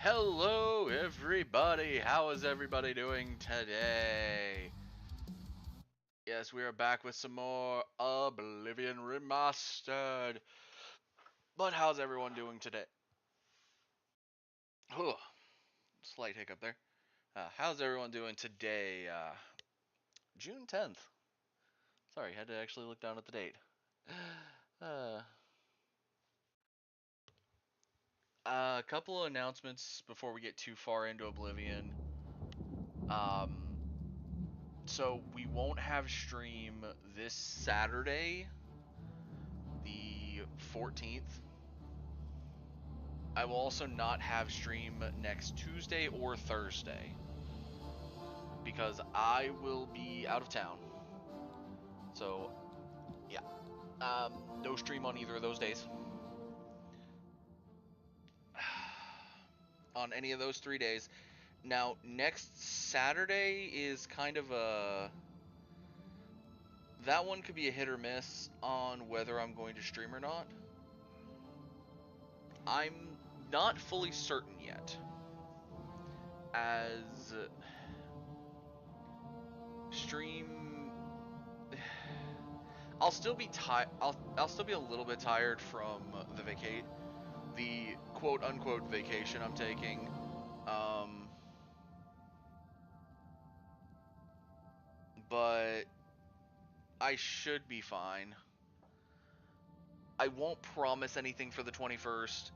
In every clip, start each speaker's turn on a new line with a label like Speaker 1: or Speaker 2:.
Speaker 1: Hello everybody, how is everybody doing today? Yes, we are back with some more Oblivion Remastered. But how's everyone doing today? Whew, slight hiccup there. How's everyone doing today? June 10th. Sorry, had to actually look down at the date. Uh, a couple of announcements before we get too far into Oblivion. So we won't have stream this Saturday, the 14th. I will also not have stream next Tuesday or Thursday because I will be out of town. So, yeah. No stream on either of those days. On any of those 3 days. Now, next Saturday is kind of a... That one could be a hit or miss on whether I'm going to stream or not. I'm not fully certain yet, as stream I'll still be I'll still be a little bit tired from the quote unquote vacation I'm taking. But I should be fine. I won't promise anything for the 21st,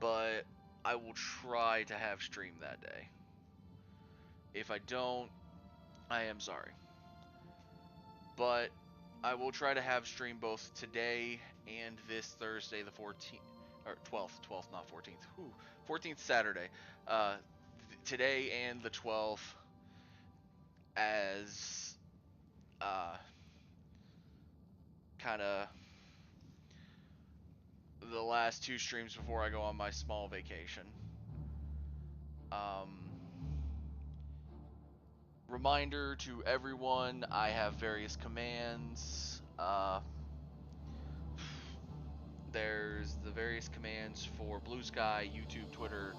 Speaker 1: but I will try to have stream that day. If I don't, I am sorry. But I will try to have stream both today and this Thursday, the 14th, or 12th, not 14th. 14th Saturday. Today and the 12th as kind of the last two streams before I go on my small vacation. Reminder to everyone, I have various commands. There's the various commands for Blue Sky, YouTube, Twitter,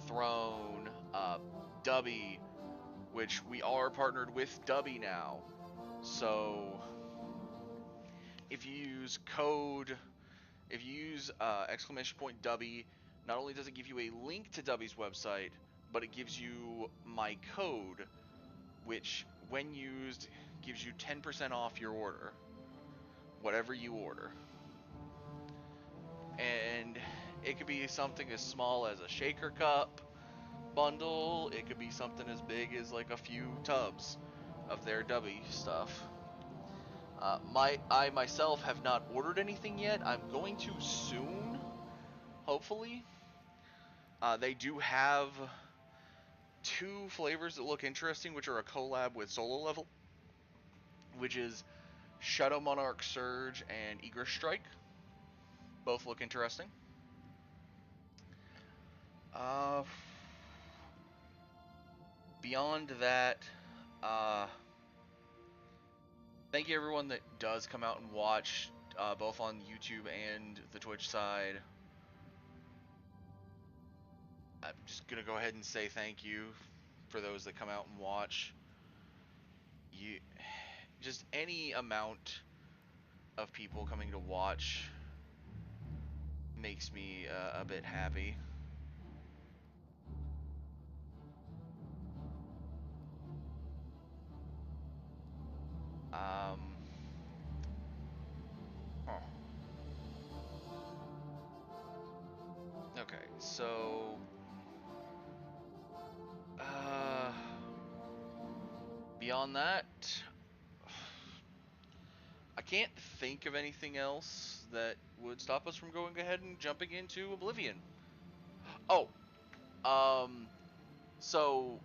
Speaker 1: Throne, Dubby, which we are partnered with Dubby now. So if you use exclamation point Dubby, not only does it give you a link to Dubby's website, but it gives you my code, which when used gives you 10% off your order, whatever you order. And it could be something as small as a shaker cup bundle. It could be something as big as like a few tubs of their Dubby stuff. I myself have not ordered anything yet. I'm going to soon, hopefully. They do have two flavors that look interesting, which are a collab with Solo Level, which is Shadow Monarch Surge and Eager Strike. Both look interesting. Beyond that, thank you everyone that does come out and watch, both on YouTube and the Twitch side. I'm just gonna go ahead and say thank you for those that come out and watch. Just any amount of people coming to watch makes me a bit happy. Okay, so beyond that, I can't think of anything else that would stop us from going ahead and jumping into Oblivion. Oh, so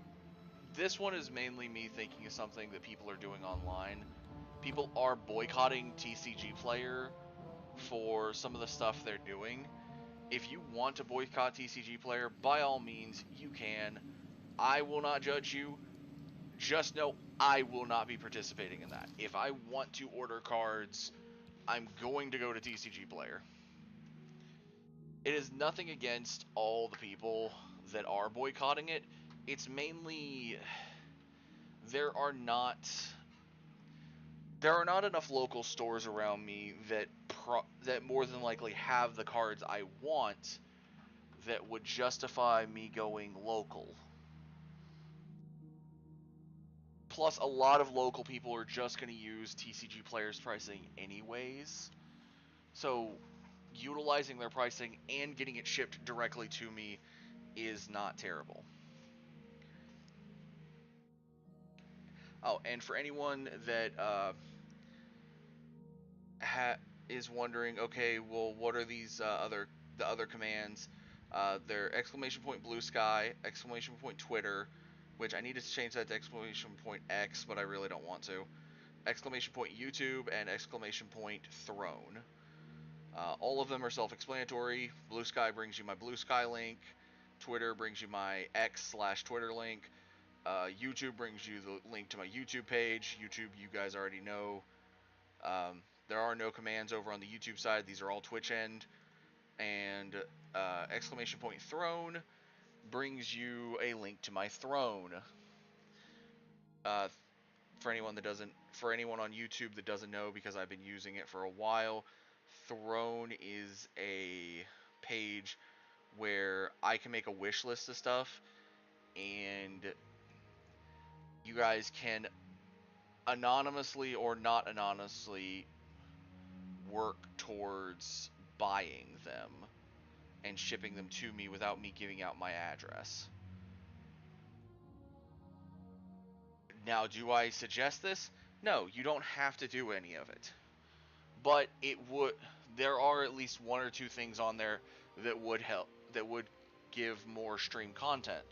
Speaker 1: this one is mainly me thinking of something that people are doing online. People are boycotting TCG Player for some of the stuff they're doing. If you want to boycott TCG Player, by all means, you can. I will not judge you. Just know I will not be participating in that. If I want to order cards, I'm going to go to TCG Player. It is nothing against all the people that are boycotting it. It's mainly there are not enough local stores around me that more than likely have the cards I want that would justify me going local. Plus, a lot of local people are just going to use TCG Players pricing anyways. So, utilizing their pricing and getting it shipped directly to me is not terrible. Oh, and for anyone that is wondering, okay, well, what are these the other commands? They're exclamation point blue sky, exclamation point Twitter, which I need to change that to exclamation point X, but I really don't want to. Exclamation point YouTube and exclamation point Throne. All of them are self-explanatory. Blue Sky brings you my Blue Sky link. Twitter brings you my X/Twitter link. YouTube brings you the link to my YouTube page. YouTube, you guys already know. There are no commands over on the YouTube side. These are all Twitch end. And exclamation point Throne brings you a link to my Throne. For anyone on YouTube that doesn't know, because I've been using it for a while, Throne is a page where I can make a wish list of stuff, and you guys can anonymously or not anonymously work towards buying them and shipping them to me without me giving out my address. Now, do I suggest this? No, you don't have to do any of it. But there are at least one or two things on there that would help, that would give more stream content.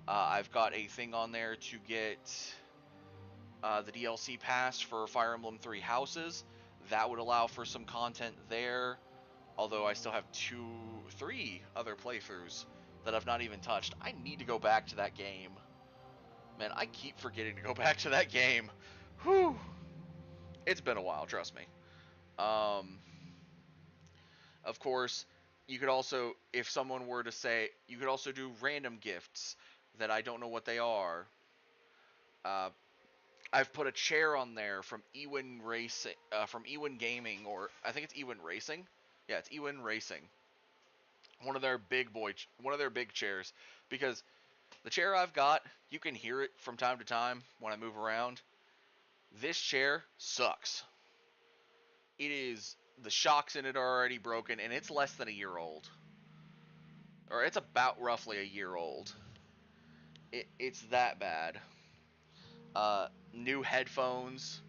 Speaker 1: I've got a thing on there to get the DLC pass for Fire Emblem 3 Houses. That would allow for some content there, although I still have 3 other playthroughs that I've not even touched. I need to go back to that game. Man, I keep forgetting to go back to that game. Whew. It's been a while, trust me. Of course, you could also, if someone were to say, you could also do random gifts that I don't know what they are. I've put a chair on there from Ewin Racing, from Ewin Gaming, or I think it's Ewin Racing. Yeah, it's Ewin Racing. One of their big chairs, because the chair I've got, you can hear it from time to time when I move around. This chair sucks. The shocks in it are already broken, and it's less than a year old. Or it's about roughly a year old. It's that bad. New headphones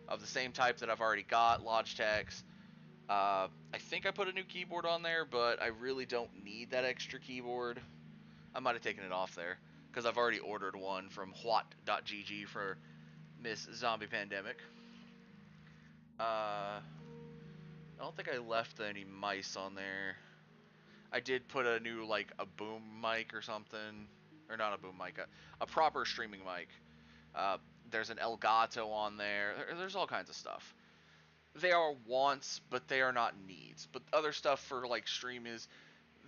Speaker 1: of the same type that I've already got, Logitech's. I think I put a new keyboard on there, but I really don't need that extra keyboard. I might have taken it off there, because I've already ordered one from what.gg for Miss Zombie Pandemic. I don't think I left any mice on there. I did put a new, a boom mic or something. Or not a boom mic, a proper streaming mic. There's an Elgato on there. There's all kinds of stuff. They are wants, but they are not needs. But other stuff for, stream is,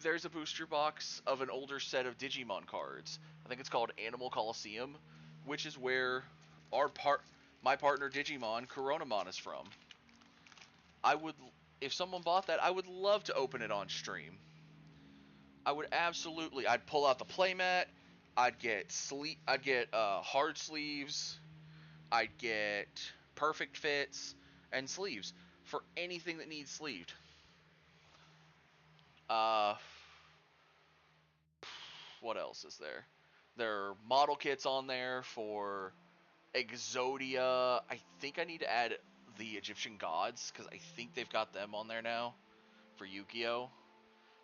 Speaker 1: there's a booster box of an older set of Digimon cards. I think it's called Animal Coliseum, which is where my partner Digimon, Coronamon, is from. If someone bought that, I would love to open it on stream. I'd pull out the playmat, I'd get hard sleeves, I'd get perfect fits, and sleeves for anything that needs sleeved. What else is there? There are model kits on there for Exodia. I think I need to add the Egyptian gods, because I think they've got them on there now for Yu-Gi-Oh!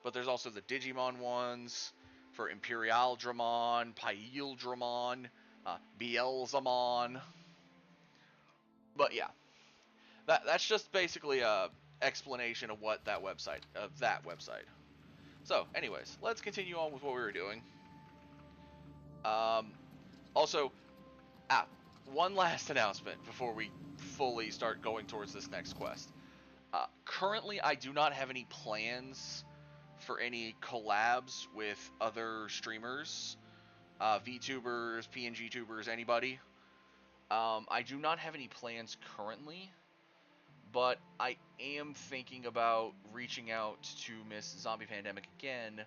Speaker 1: But there's also the Digimon ones for Imperial Dramon, Pail Dramon, Beelzemon. But yeah, that's just basically a explanation of that website. So, anyways, let's continue on with what we were doing. Also, one last announcement before we fully start going towards this next quest. Currently, I do not have any plans for any collabs with other streamers, VTubers, PNG tubers, anybody. I do not have any plans currently, but I am thinking about reaching out to Miss Zombie Pandemic again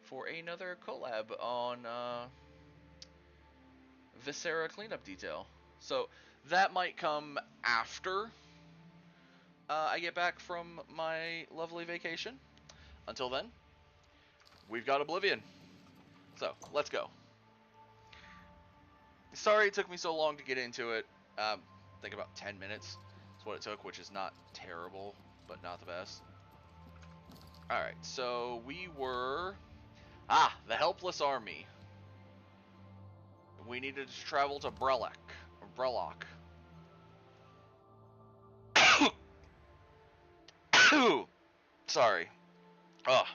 Speaker 1: for another collab on Viscera Cleanup Detail. So that might come after I get back from my lovely vacation. Until then, we've got Oblivion. So, let's go. Sorry it took me so long to get into it. I think about 10 minutes is what it took, which is not terrible, but not the best. Alright, so we were... the Helpless Army. We needed to travel to Brellock. Sorry. Ugh.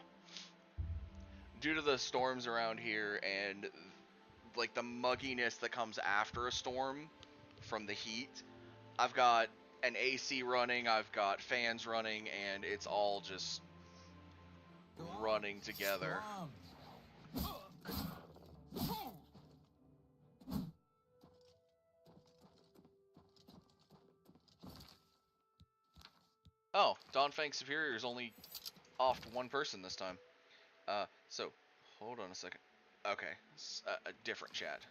Speaker 1: Due to the storms around here and like the mugginess that comes after a storm from the heat, I've got an AC running, I've got fans running, and it's all just running together. Oh, Dawnfang Superior is only off to one person this time. So, hold on a second. Okay, a different chat.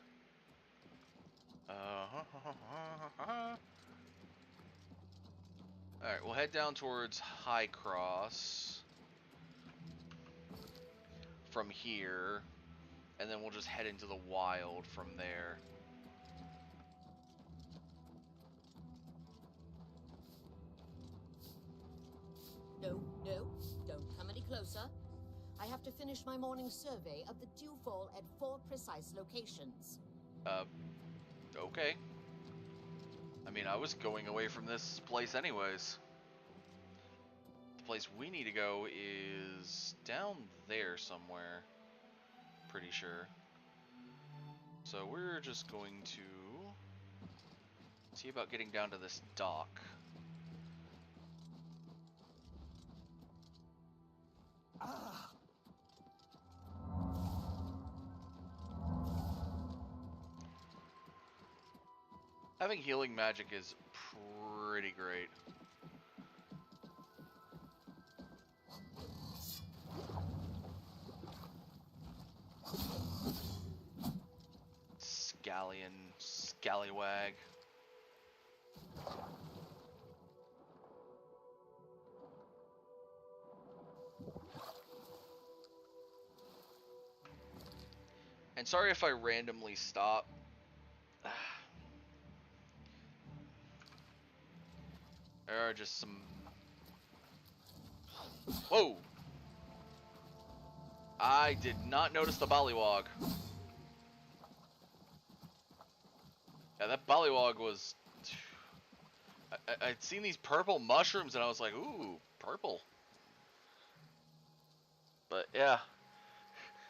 Speaker 1: Alright, we'll head down towards High Cross from here, and then we'll just head into the wild from there.
Speaker 2: No, don't come any closer. I have to finish my morning survey of the dewfall at 4 precise locations.
Speaker 1: Okay. I mean, I was going away from this place anyways. The place we need to go is down there somewhere. Pretty sure. So we're just going to see about getting down to this dock. Having healing magic is pretty great. Scallywag. And sorry if I randomly stop. There are just some... Whoa! I did not notice the Bollywog. Yeah, that Bollywog was... I'd seen these purple mushrooms and I was like, ooh, purple. But yeah,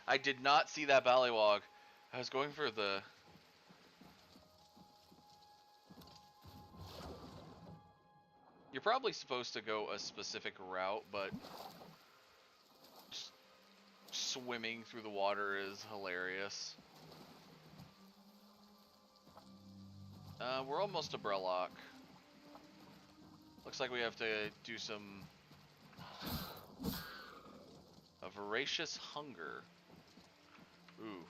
Speaker 1: I did not see that Bollywog. I was going for the... You're probably supposed to go a specific route, but just swimming through the water is hilarious. We're almost to Brellock. Looks like we have to do some... A voracious hunger. Ooh.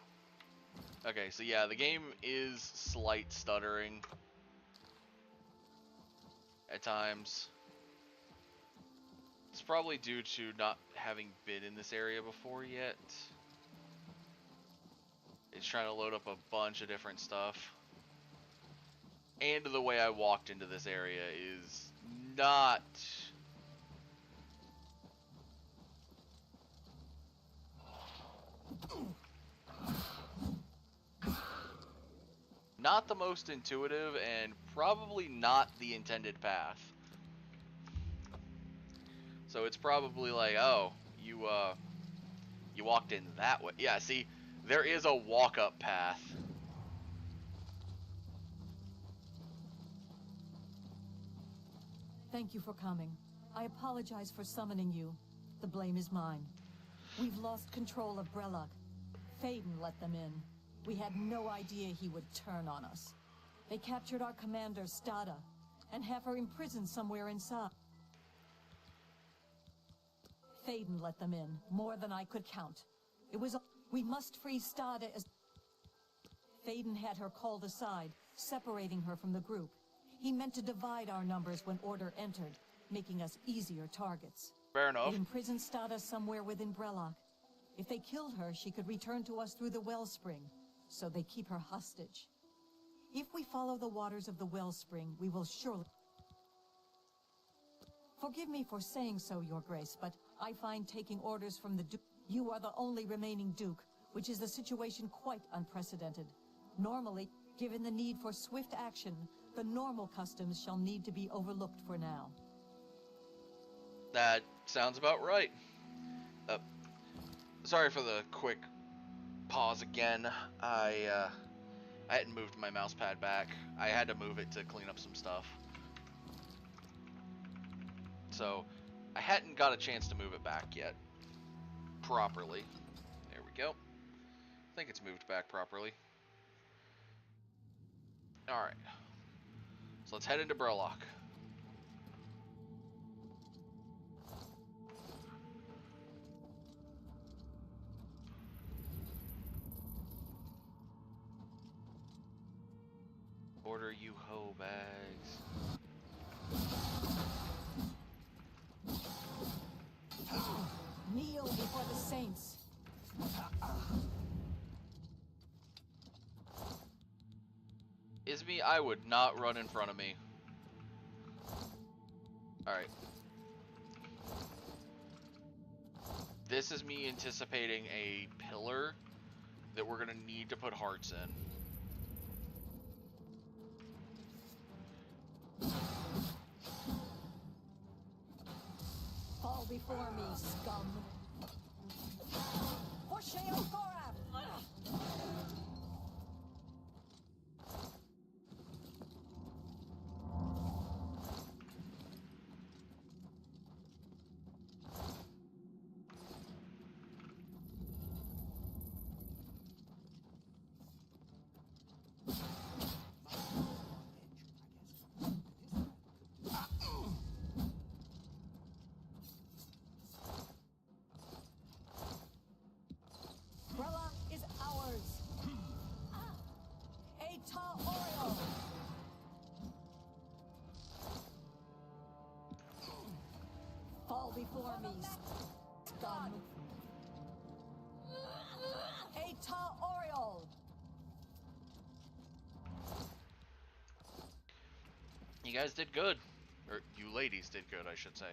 Speaker 1: Okay, so yeah, the game is slight stuttering at times. It's probably due to not having been in this area before yet. It's trying to load up a bunch of different stuff. And the way I walked into this area is not... not the most intuitive, and probably not the intended path. So it's probably like, oh, you walked in that way. Yeah, see, there is a walk-up path.
Speaker 3: Thank you for coming. I apologize for summoning you. The blame is mine. We've lost control of Brellock. Faden let them in. We had no idea he would turn on us. They captured our commander, Stada, and have her imprisoned somewhere inside. Faden let them in, more than I could count. It was... We must free Stada as... Faden had her called aside, separating her from the group. He meant to divide our numbers when Order entered, making us easier targets.
Speaker 1: Fair enough.
Speaker 3: They imprisoned Stada somewhere within Brellock. If they killed her, she could return to us through the wellspring, so they keep her hostage. If we follow the waters of the wellspring, we will surely... Forgive me for saying so, Your Grace, but I find taking orders from the Duke... You are the only remaining Duke, which is a situation quite unprecedented. Normally, given the need for swift action, the normal customs shall need to be overlooked for now.
Speaker 1: That sounds about right. Sorry for the quick pause again. I hadn't moved my mouse pad back. I had to move it to clean up some stuff. So, I hadn't got a chance to move it back yet. Properly. There we go. I think it's moved back properly. Alright. So let's head into Brellock. Order you hoe bags.
Speaker 3: Kneel before the saints.
Speaker 1: Isme, I would not run in front of me. Alright. This is me anticipating a pillar that we're gonna need to put hearts in.
Speaker 3: Fall before me, scum. Hosheo Gorab! Brellock is ours. Eta Oriole. Fall before me, scum. Eta Oriole.
Speaker 1: You guys did good. Or, you ladies did good, I should say.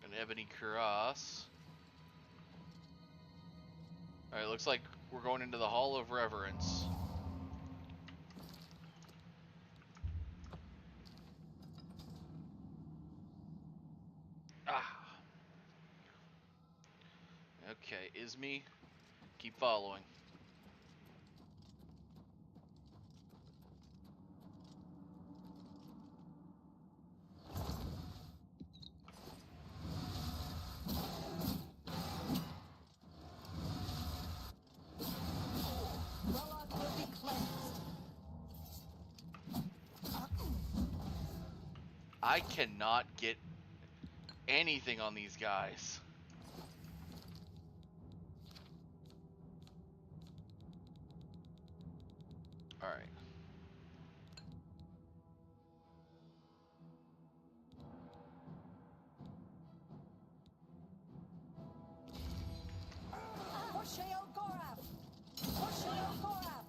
Speaker 1: An ebony cross. Alright, looks like we're going into the Hall of Reverence. Ah. Okay, Isme, keep following.
Speaker 3: Brellock will be cleansed.
Speaker 1: I cannot get anything on these guys. Alright.
Speaker 3: Hosheo Gorab! Hosheo Gorab!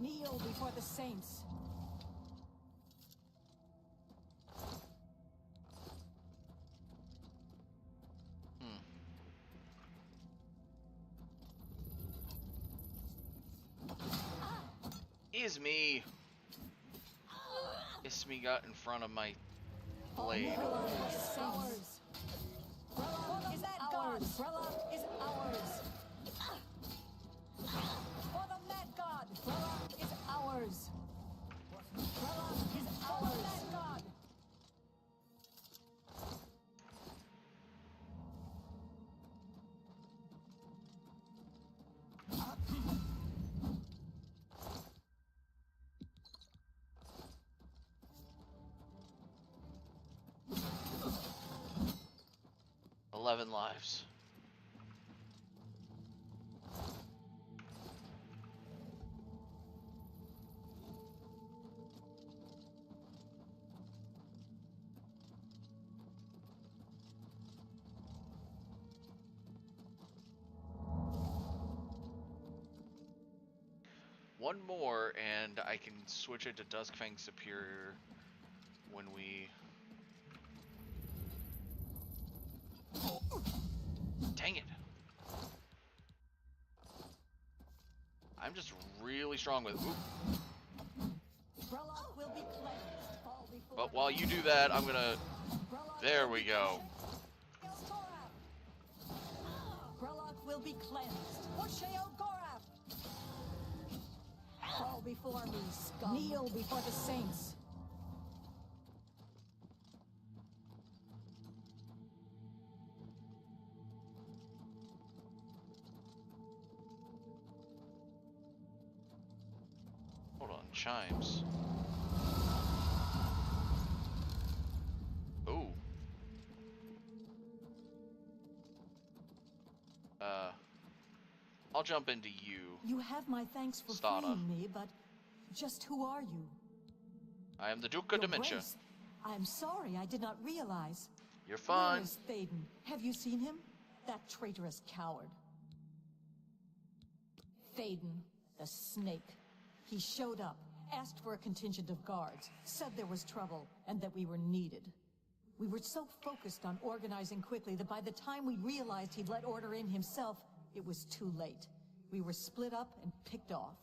Speaker 3: Kneel before the saints.
Speaker 1: is me. It's me got in front of my blade.
Speaker 3: Brella is ours. Brella is ours. Brella is ours. For the Mad God, Brella is ours. Brella is ours. For the Mad God.
Speaker 1: "11 lives. One more, and I can switch it to Duskfang Superior when we... Dang it! I'm just really strong with... Ooh.
Speaker 3: Brella will be cleansed. Fall before
Speaker 1: But while you do that, I'm gonna...
Speaker 3: Brella
Speaker 1: There
Speaker 3: will
Speaker 1: we
Speaker 3: be
Speaker 1: go.
Speaker 3: cleansed. Brella will be cleansed. Hosheo Gorath. Fall before me, scum. Kneel before the saints.
Speaker 1: Hold on, chimes. Ooh. I'll jump into you.
Speaker 3: You have my thanks for
Speaker 1: Stada.
Speaker 3: freeing me, but just who are you?
Speaker 1: I am the Duke of
Speaker 3: Your
Speaker 1: Dementia.
Speaker 3: Grace, I'm sorry, I did not realize.
Speaker 1: You're
Speaker 3: Where
Speaker 1: fine.
Speaker 3: is Thaden? Have you seen him? That traitorous coward. Thaden, the snake. He showed up, asked for a contingent of guards, said there was trouble, and that we were needed. We were so focused on organizing quickly that by the time we realized he'd let order in himself, it was too late. We were split up and picked off.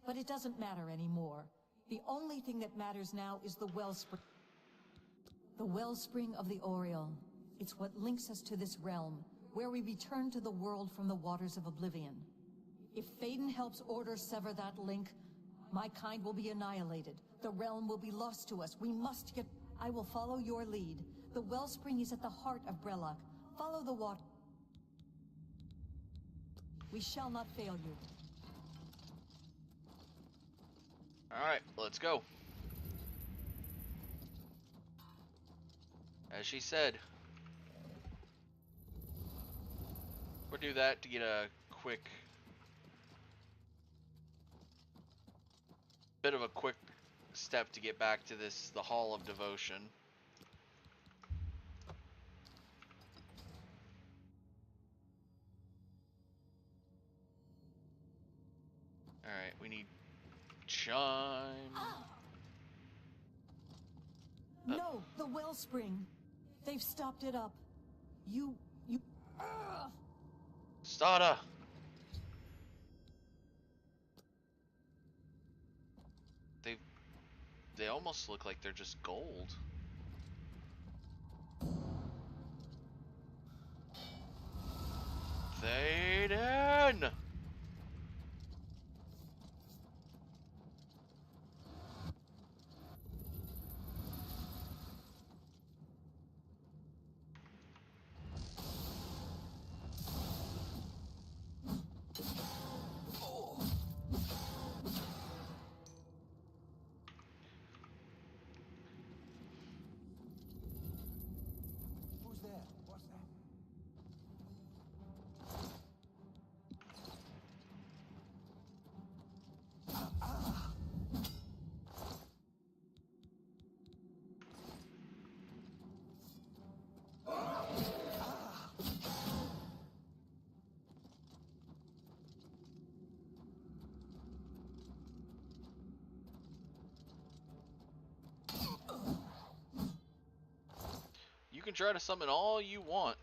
Speaker 3: But it doesn't matter anymore. The only thing that matters now is the wellspring. The wellspring of the Oriole. It's what links us to this realm, where we return to the world from the waters of Oblivion. If Thaden helps Order sever that link, my kind will be annihilated. The realm will be lost to us. We must get... I will follow your lead. The wellspring is at the heart of Brellock. Follow the water. We shall not fail you.
Speaker 1: Alright, let's go. As she said. We'll do that to get a quick... bit of a quick step to get back to this, the Hall of Devotion. Alright, we need chime.
Speaker 3: No, the wellspring. They've stopped it up. You...
Speaker 1: Stada! They almost look like they're just gold. Thaden!
Speaker 4: Who's there? What's that?
Speaker 1: You can try to summon all you want.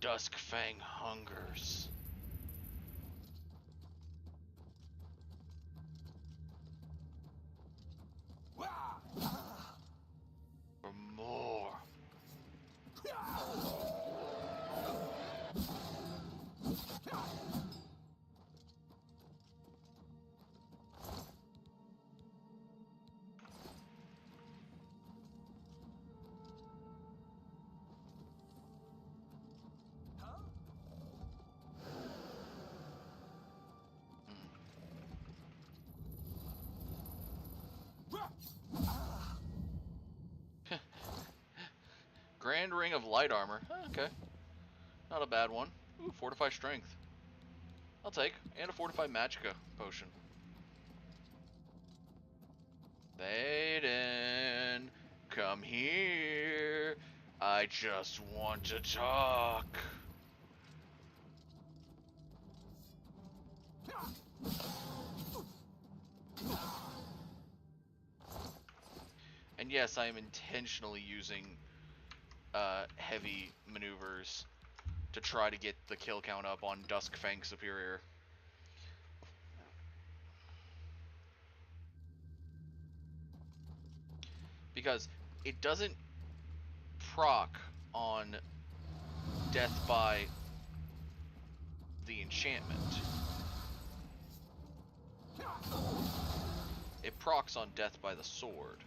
Speaker 1: Duskfang hungers. For more. Grand Ring of Light Armor. Okay. Not a bad one. Ooh, Fortify Strength. I'll take. And a Fortify Magicka potion. Thaden, come here. I just want to talk. And yes, I am intentionally using heavy maneuvers to try to get the kill count up on Duskfang Superior. Because it doesn't proc on death by the enchantment. It procs on death by the sword.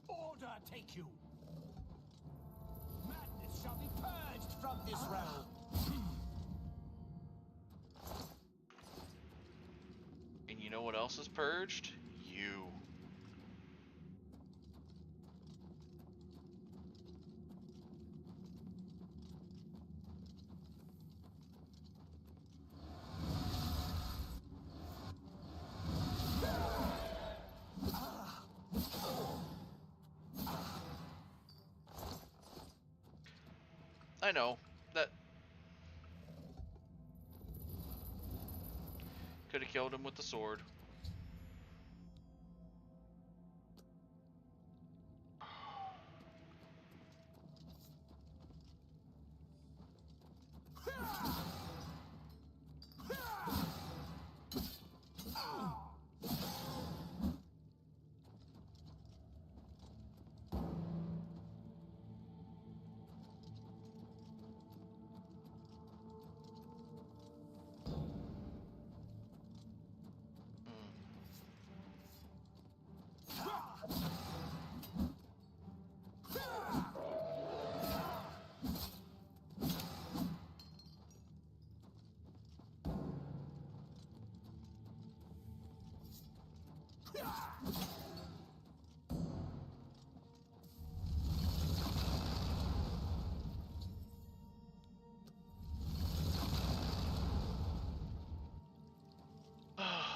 Speaker 4: Order take you! Madness shall be purged from this realm!
Speaker 1: And you know what else is purged? You. I know that could have killed him with the sword.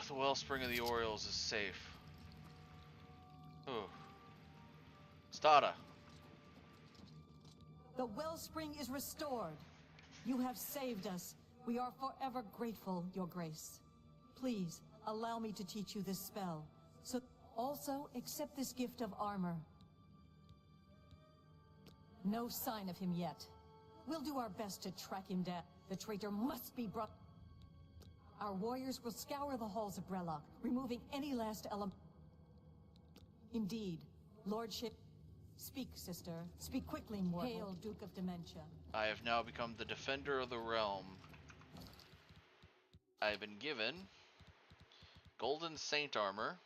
Speaker 1: The Wellspring of the Orioles is safe. Ooh. Stada.
Speaker 3: The wellspring is restored. You have saved us. We are forever grateful, Your Grace. Please, allow me to teach you this spell. So, also, accept this gift of armor. No sign of him yet. We'll do our best to track him down. The traitor must be brought... Our warriors will scour the halls of Brellock, removing any last element... Indeed, Lordship... Speak, sister. Speak quickly, mortal. Hail, Duke of Dementia.
Speaker 1: I have now become the Defender of the Realm. I have been given Golden Saint Armor,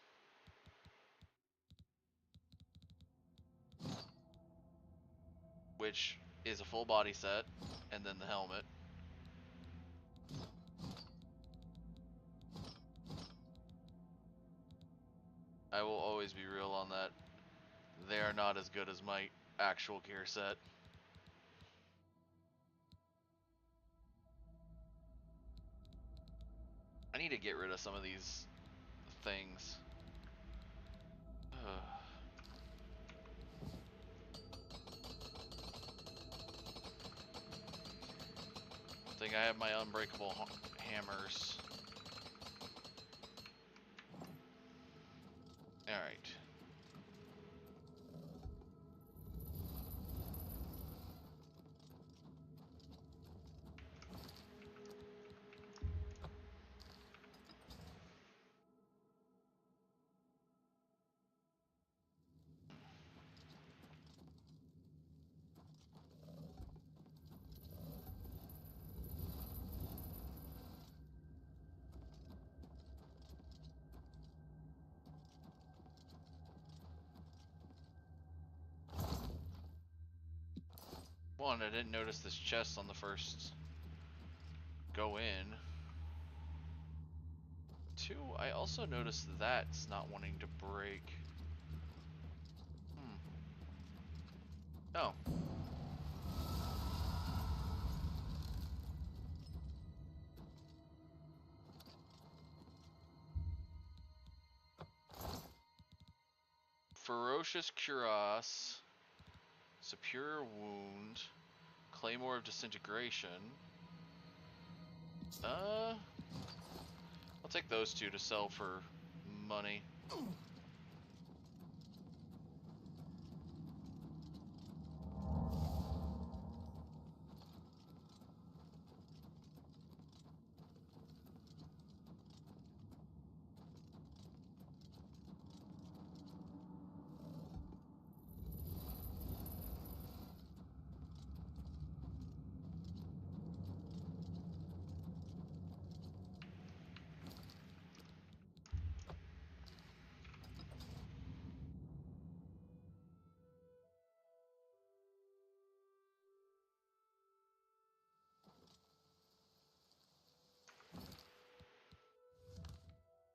Speaker 1: which is a full body set, and then the helmet. I will always be real on that. They are not as good as my actual gear set. I need to get rid of some of these things. I think I have my unbreakable hammers. Alright. One, I didn't notice this chest on the first go in. Two, I also noticed that's not wanting to break. Oh. Ferocious Cuirass, Superior Wound, Claymore of Disintegration. I'll take those two to sell for money.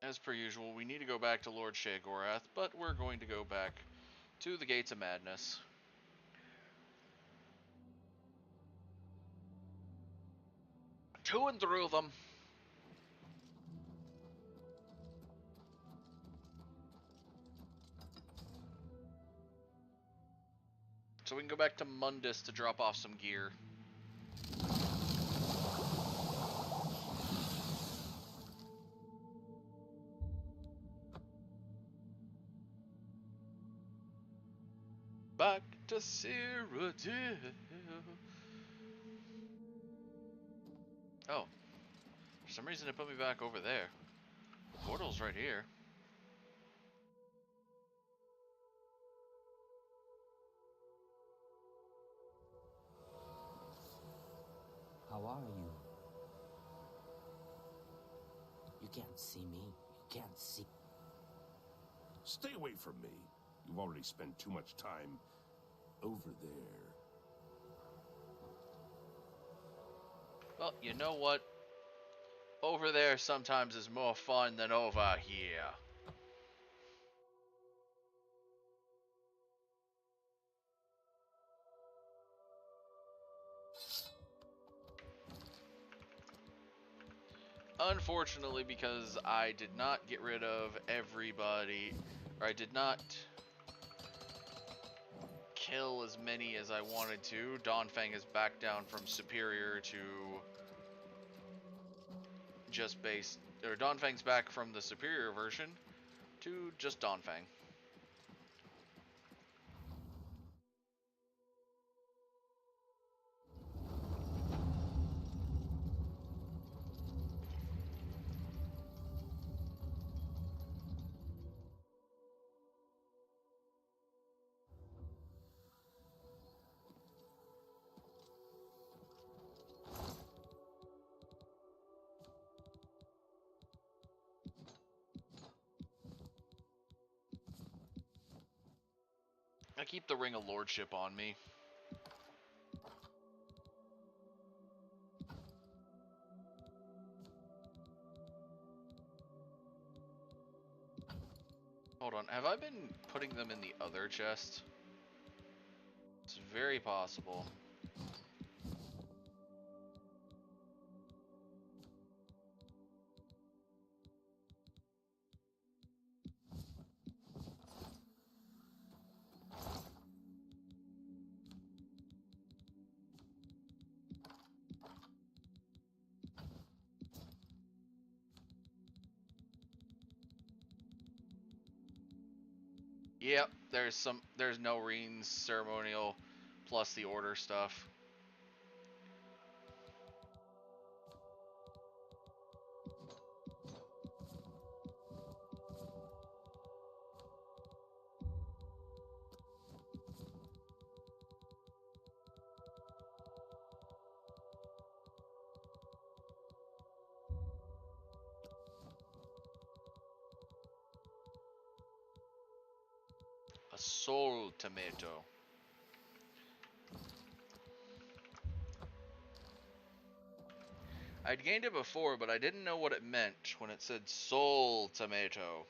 Speaker 1: As per usual, we need to go back to Lord Sheogorath, but we're going to go back to the Gates of Madness. To and through them. So we can go back to Mundus to drop off some gear. Back to Cyrodiil. Oh. For some reason it put me back over there. The portal's right here.
Speaker 5: How are you? You can't see me. You can't see.
Speaker 6: Stay away from me. You've already spent too much time over there.
Speaker 1: Well, you know what? Over there sometimes is more fun than over here. Unfortunately, because I did not get rid of everybody, or I did not kill as many as I wanted to, Dawnfang is back down from Superior to just base, or Dawnfang's back from the Superior version to just Dawnfang. I keep the Ring of Lordship on me. Hold on, have I been putting them in the other chest? It's very possible. Yep, there's no Reen's ceremonial plus the order stuff. A soul tomato. I'd gained it before, but I didn't know what it meant when it said soul tomato.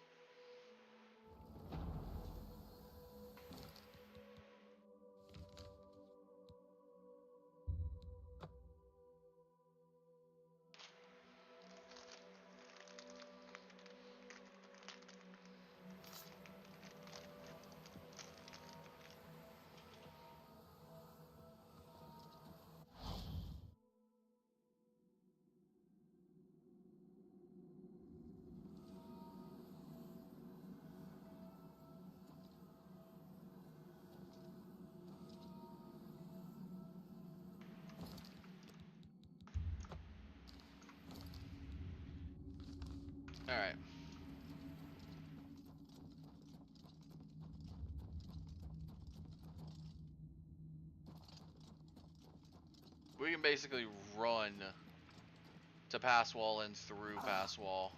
Speaker 1: Alright. We can basically run to pass wall and through pass wall.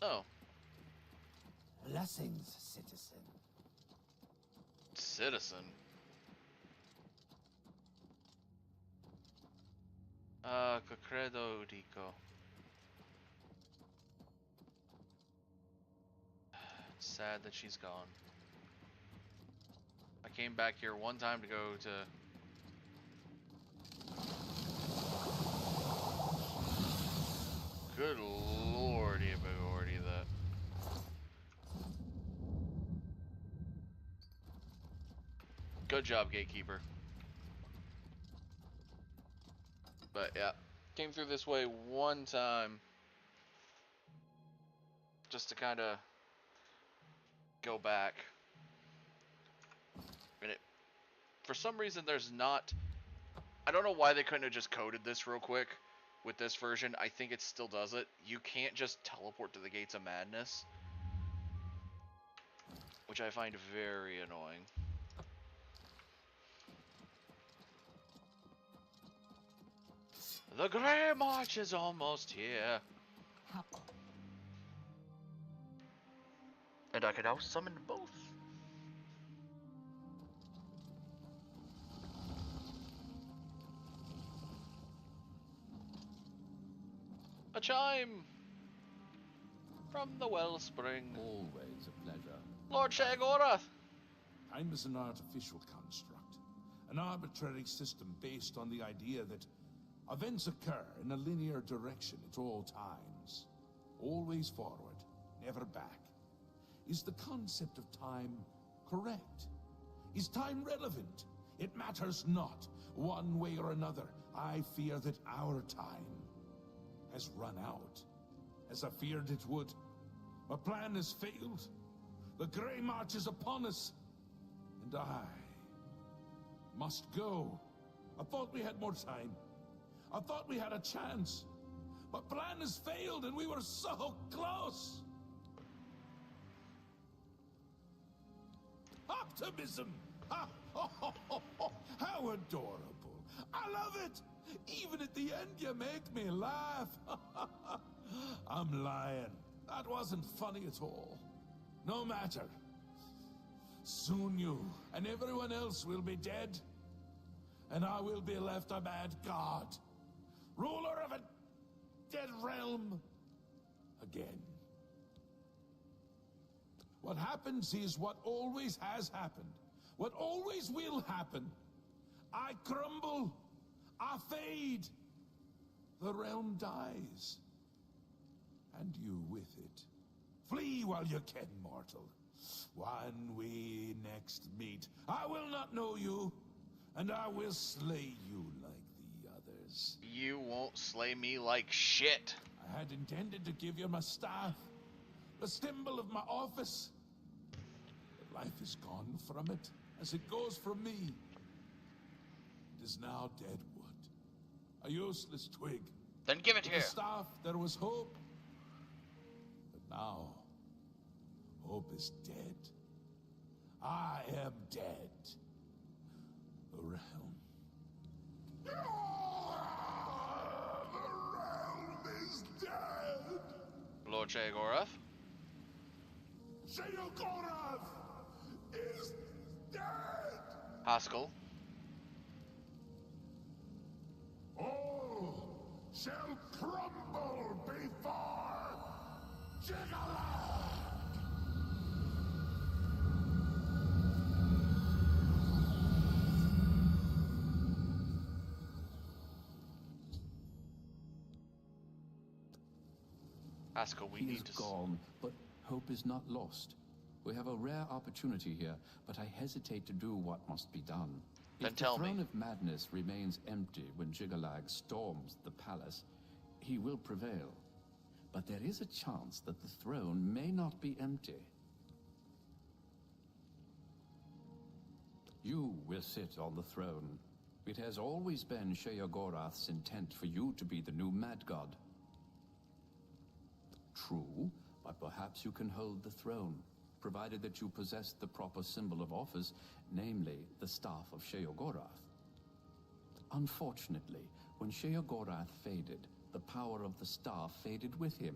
Speaker 1: Oh.
Speaker 4: Blessings, citizen.
Speaker 1: Citizen. Che credo dico. It's sad that she's gone. I came back here one time to go to... Good lordy, bagordy, that. Good job, gatekeeper. But yeah, came through this way one time just to kind of go back. And it, for some reason, there's not... I don't know why they couldn't have just coded this real quick with this version. I think it still does it. You can't just teleport to the Gates of Madness, which I find very annoying. The Grey March is almost here. And I can now summon both. A chime from the wellspring.
Speaker 6: Always a pleasure.
Speaker 1: Lord Shagorath.
Speaker 6: Time is an artificial construct, an arbitrary system based on the idea that events occur in a linear direction at all times. Always forward, never back. Is the concept of time correct? Is time relevant? It matters not. One way or another, I fear that our time has run out, as I feared it would. My plan has failed. The Grey March is upon us, and I must go. I thought we had more time. I thought we had a chance. My plan has failed, and we were so close. Optimism! Ah, how adorable. I love it. Even at the end, you make me laugh. I'm lying. That wasn't funny at all. No matter. Soon you and everyone else will be dead, and I will be left a mad god, ruler of a dead realm again. What happens is what always has happened, what always will happen. I crumble, I fade, the realm dies, and you with it. Flee while you can, mortal. When we next meet, I will not know you, and I will slay you like the others.
Speaker 1: You won't slay me like shit.
Speaker 6: I had intended to give you my staff, the symbol of my office. But life is gone from it, as it goes from me. It is now dead wood, a useless twig.
Speaker 1: Then give it
Speaker 6: With
Speaker 1: here.
Speaker 6: the staff, there was hope. But now, hope is dead. I am dead. The realm. The realm is dead.
Speaker 1: Lord Shagorath.
Speaker 6: Sheogorath is dead.
Speaker 1: Haskell.
Speaker 6: All shall crumble before Jiggler!
Speaker 1: Haskell, we
Speaker 7: He
Speaker 1: need
Speaker 7: is
Speaker 1: to...
Speaker 7: gone, but hope is not lost. We have a rare opportunity here, but I hesitate to do what must be done.
Speaker 1: Then
Speaker 7: If
Speaker 1: tell
Speaker 7: the
Speaker 1: me.
Speaker 7: throne of madness remains empty when Jiggalag storms the palace, he will prevail. But there is a chance that the throne may not be empty. You will sit on the throne. It has always been Sheogorath's intent for you to be the new Mad God. True, but perhaps you can hold the throne, provided that you possess the proper symbol of office, namely the Staff of Sheogorath. Unfortunately, when Sheogorath faded, the power of the staff faded with him.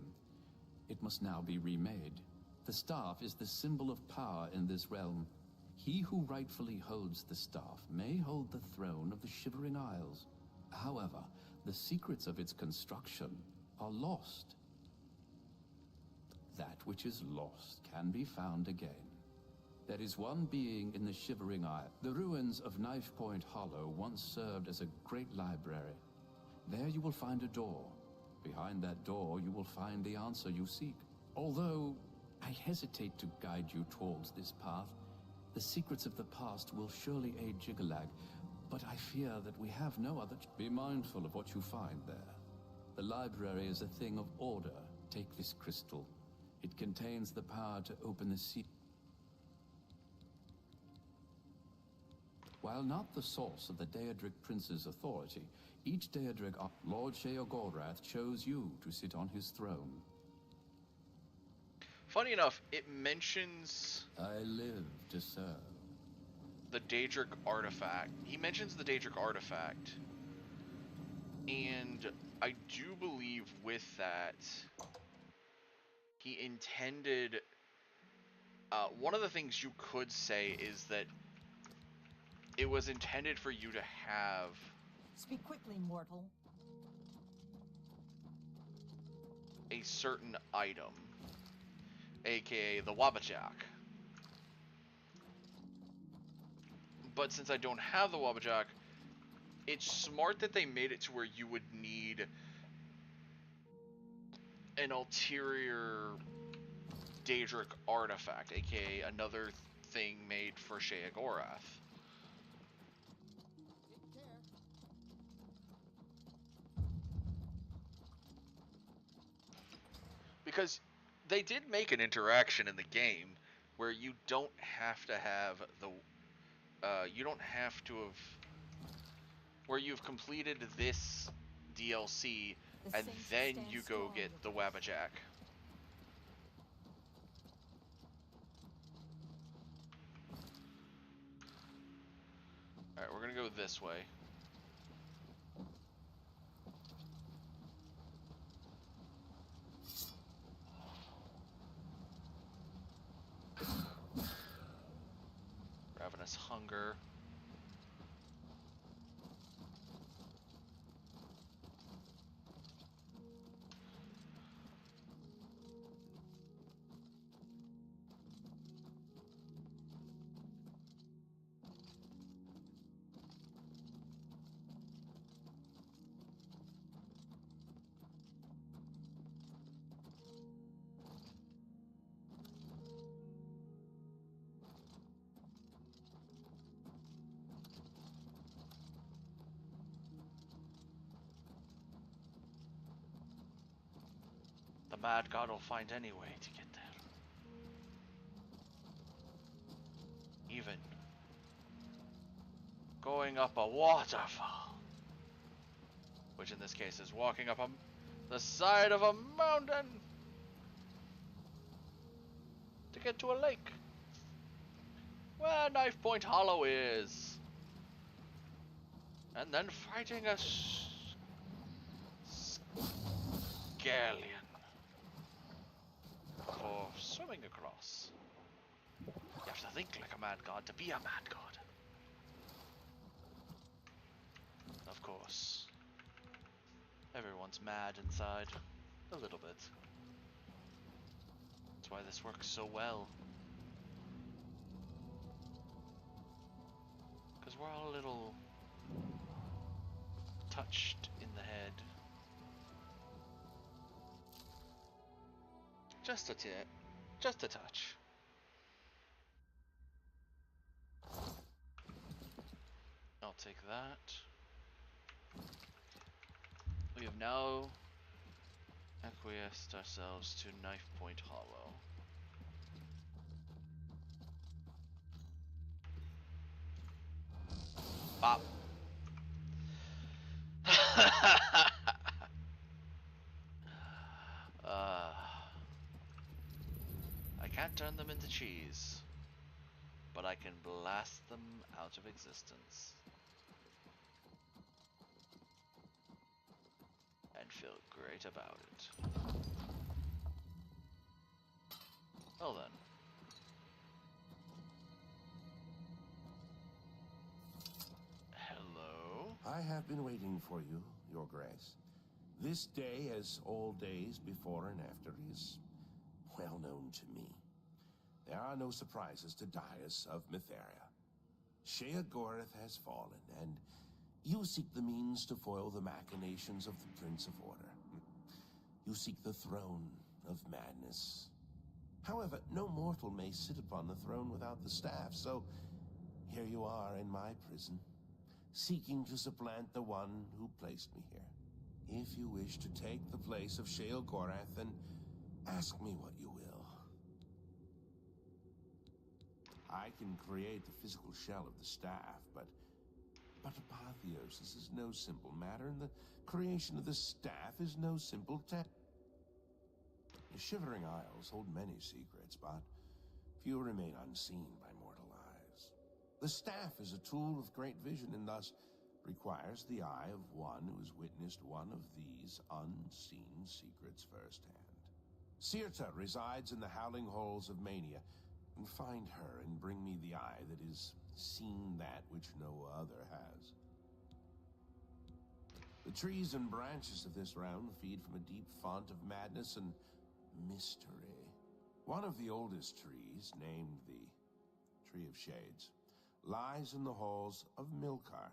Speaker 7: It must now be remade. The staff is the symbol of power in this realm. He who rightfully holds the staff may hold the throne of the Shivering Isles. However, the secrets of its construction are lost. That which is lost can be found again. There is one being in the Shivering Isle. The ruins of Knife Point Hollow once served as a great library. There you will find a door. Behind that door you will find the answer you seek. Although I hesitate to guide you towards this path, the secrets of the past will surely aid Jiggalag, but I fear that we have no other... Be mindful of what you find there. The library is a thing of order. Take this crystal. It contains the power to open the sea. While not the source of the Daedric Prince's authority, each Daedric Lord Sheogorath chose you to sit on his throne.
Speaker 1: Funny enough, it mentions
Speaker 7: I live to serve.
Speaker 1: the Daedric artifact. He mentions the Daedric artifact. And I do believe with that, he intended... one of the things you could say is that it was intended for you to have
Speaker 3: Speak quickly, mortal.
Speaker 1: a certain item, aka the Wabajak. But since I don't have the Wabajak, it's smart that they made it to where you would need an ulterior Daedric artifact, aka another thing made for Sheogorath. Because they did make an interaction in the game where you don't have to have the you don't have to have where you've completed this DLC
Speaker 3: The
Speaker 1: and
Speaker 3: saints
Speaker 1: then
Speaker 3: stand
Speaker 1: you go
Speaker 3: strong,
Speaker 1: get
Speaker 3: your
Speaker 1: the Wabajak. Alright, we're gonna go this way. Ravenous hunger. The Mad God will find any way to get there. Even going up a waterfall. Which in this case is walking up the side of a mountain to get to a lake where Knife Point Hollow is. And then fighting a scallion for swimming across. You have to think like a mad god to be a mad god. Of course. Everyone's mad inside. A little bit. That's why this works so well. Because we're all a little touched in the head. Just a tit. Just a touch. I'll take that. We have now acquiesced ourselves to Knife Point Hollow. Bop. I can't turn them into cheese, but I can blast them out of existence. And feel great about it. Well then. Hello?
Speaker 8: I have been waiting for you, Your Grace. This day, as all days before and after, is well known to me. There are no surprises to Dias of Mytheria. Sheogorath has fallen, and you seek the means to foil the machinations of the Prince of Order. You seek the throne of madness. However, no mortal may sit upon the throne without the staff, so here you are in my prison, seeking to supplant the one who placed me here. If you wish to take the place of Sheogorath, then ask me what you will. I can create the physical shell of the staff, but apotheosis is no simple matter, and the creation of the staff is no simple task. The Shivering Isles hold many secrets, but few remain unseen by mortal eyes. The staff is a tool with great vision, and thus requires the eye of one who has witnessed one of these unseen secrets firsthand. Sirta resides in the howling halls of Mania, and find her and bring me the eye that has seen that which no other has. The trees and branches of this realm feed from a deep font of madness and mystery. One of the oldest trees, named the Tree of Shades, lies in the halls of Milkar.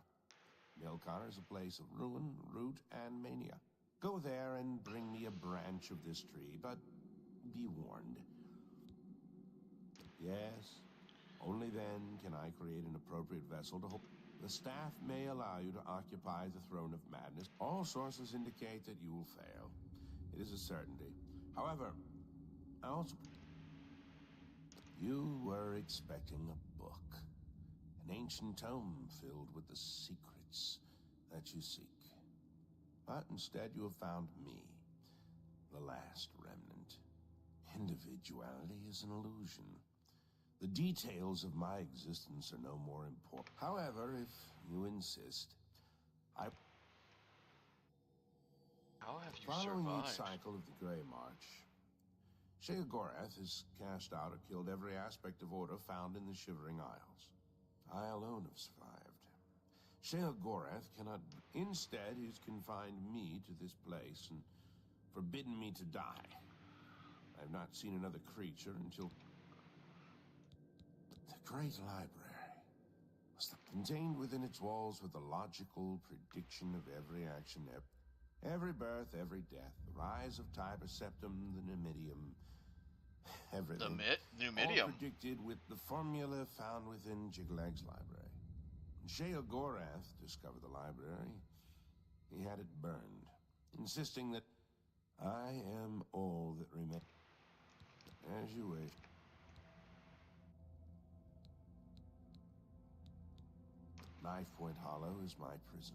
Speaker 8: Milkar is a place of ruin, root, and mania. Go there and bring me a branch of this tree, but be warned. Yes, only then can I create an appropriate vessel to hold. The staff may allow you to occupy the throne of madness. All sources indicate that you will fail. It is a certainty. However, I also... You were expecting a book. An ancient tome filled with the secrets that you seek. But instead you have found me, the last remnant. Individuality is an illusion. The details of my existence are no more important. However, if you insist,
Speaker 1: How have you
Speaker 8: following
Speaker 1: survived?
Speaker 8: each cycle of the Grey March, Sheogorath has cast out or killed every aspect of order found in the Shivering Isles. I alone have survived. Sheogorath cannot... Instead, he's confined me to this place and forbidden me to die. I have not seen another creature until... The Great Library was contained within its walls with the logical prediction of every action, every birth, every death, the rise of Martin Septim, the Numidium, everything.
Speaker 1: The Numidium?
Speaker 8: All predicted with the formula found within Jiglag's library. When Sheogorath discovered the library, he had it burned, insisting that I am all that remains. As you wish. Knife Point Hollow is my prison.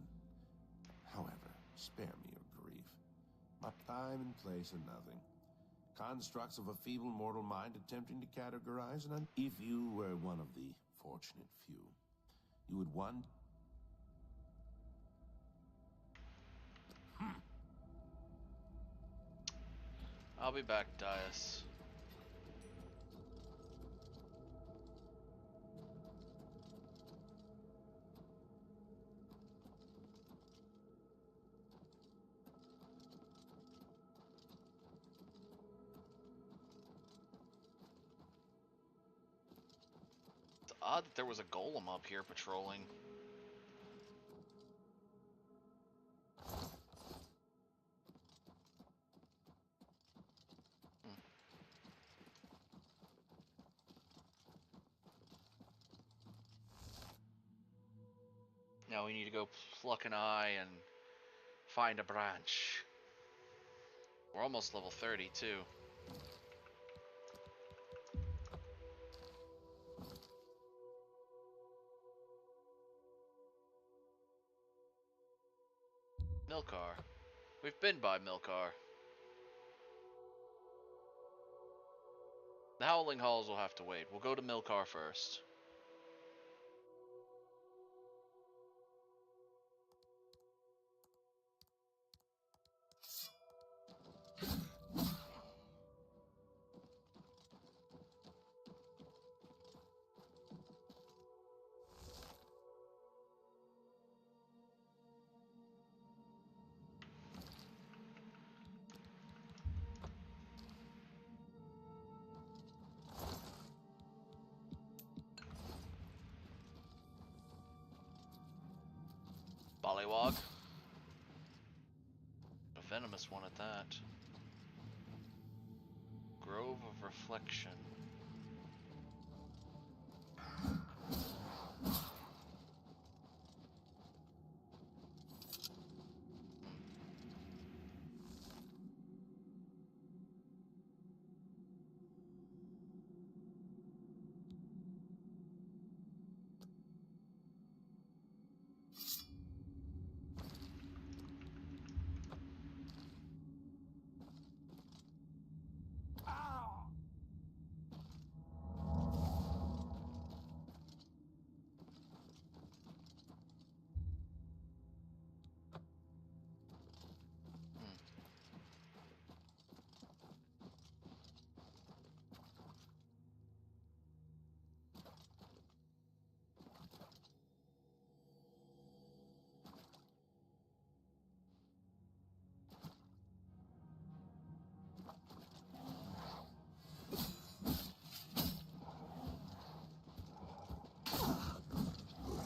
Speaker 8: However, spare me your grief. My time and place are nothing. Constructs of a feeble mortal mind attempting to categorize and if you were one of the fortunate few, you would one...
Speaker 1: I'll be back, Dias. Odd that there was a golem up here patrolling. Now we need to go pluck an eye and find a branch. We're almost level 30 too. Milkar. We've been by Milkar. The Howling Halls will have to wait. We'll go to Milkar first. Bollywog. A venomous one at that. Grove of Reflection.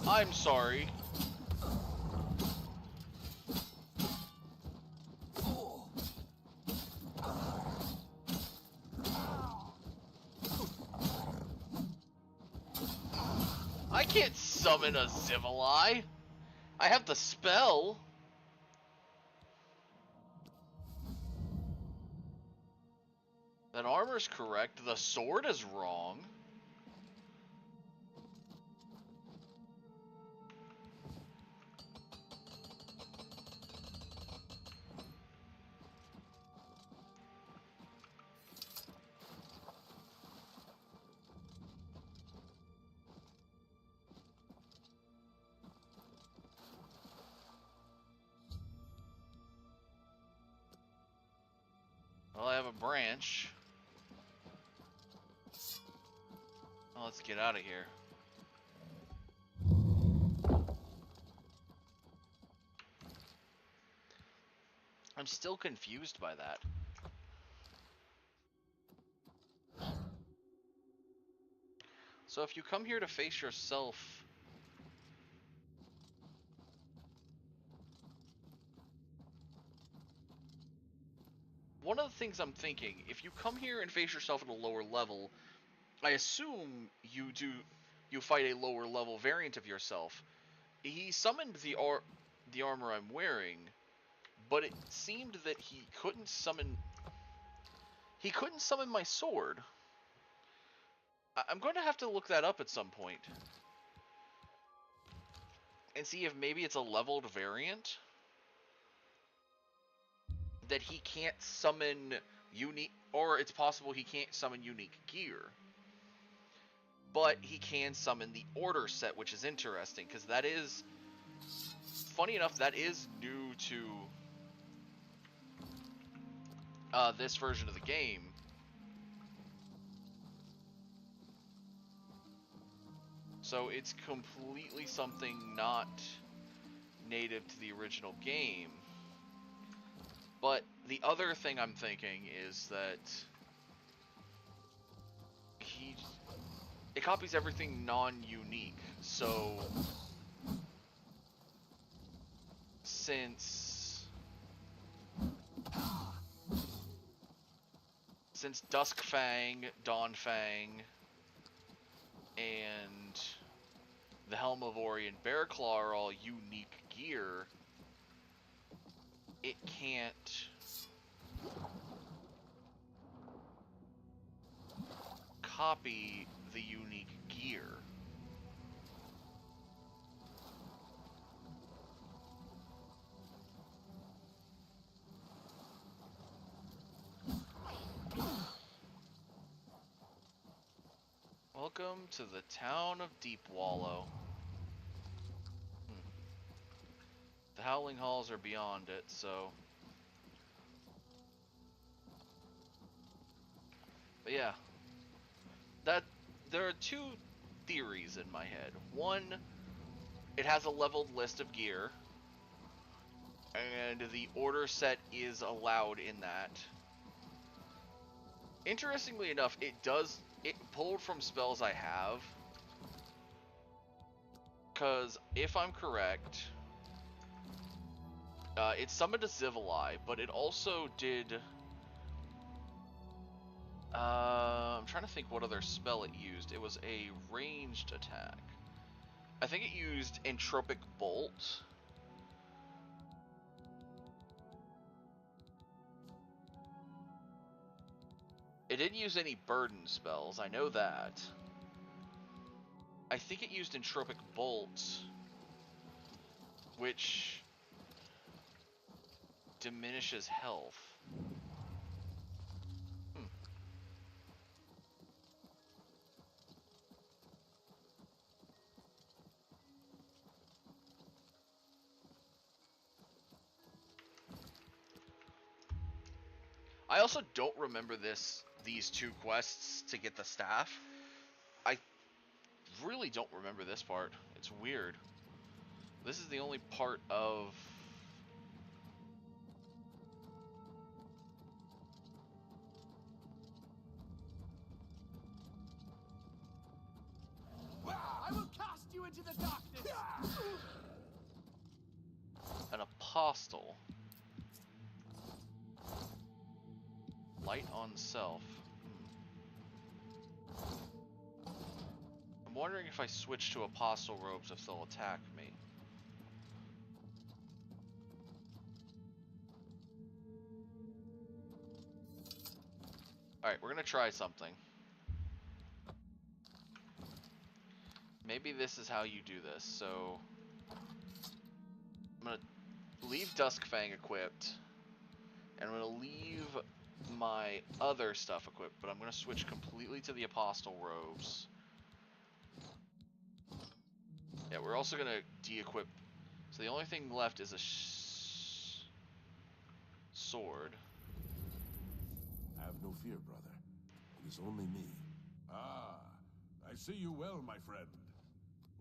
Speaker 1: I'm sorry. I can't summon a Zivali. I have the spell. That armor's correct. The sword is wrong. Well, I have a branch. Well, let's get out of here. I'm still confused by that. So if you come here to face yourself... One of the things I'm thinking, if you come here and face yourself at a lower level, I assume you fight a lower level variant of yourself. He summoned the armor I'm wearing, but it seemed that he couldn't summon my sword. I'm going to have to look that up at some point and see if maybe it's a leveled variant that he can't summon unique, or it's possible he can't summon unique gear, but he can summon the order set, which is interesting because that is, funny enough, that is new to this version of the game. So it's completely something not native to the original game. But the other thing I'm thinking is that copies everything non-unique. So since Duskfang, Dawnfang, and the Helm of Ori and Bearclaw are all unique gear, it can't copy the unique gear. Welcome to the town of Deep Wallow. The Howling Halls are beyond it, so... But yeah. There are two theories in my head. One, it has a leveled list of gear, and the order set is allowed in that. Interestingly enough, it pulled from spells I have, because if I'm correct, it summoned a Zivileye, but it also did... I'm trying to think what other spell it used. It was a ranged attack. I think it used Entropic Bolt. It didn't use any burden spells, I know that. I think it used Entropic Bolt, which diminishes health. I also don't remember these two quests to get the staff. I really don't remember this part. It's weird. This is the only part of...
Speaker 4: I will cast you into the darkness.
Speaker 1: An apostle. Light on self. I'm wondering if I switch to apostle robes if they'll attack me. Alright, we're gonna try something. Maybe this is how you do this. So I'm gonna leave Duskfang equipped, and I'm gonna leave my other stuff equipped, but I'm gonna switch completely to the apostle robes. Yeah, we're also gonna de-equip. So the only thing left is a sword.
Speaker 8: Have no fear, brother. It is only me.
Speaker 6: Ah, I see you well, my friend.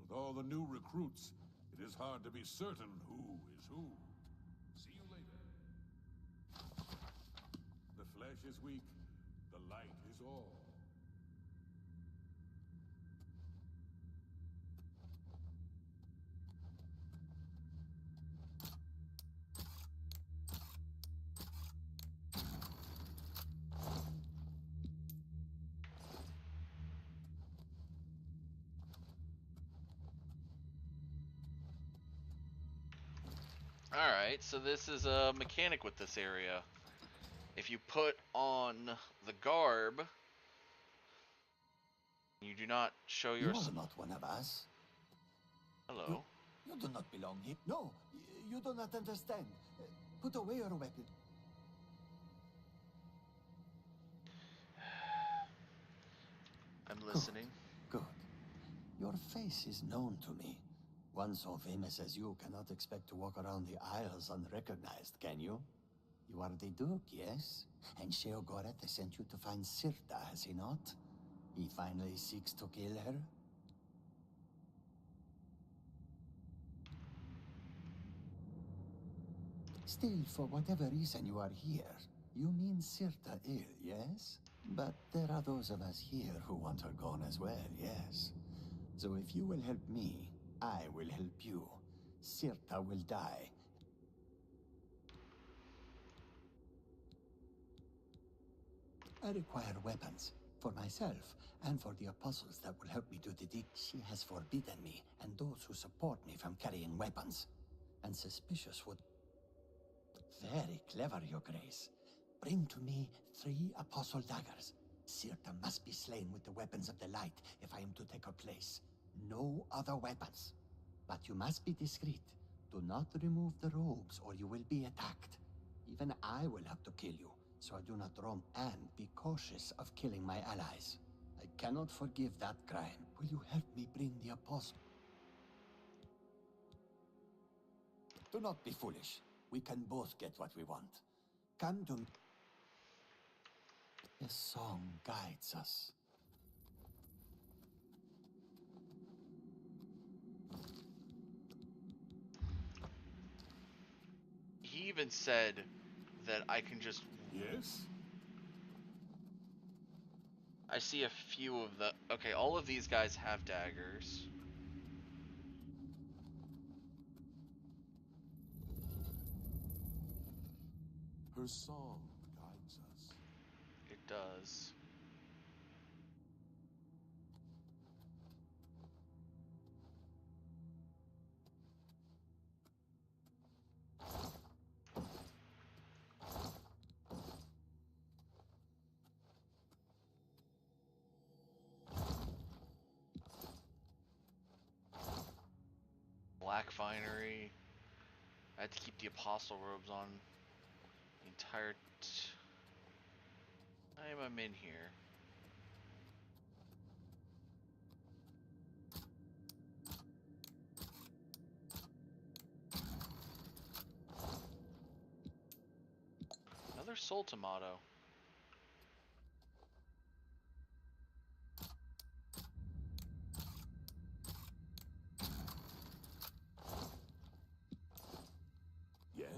Speaker 6: With all the new recruits, it is hard to be certain who is who. See you later. The flesh is weak, the light is all.
Speaker 1: Alright, so this is a mechanic with this area. If you put on the garb, you do not show your...
Speaker 9: You are not one of us.
Speaker 1: Hello.
Speaker 9: You do not belong here. No, you do not understand. Put away your weapon.
Speaker 1: I'm listening.
Speaker 9: Good. Your face is known to me. One so famous as you cannot expect to walk around the Isles unrecognized, can you? You are the Duke, yes? And Sheogorath has sent you to find Sirta, has he not? He finally seeks to kill her? Still, for whatever reason you are here, you mean Sirta ill, yes? But there are those of us here who want her gone as well, yes. So if you will help me, I will help you. Sirta will die. I require weapons. For myself, and for the apostles that will help me do the deed. She has forbidden me, and those who support me from carrying weapons. And suspicious would... Very clever, your grace. Bring to me 3 apostle daggers. Sirta must be slain with the weapons of the light if I am to take her place. No other weapons. But you must be discreet. Do not remove the robes or you will be attacked. Even I will have to kill you, so I do not roam, and be cautious of killing my allies. I cannot forgive that crime. Will you help me bring the apostle? Do not be foolish. We can both get what we want. Come to me. The song guides us.
Speaker 1: He even said that I can just...
Speaker 6: Yes?
Speaker 1: I see a few of the... Okay, all of these guys have daggers.
Speaker 6: Her song guides us.
Speaker 1: It does. Black finery. I had to keep the apostle robes on the entire time I'm in here. Another soul tomato.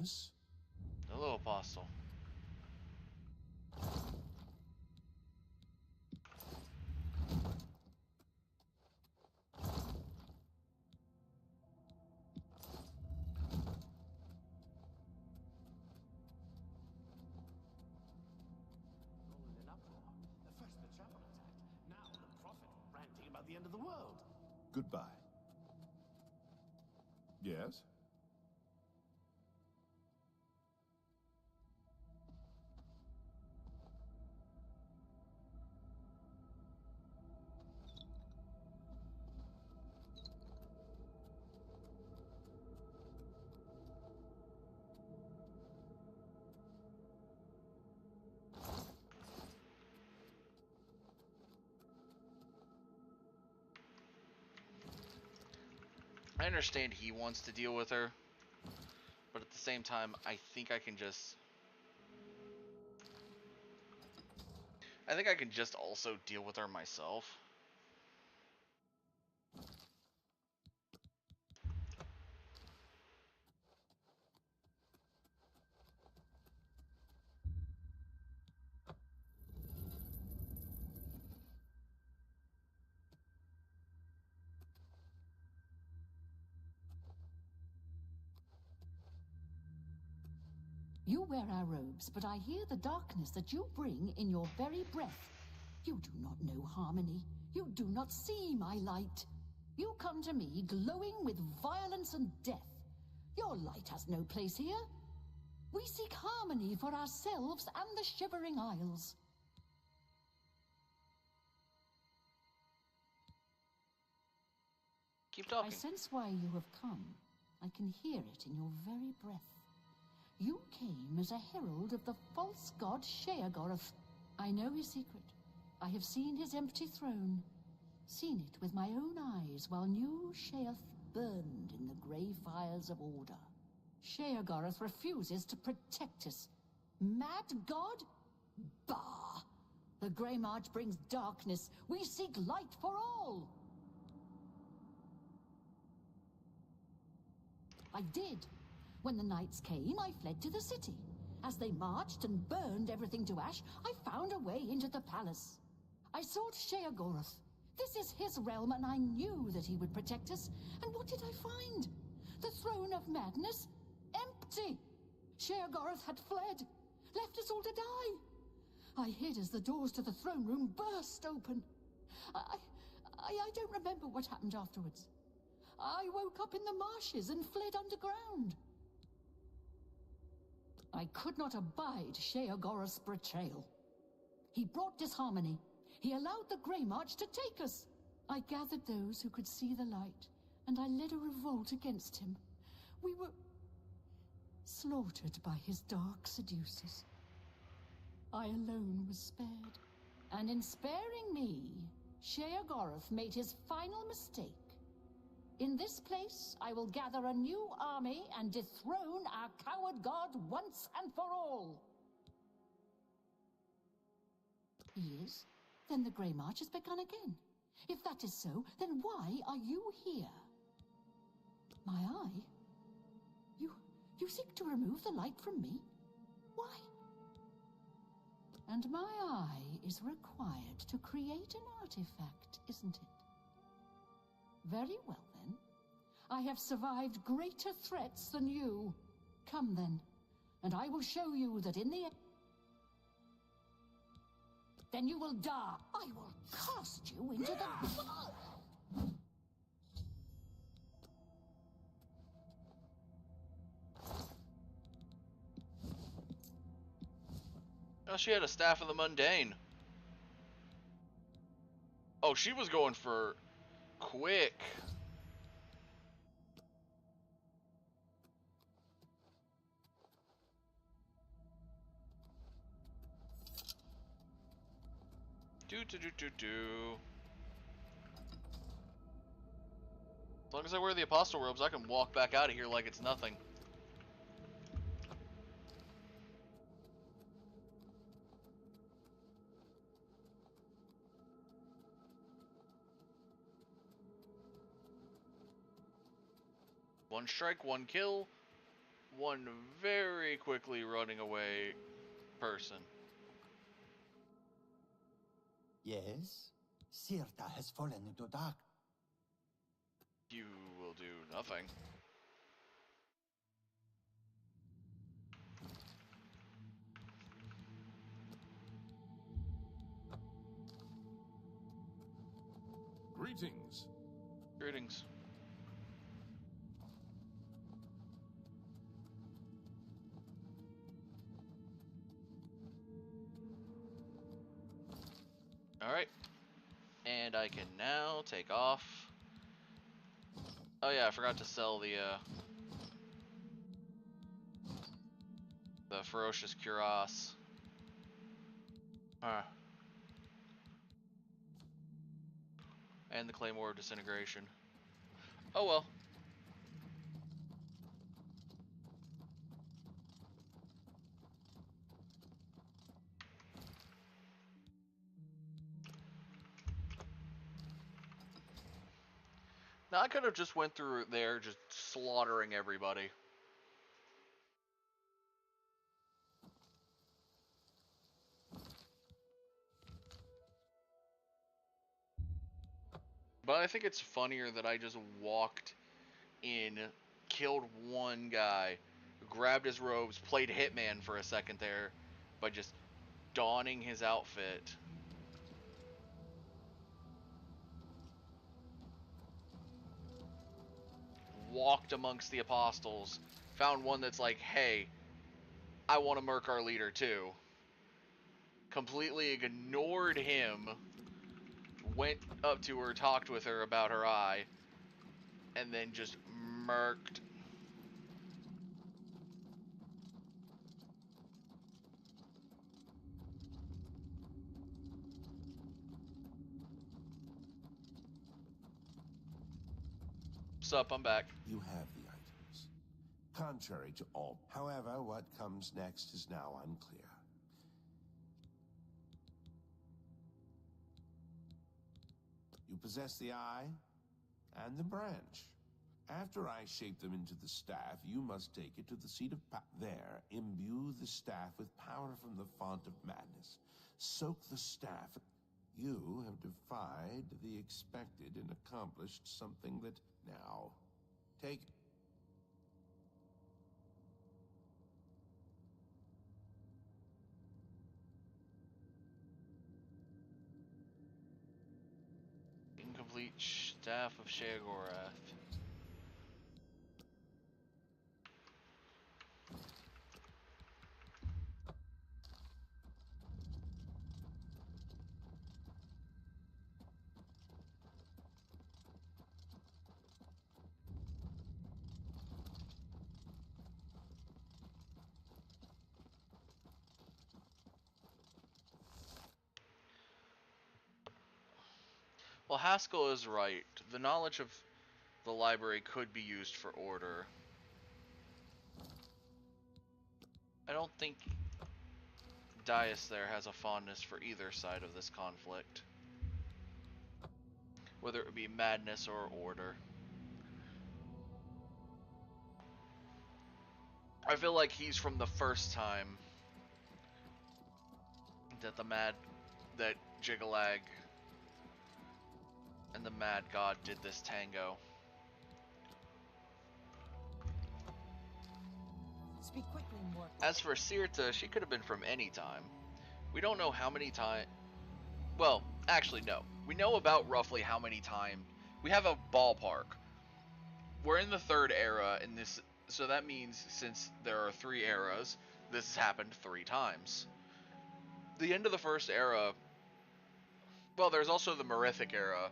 Speaker 6: Yes?
Speaker 1: Hello, apostle.
Speaker 4: All in an uproar. First the chapel attacked, now the prophet ranting about the end of the world.
Speaker 6: Goodbye. Yes?
Speaker 1: I understand he wants to deal with her, but at the same time, I think I can just also deal with her myself.
Speaker 3: You wear our robes, but I hear the darkness that you bring in your very breath. You do not know harmony. You do not see my light. You come to me glowing with violence and death. Your light has no place here. We seek harmony for ourselves and the Shivering Isles.
Speaker 1: Keep talking.
Speaker 3: I sense why you have come. I can hear it in your very breath. You came as a herald of the false god Sheogorath. I know his secret. I have seen his empty throne. Seen it with my own eyes while new Sheoth burned in the grey fires of order. Sheogorath refuses to protect us. Mad god? Bah! The Grey March brings darkness. We seek light for all. I did. When the nights came, I fled to the city.
Speaker 10: As they marched and burned everything to ash, I found a way into the palace. I sought Sheogorath. This is his realm, and I knew that he would protect us. And what did I find? The throne of madness? Empty! Sheogorath had fled, left us all to die. I hid as the doors to the throne room burst open. I don't remember what happened afterwards. I woke up in the marshes and fled underground. I could not abide Sheogorath's betrayal. He brought disharmony. He allowed the Grey March to take us. I gathered those who could see the light, and I led a revolt against him. We were slaughtered by his dark seducers. I alone was spared. And in sparing me, Sheogorath made his final mistake. In this place, I will gather a new army and dethrone our coward god once and for all. He is? Then the Grey March has begun again. If that is so, then why are you here? My eye? You seek to remove the light from me? Why? And my eye is required to create an artifact, isn't it? Very well, then. I have survived greater threats than you. Come, then, and I will show you that in the end... Then you will die. I will cast you into the...
Speaker 1: Oh, she had a staff of the mundane. Oh, she was going for quick. Do. As long as I wear the apostle robes, I can walk back out of here like it's nothing. One strike, one kill, one very quickly running away person.
Speaker 9: Yes? Sirta has fallen into dark.
Speaker 1: You will do nothing.
Speaker 6: Greetings.
Speaker 1: Greetings. Alright. And I can now take off. Oh yeah, I forgot to sell the ferocious cuirass. Huh. And the claymore of disintegration. Oh well. Now I could have just went through there just slaughtering everybody. But I think it's funnier that I just walked in, killed one guy, grabbed his robes, played Hitman for a second there by just donning his outfit. Walked amongst the apostles, found one that's like, hey, I want to murk our leader too. Completely ignored him, went up to her, talked with her about her eye, and then just murked. Sup, I'm back.
Speaker 8: You have the items. Contrary to all. However, what comes next is now unclear. You possess the eye and the branch. After I shape them into the staff, you must take it to the seat of there, imbue the staff with power from the font of madness. Soak the staff. You have defied the expected and accomplished something that... Now, take...
Speaker 1: Incomplete staff of Sheogorath. Well, Haskell is right. The knowledge of the library could be used for order. I don't think Dias there has a fondness for either side of this conflict, whether it would be madness or order. I feel like he's from the first time that that Jigalag and the Mad God did this tango.
Speaker 3: Speak quickly, Mort.
Speaker 1: As for Sirta, she could have been from any time. We don't know how many times. Well, actually, no. We know about roughly how many times. We have a ballpark. We're in the third era in this, so that means since there are 3 eras, this has happened 3 times. The end of the first era. Well, there's also the Merithic era,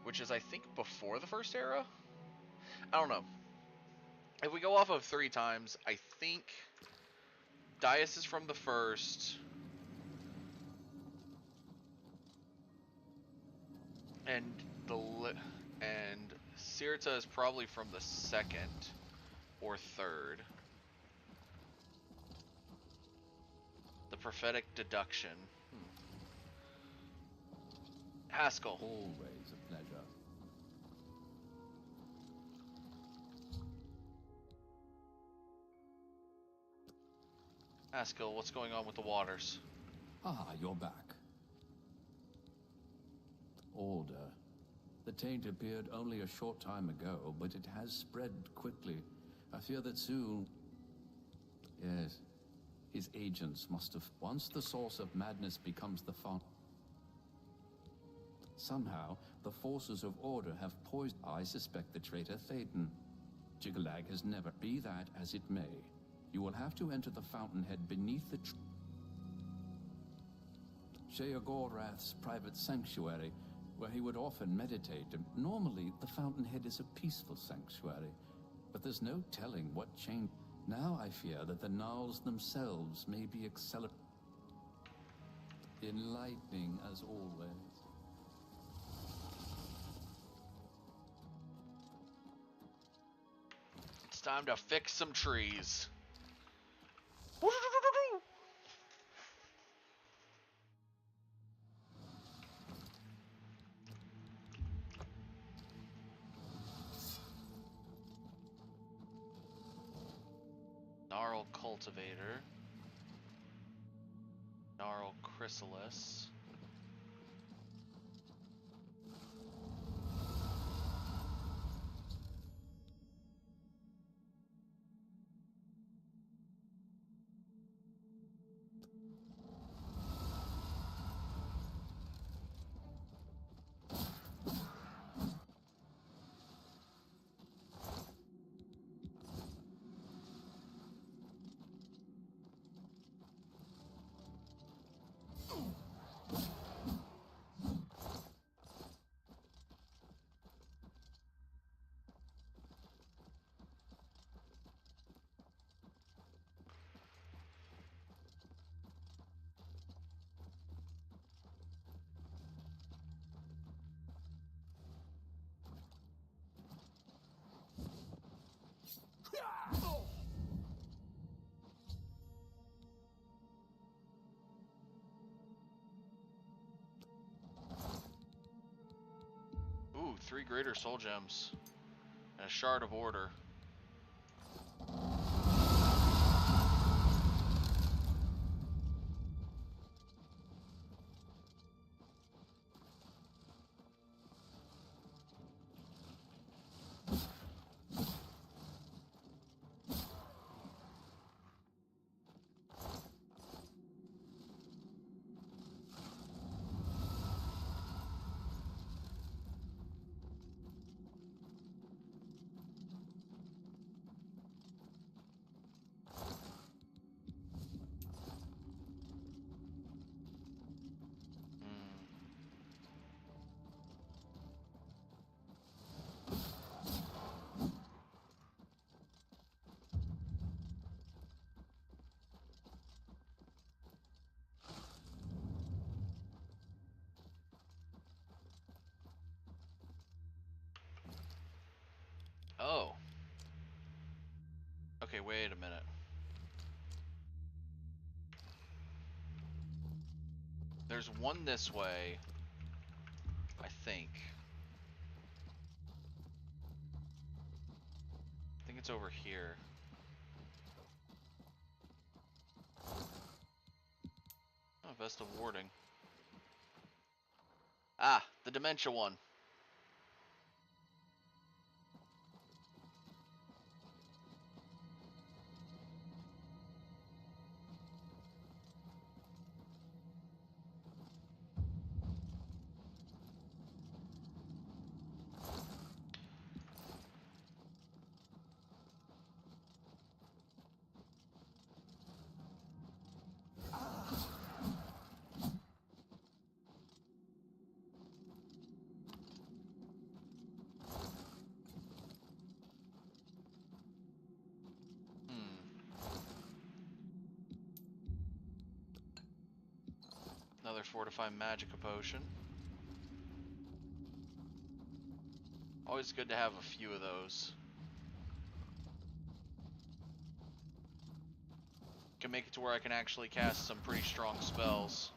Speaker 1: which is, I think, before the first era? I don't know. If we go off of 3 times, I think Dias is from the first, and Sirta is probably from the second or third. The prophetic deduction. Haskell.
Speaker 7: Always a pleasure.
Speaker 1: Haskell, what's going on with the waters?
Speaker 7: Ah, you're back. Order. The taint appeared only a short time ago, but it has spread quickly. I fear that soon... Yes. His agents must have... Once the source of madness becomes the font... Somehow, the forces of order have poisoned... I suspect the traitor Thaden. Jigalag has never... Be that as it may. You will have to enter the fountainhead beneath the... Sheogorath's private sanctuary, where he would often meditate. Normally, the fountainhead is a peaceful sanctuary, but there's no telling what change... Now I fear that the Gnarls themselves may be enlightening as always.
Speaker 1: It's time to fix some trees. Gnarl Cultivator. Gnarl Chrysalis. Ooh, 3 greater soul gems. And a shard of order. Oh. Okay, wait a minute. There's one this way, I think. I think it's over here. Oh, Vest of Warding. Ah, the Dementia one. Another Fortify Magica potion. Always good to have a few of those. Can make it to where I can actually cast some pretty strong spells.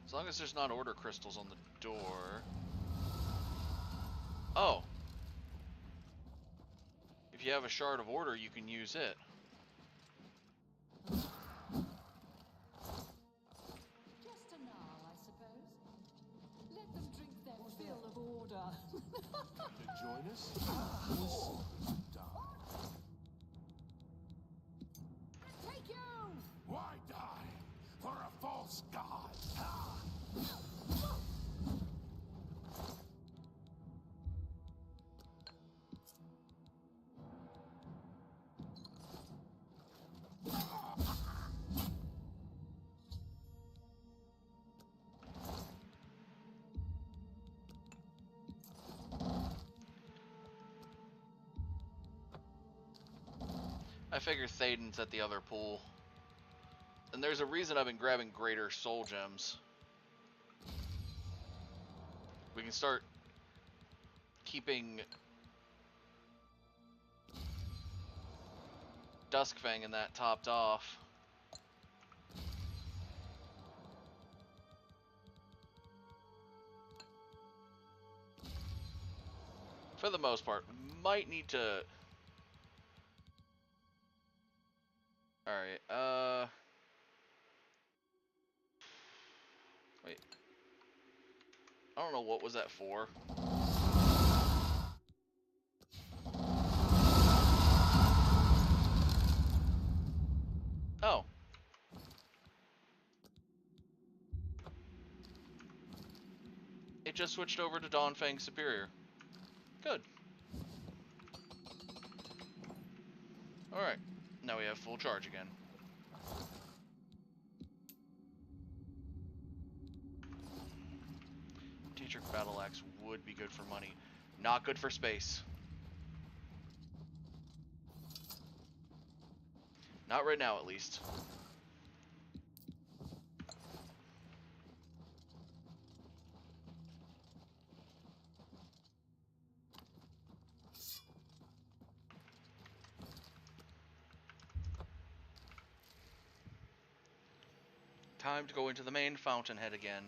Speaker 1: As long as there's not order crystals on the door. Oh. If you have a shard of order, you can use it.
Speaker 10: Just a now, I suppose. Let them drink their fill of order.
Speaker 8: To join us?
Speaker 10: Take you!
Speaker 8: Why die for a false god?
Speaker 1: I figure Thaden's at the other pool. And there's a reason I've been grabbing greater soul gems. We can start keeping Duskfang and that topped off. For the most part, might need to... Alright, wait. I don't know what was that for. Oh. It just switched over to Dawnfang Superior. Good. Alright. Now we have full charge again. Dietrich Battle Axe would be good for money. Not good for space. Not right now, at least. Time to go into the main fountainhead again.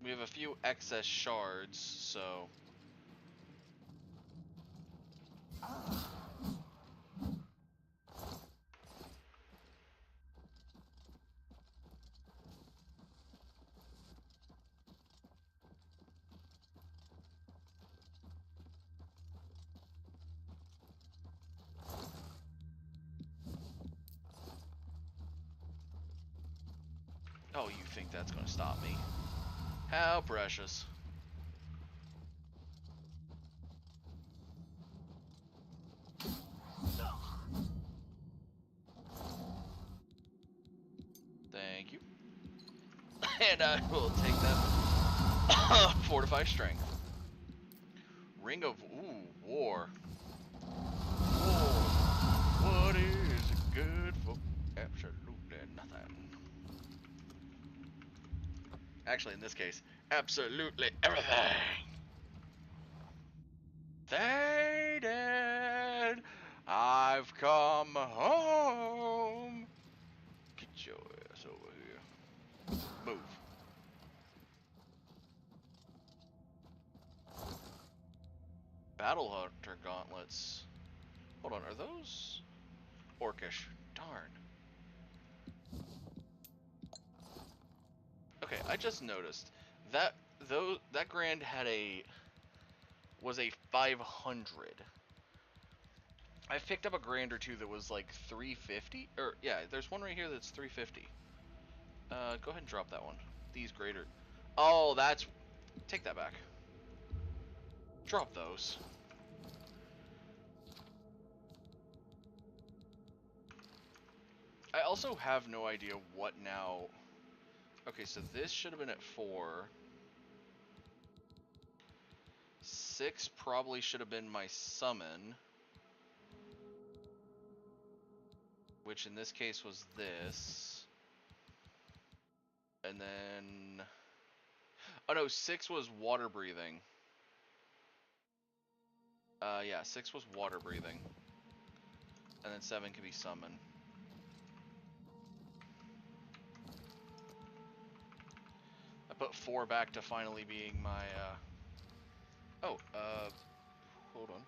Speaker 1: We have a few excess shards, so... Oh, you think that's gonna stop me? How precious. Thank you. And I will take that. Fortify strength. Ring of war. War. What is it good for? Absolutely nothing. Actually, in this case, absolutely everything. Thaden, I've come home. Get your ass over here. Move. Battle Hunter gauntlets. Hold on, are those orcish? Darn. Okay, I just noticed that that grand had was a 500. I've picked up a grand or two that was like 350. Or yeah, there's one right here that's 350. Go ahead and drop that one. These greater. Oh, that's. Take that back. Drop those. I also have no idea what now. Okay, so this should have been at 4. 6 probably should have been my summon. Which in this case was this. And then... Oh no, 6 was water breathing. Yeah, 6 was water breathing. And then 7 can be summon. I put 4 back to finally being my, hold on.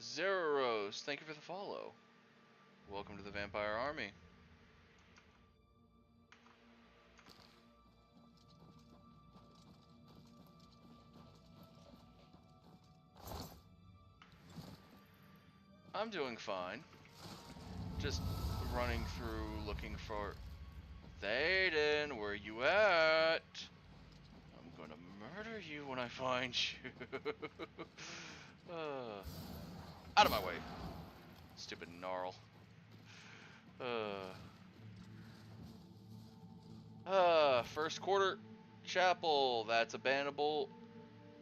Speaker 1: Zeros, thank you for the follow. Welcome to the Vampire Army. I'm doing fine. Just running through looking for Thaden, where you at? I'm gonna murder you when I find you. Out of my way. Stupid gnarl. First quarter chapel. That's a bannable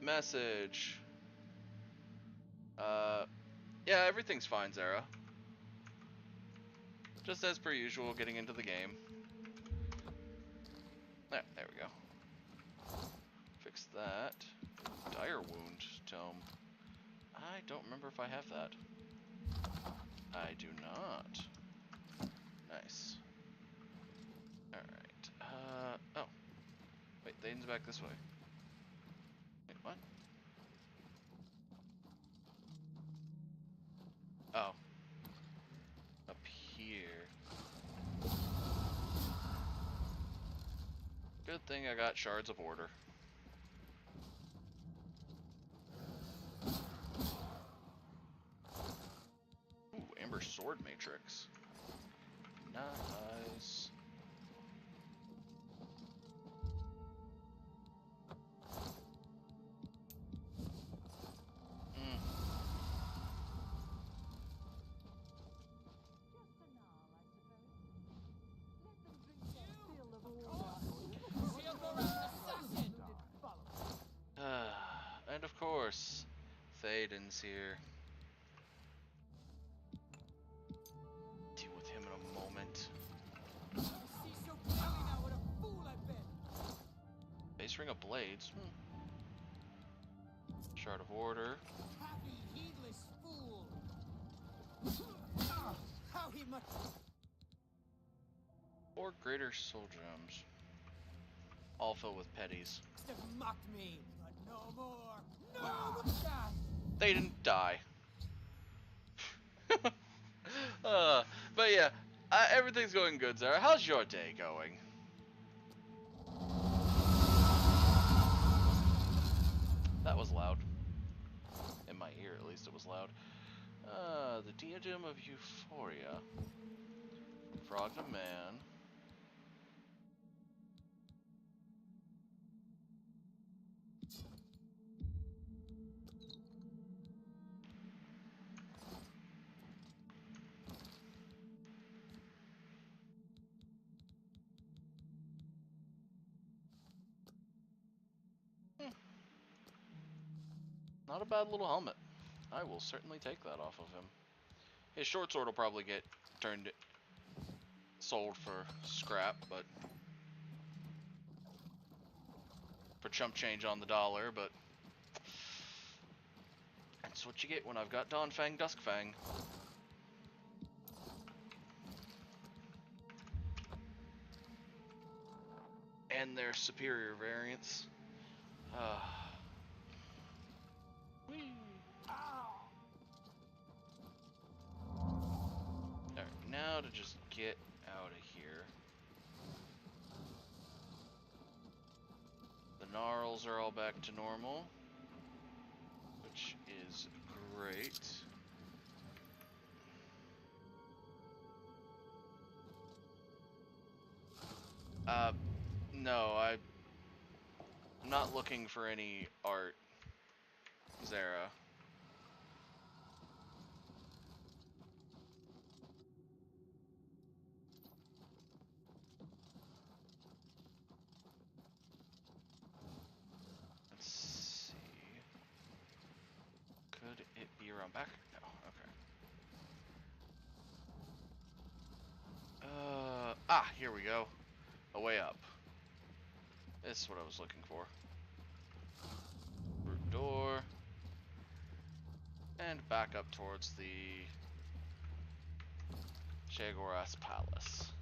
Speaker 1: message. Yeah, everything's fine, Zara. Just as per usual, getting into the game. There we go. Fix that. Dire wound tome. I don't remember if I have that. I do not. Nice. Alright. Oh. Wait, Thaden's back this way. Wait, what? Oh. Up here. Good thing I got Shards of Order. Ooh, Amber Sword Matrix. Nice. course. Thaden's here. Deal with him in a moment. Base ring of blades. Shard of order.
Speaker 11: Happy, heedless fool! How he must.
Speaker 1: 4 greater soul gems. All filled with petties.
Speaker 11: Have mocked me, but no more. No more.
Speaker 1: They didn't die. But yeah, everything's going good, Zara. How's your day going? That was loud. In my ear, at least, it was loud. The Diadem of Euphoria. Frog to Man. Not a bad little helmet. I will certainly take that off of him. His short sword will probably get sold for scrap, but for chump change on the dollar, but that's what you get when I've got Dawnfang, Duskfang. And their superior variants. Alright, now to just get out of here. The gnarls are all back to normal, which is great. No, I'm not looking for any art, Zara. Let's see. Could it be around back? No, okay. Here we go. A way up. This is what I was looking for. Root door. And back up towards the Sheogorath's palace.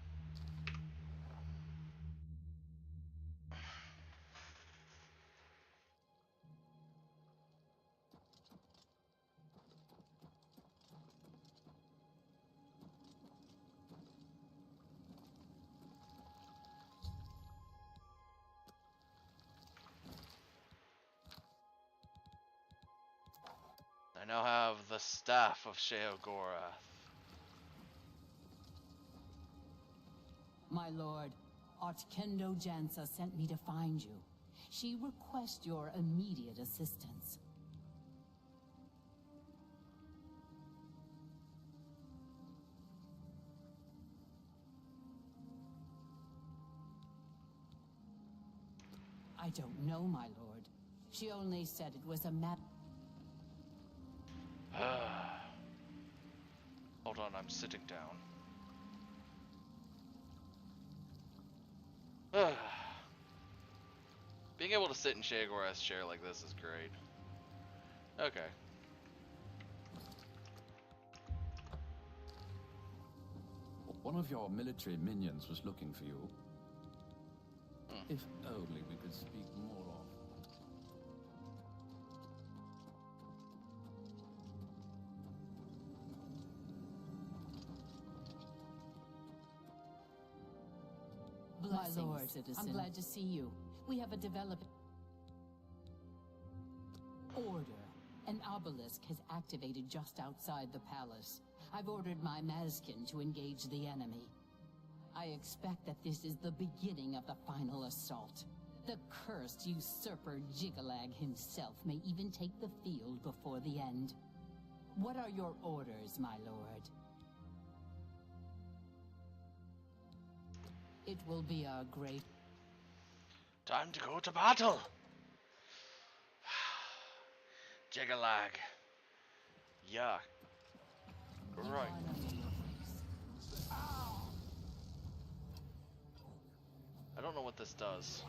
Speaker 1: I now have the staff of Sheogorath.
Speaker 10: My lord, Artkendo Jansa sent me to find you. She requests your immediate assistance. I don't know, my lord. She only said it was a matter.
Speaker 1: Hold on, I'm sitting down. Being able to sit in Sheogorath's chair like this is great. Okay.
Speaker 7: One of your military minions was looking for you. If only we could speak more often.
Speaker 10: My lord, citizen. I'm glad to see you. We have a developed order. An obelisk has activated just outside the palace. I've ordered my Mazkin to engage the enemy. I expect that this is the beginning of the final assault. The cursed usurper Jigalag himself may even take the field before the end. What are your orders, my lord? It will be a great...
Speaker 1: Time to go to battle! Jigalag. Yeah. Right. I don't know what this does.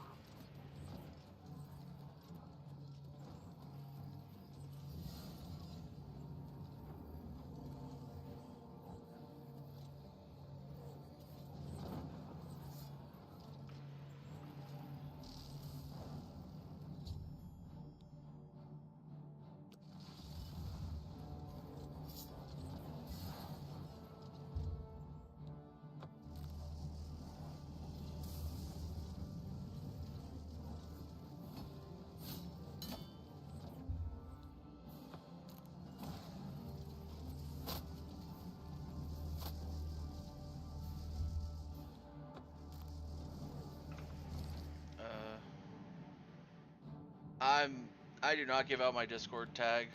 Speaker 1: I do not give out my Discord tag.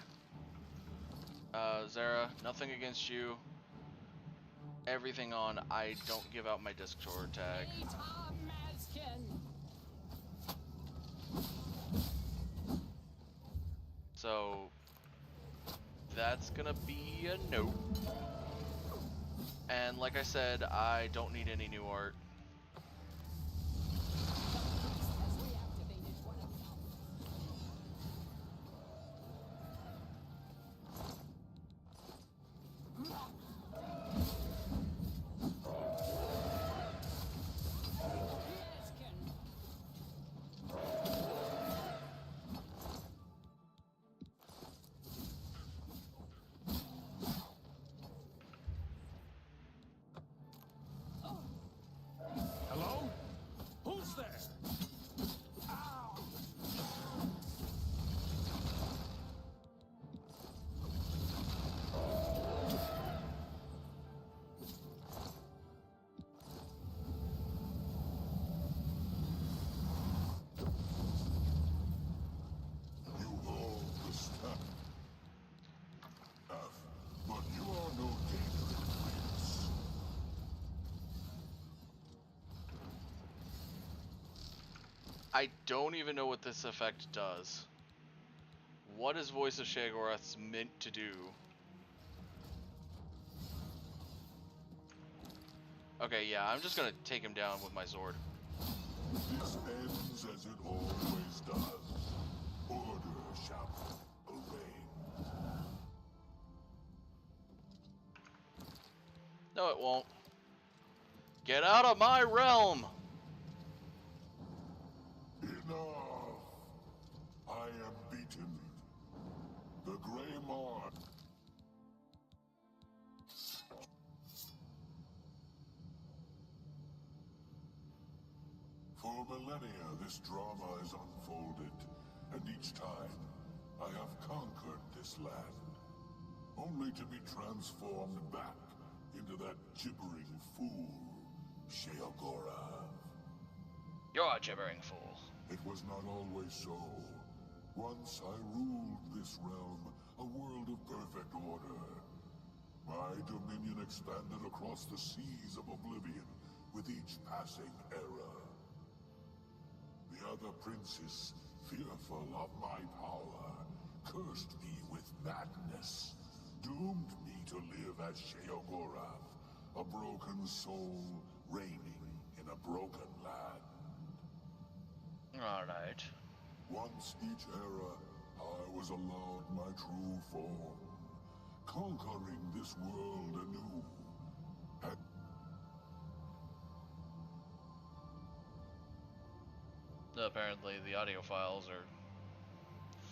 Speaker 1: Zara, nothing against you. Everything on, I don't give out my Discord tag. So, that's gonna be a no. And like I said, I don't need any new art.
Speaker 6: Hello? Who's there?
Speaker 12: You hold the staff, but you are no dangerous prince.
Speaker 1: I don't even know what this effect does. What is Voice of Sheogorath meant to do? Okay, yeah, I'm just gonna take him down with my sword.
Speaker 12: This ends as it always does. Order shall reign.
Speaker 1: No, it won't. Get out of my realm!
Speaker 12: Enough! I am beaten. The Grey Mark. For millennia, this drama is unfolded, and each time, I have conquered this land, only to be transformed back into that gibbering fool, Sheogorath.
Speaker 1: You're a gibbering fool.
Speaker 12: It was not always so. Once I ruled this realm, a world of perfect order. My dominion expanded across the seas of Oblivion with each passing era. The other princes, fearful of my power, cursed me with madness, doomed me to live as Sheogorath, a broken soul reigning in a broken land.
Speaker 1: Alright.
Speaker 12: Once each era, I was allowed my true form, conquering this world anew. And
Speaker 1: Apparently the audio files are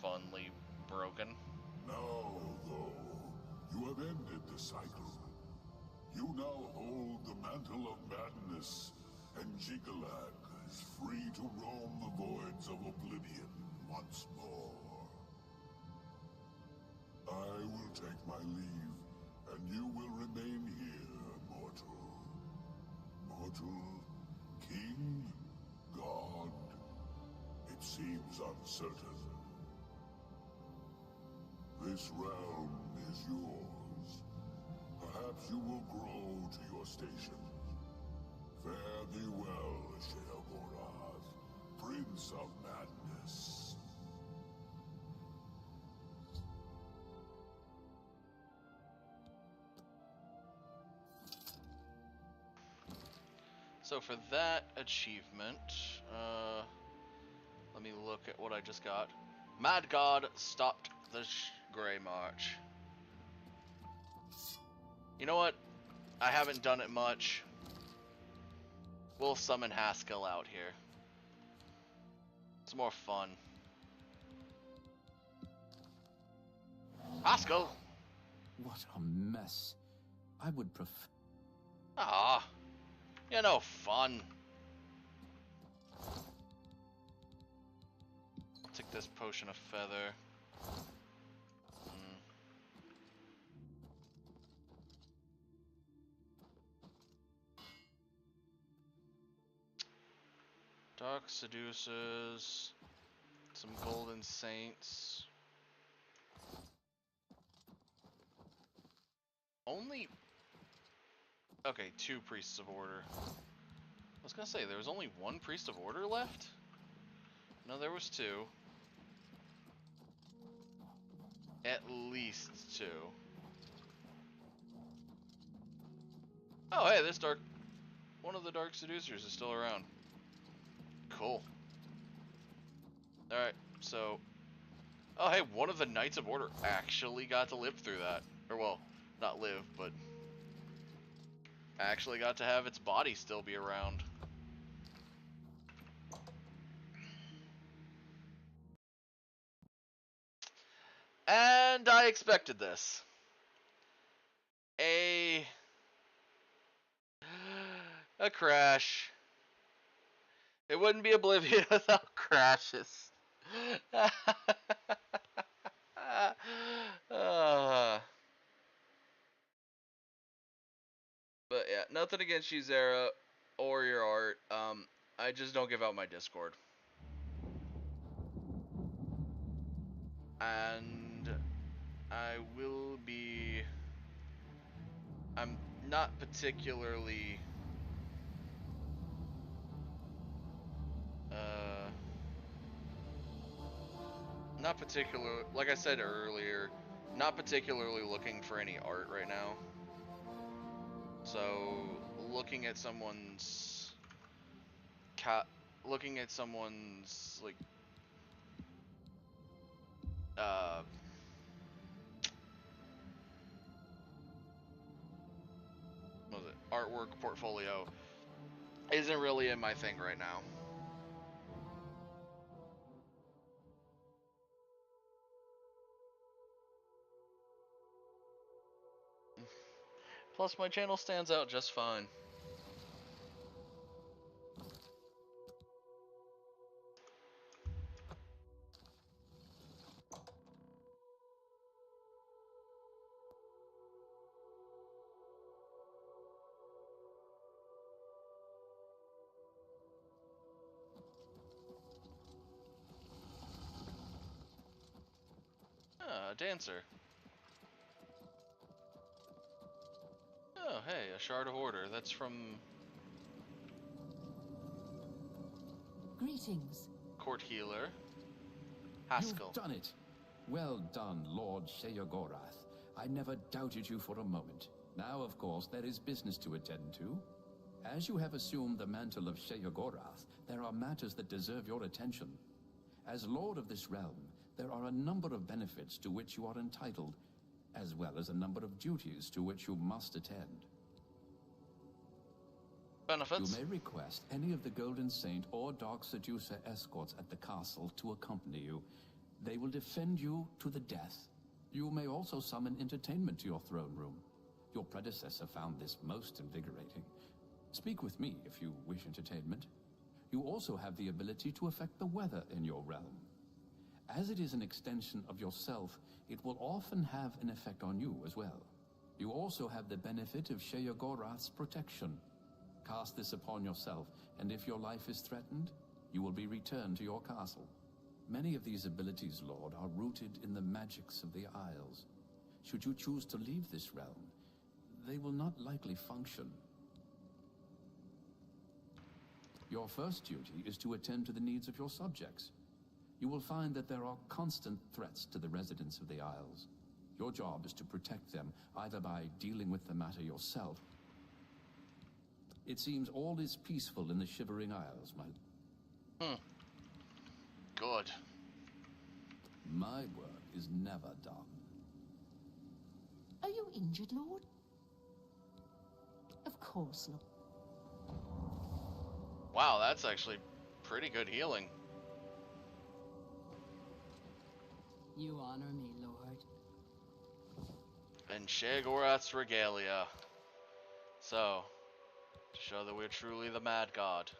Speaker 1: funly broken.
Speaker 12: now, though, you have ended the cycle. You now hold the mantle of madness, and Jigalag is free to roam the voids of Oblivion once more. I will take my leave, and you will remain here, mortal. Mortal, king, god, it seems uncertain. This realm is yours. Perhaps you will grow to your station. Fare thee well, Sheogorath, Prince of Madness.
Speaker 1: So for that achievement, let me look at what I just got. Mad God stopped the Grey March. You know what? I haven't done it much. We'll summon Haskell out here. It's more fun. Haskell!
Speaker 7: What a mess. I would prefer...
Speaker 1: Ah, you know, fun. I'll take this potion of feather. Dark Seducers, some Golden Saints. Only... Okay, 2 Priests of Order. I was gonna say, there was only 1 Priest of Order left? No, there was 2. At least 2. Oh, hey, this dark... One of the Dark Seducers is still around. Cool. Alright, so... Oh, hey, one of the Knights of Order actually got to live through that. Or, well, not live, but... actually got to have its body still be around. And I expected this. A crash. It wouldn't be Oblivion without crashes. But yeah, nothing against you, Zara, or your art. I just don't give out my Discord. And I will be... I'm not particularly... not particular, like I said earlier, not particularly looking for any art right now. So, looking at someone's like what was it, artwork portfolio isn't really in my thing right now. Plus, my channel stands out just fine. Ah, a dancer. Oh, hey, a Shard of Order. That's from...
Speaker 10: Greetings.
Speaker 1: Court Healer. Haskell.
Speaker 7: You've done it. Well done, Lord Sheogorath. I never doubted you for a moment. Now, of course, there is business to attend to. As you have assumed the mantle of Sheogorath, there are matters that deserve your attention. As Lord of this realm, there are a number of benefits to which you are entitled, as well as a number of duties to which you must attend.
Speaker 1: Benefits?
Speaker 7: You may request any of the Golden Saint or Dark Seducer escorts at the castle to accompany you. They will defend you to the death. You may also summon entertainment to your throne room. Your predecessor found this most invigorating. Speak with me if you wish entertainment. You also have the ability to affect the weather in your realm. As it is an extension of yourself, it will often have an effect on you as well. You also have the benefit of Sheogorath's protection. Cast this upon yourself, and if your life is threatened, you will be returned to your castle. Many of these abilities, Lord, are rooted in the magics of the Isles. Should you choose to leave this realm, they will not likely function. Your first duty is to attend to the needs of your subjects. You will find that there are constant threats to the residents of the Isles. Your job is to protect them, either by dealing with the matter yourself. It seems all is peaceful in the Shivering Isles, my...
Speaker 1: Good.
Speaker 7: My work is never done.
Speaker 10: Are you injured, Lord? Of course, Lord.
Speaker 1: Wow, that's actually pretty good healing.
Speaker 10: You honor me, Lord.
Speaker 1: And Sheogorath's regalia. So, to show that we're truly the Mad God.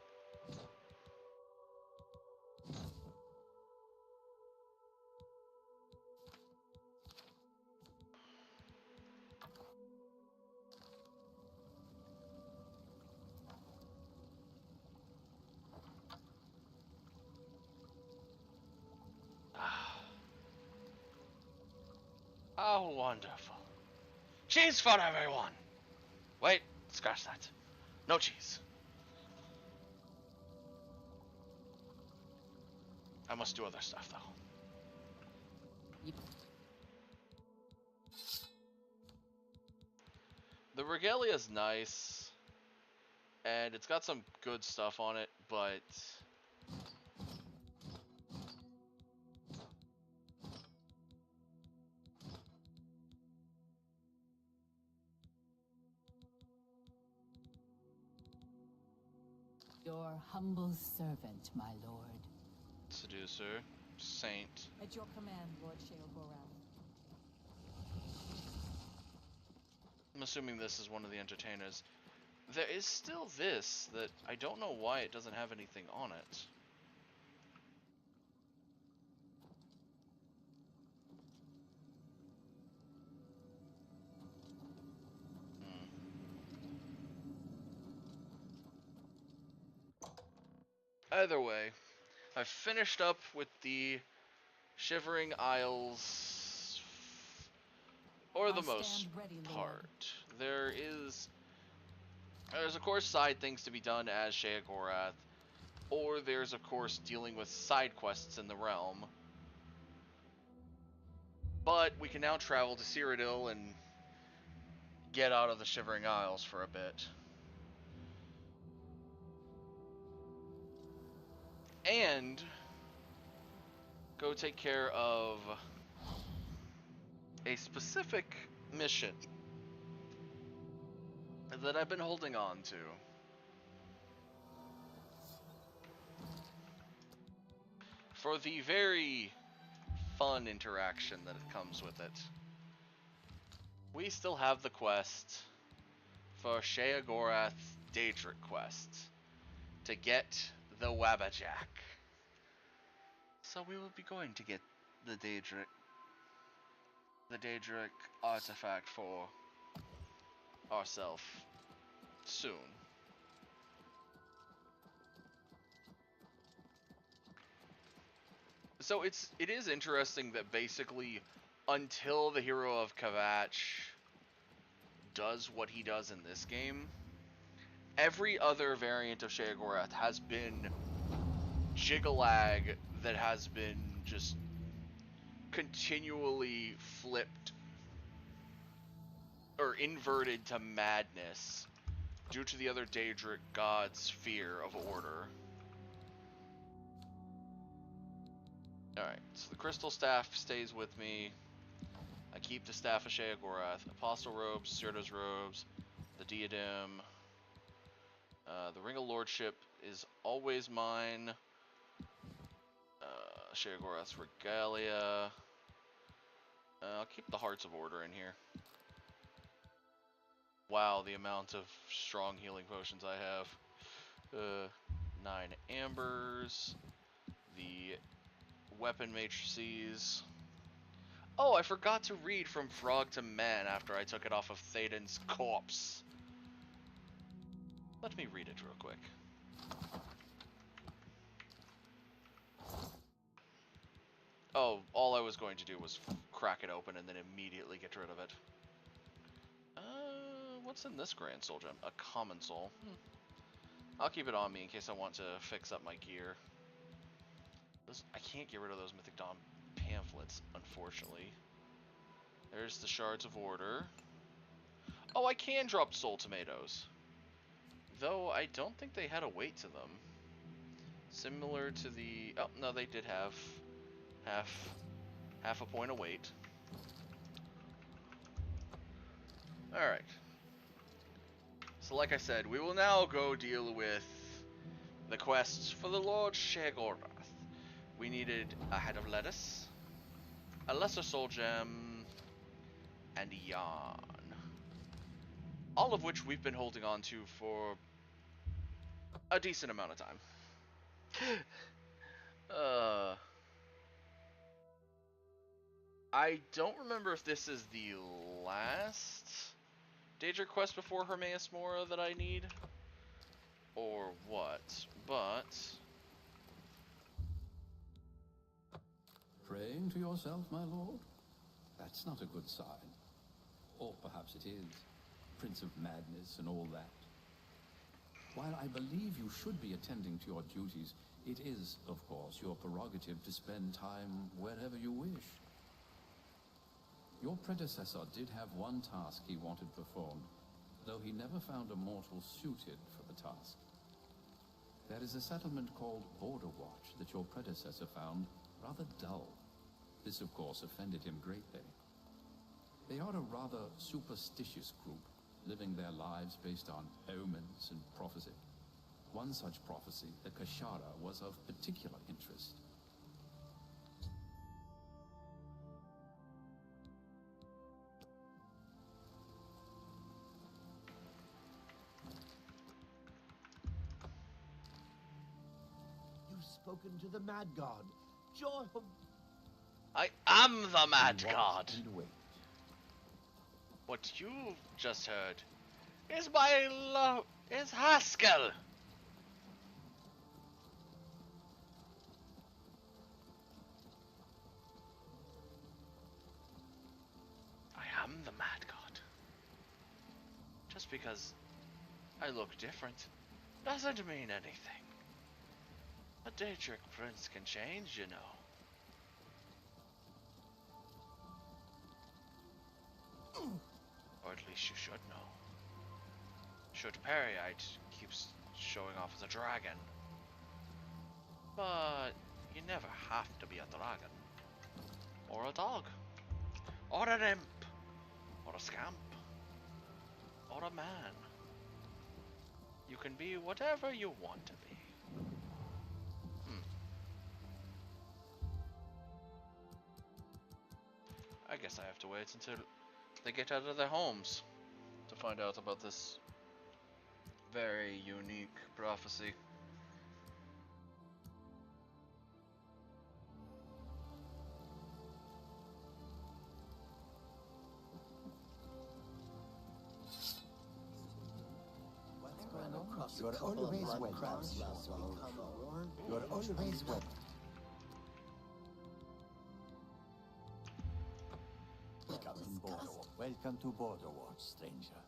Speaker 1: How wonderful. Cheese for everyone! Wait, scratch that. No cheese. I must do other stuff, though. The regalia is nice, and it's got some good stuff on it, but...
Speaker 10: Your humble servant, my lord.
Speaker 1: Seducer. Saint.
Speaker 3: At your command, Lord Sheogorath.
Speaker 1: I'm assuming this is one of the entertainers. There is still this that I don't know why it doesn't have anything on it. Either way, I've finished up with the Shivering Isles, or the most part. There's of course side things to be done as Sheogorath, or there's of course dealing with side quests in the realm. But we can now travel to Cyrodiil and get out of the Shivering Isles for a bit. And go take care of a specific mission that I've been holding on to. For the very fun interaction that it comes with it. We still have the quest for Sheogorath's Daedric quest to get the Wabbajack. So we will be going to get the Daedric artifact for ourselves soon. So it is interesting that basically until the hero of Kvatch does what he does in this game, every other variant of Sheogorath has been Jiggalag that has been just continually flipped or inverted to madness due to the other Daedric god's fear of order. Alright, so the crystal staff stays with me. I keep the staff of Sheogorath, apostle robes, Sirda's robes, the diadem. The ring of lordship is always mine. Sheogorath's regalia. I'll keep the hearts of order in here. Wow, the amount of strong healing potions I have. 9 ambers. The weapon matrices. Oh, I forgot to read From Frog to Man after I took it off of Théoden's corpse. Let me read it real quick. Oh, all I was going to do was crack it open and then immediately get rid of it. What's in this Grand Soul Gem? A Common Soul. I'll keep it on me in case I want to fix up my gear. I can't get rid of those Mythic Dawn pamphlets, unfortunately. There's the Shards of Order. Oh, I can drop Soul Tomatoes. Though I don't think they had a weight to them. Similar to the... Oh, no, they did have half a point of weight. Alright. So like I said, we will now go deal with the quests for the Lord Sheogorath. We needed a head of lettuce, a lesser soul gem, and a yarn. All of which we've been holding on to for a decent amount of time. I don't remember if this is the last Daedric quest before Hermaeus Mora that I need, or what, but...
Speaker 7: Praying to yourself, my lord? That's not a good sign. Or perhaps it is. Prince of Madness and all that. While I believe you should be attending to your duties, it is, of course, your prerogative to spend time wherever you wish. Your predecessor did have one task he wanted performed, though he never found a mortal suited for the task. There is a settlement called Border Watch that your predecessor found rather dull. This, of course, offended him greatly. They are a rather superstitious group, living their lives based on omens and prophecy. One such prophecy, the Kashara, was of particular interest.
Speaker 4: You've spoken to the Mad God. Joy of...
Speaker 1: I am the Mad God! What you've just heard is is Haskell! I am the Mad God. Just because I look different doesn't mean anything. A Daedric prince can change, you know. Or at least you should know. Should Periite keeps showing off as a dragon. But you never have to be a dragon. Or a dog. Or an imp. Or a scamp. Or a man. You can be whatever you want to be. I guess I have to wait until they get out of their homes to find out about this very unique prophecy.
Speaker 9: You're always welcome. You're always welcome. Welcome to Border Watch, stranger.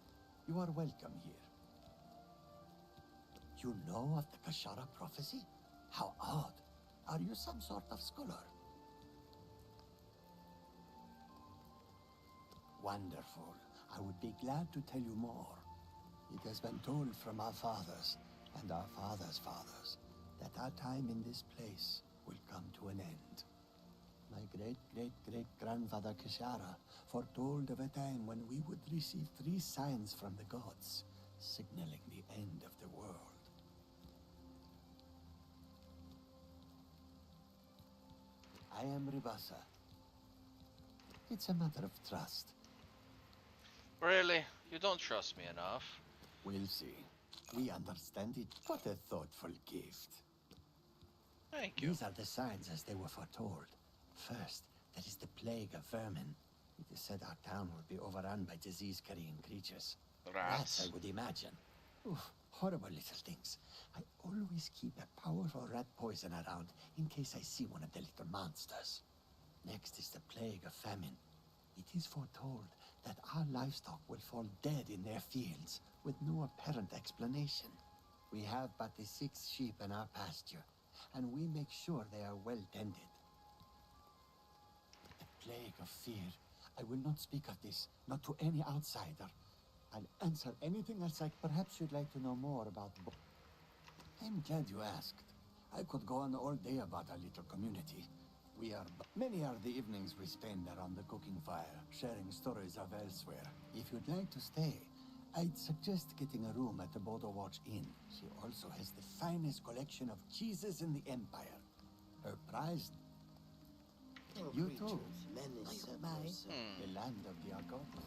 Speaker 9: You are welcome here. You know of the Kashara prophecy? How odd. Are you some sort of scholar? Wonderful. I would be glad to tell you more. It has been told from our fathers and our fathers' fathers that our time in this place will come to an end. My great-great-great-grandfather Kashara foretold of a time when we would receive 3 signs from the gods, signaling the end of the world. I am Ribasa. It's a matter of trust.
Speaker 1: Really? You don't trust me enough?
Speaker 9: We'll see. We understand it. What a thoughtful gift.
Speaker 1: Thank you.
Speaker 9: These are the signs as they were foretold. First, there is the plague of vermin. It is said our town will be overrun by disease-carrying creatures. Rats, I would imagine. Oof, horrible little things. I always keep a powerful rat poison around in case I see one of the little monsters. Next is the plague of famine. It is foretold that our livestock will fall dead in their fields with no apparent explanation. We have but the 6 sheep in our pasture, and we make sure they are well tended. The plague of fear. I will not speak of this, not to any outsider. I'll answer anything else like perhaps you'd like to know more about I'm glad you asked. I could go on all day about our little community. Many are the evenings we spend around the cooking fire, sharing stories of elsewhere. If you'd like to stay, I'd suggest getting a room at the Border Watch Inn. She also has the finest collection of cheeses in the Empire. Her prize... You too. The land of the Algonquin.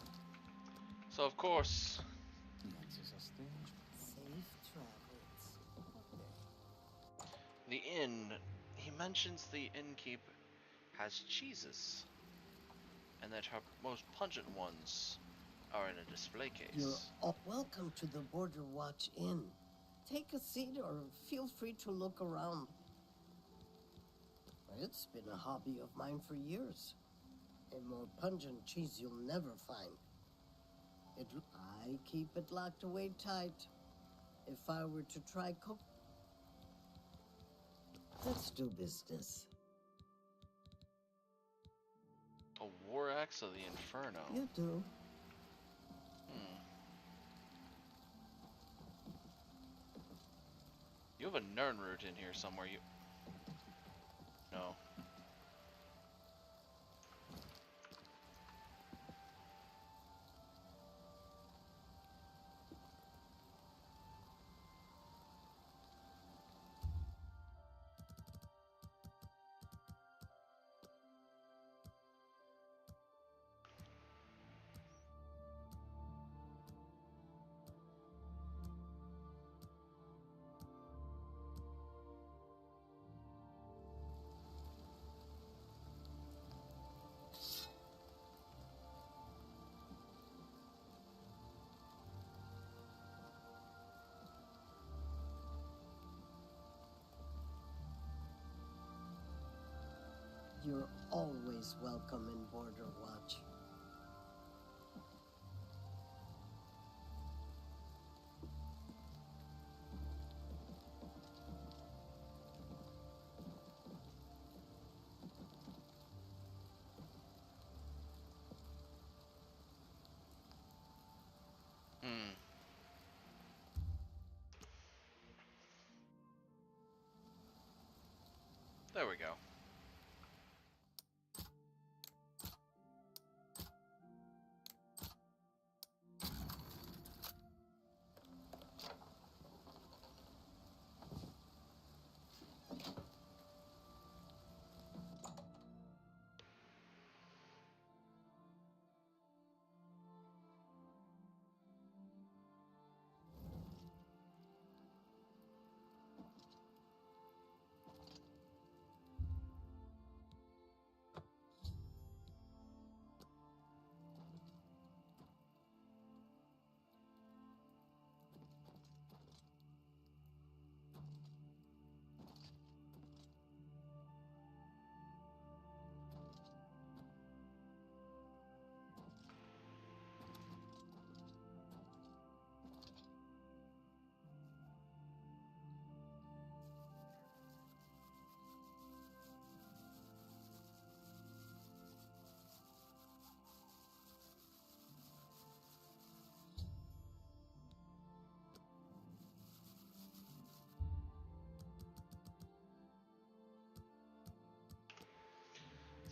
Speaker 1: So, of course...
Speaker 2: Safe travels.
Speaker 1: The inn. He mentions the innkeep has cheeses, and that her most pungent ones are in a display case.
Speaker 13: You're all welcome to the Border Watch Inn. Take a seat or feel free to look around. It's been a hobby of mine for years. A more pungent cheese you'll never find. I keep it locked away tight. If I were to try cook... Let's do business.
Speaker 1: A war axe of the Inferno.
Speaker 13: You do.
Speaker 1: You have a Nern root in here somewhere. You... No.
Speaker 13: You're always welcome in Border Watch.
Speaker 1: There we go.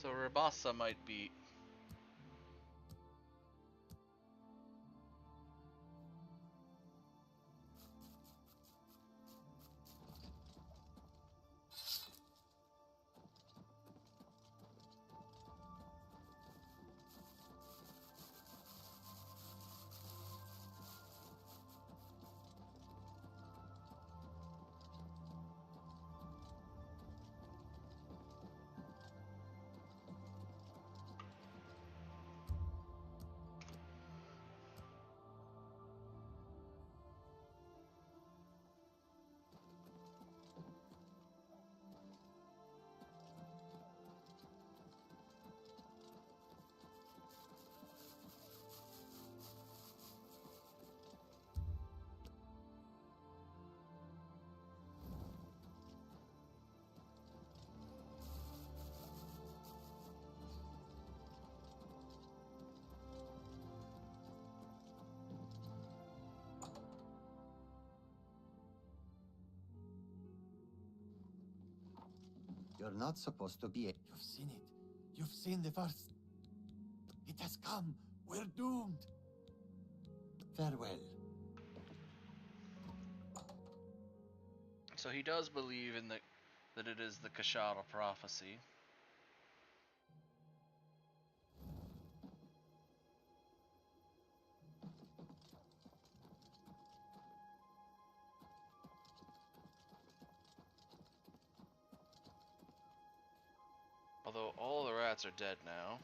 Speaker 1: So Rabasa might be...
Speaker 9: You're not supposed to be. You've seen it. You've seen the first. It has come. We're doomed. Farewell.
Speaker 1: So he does believe in that it is the Kashara prophecy. Although all the rats are dead now.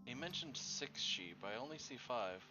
Speaker 1: He mentioned 6 sheep. I only see 5.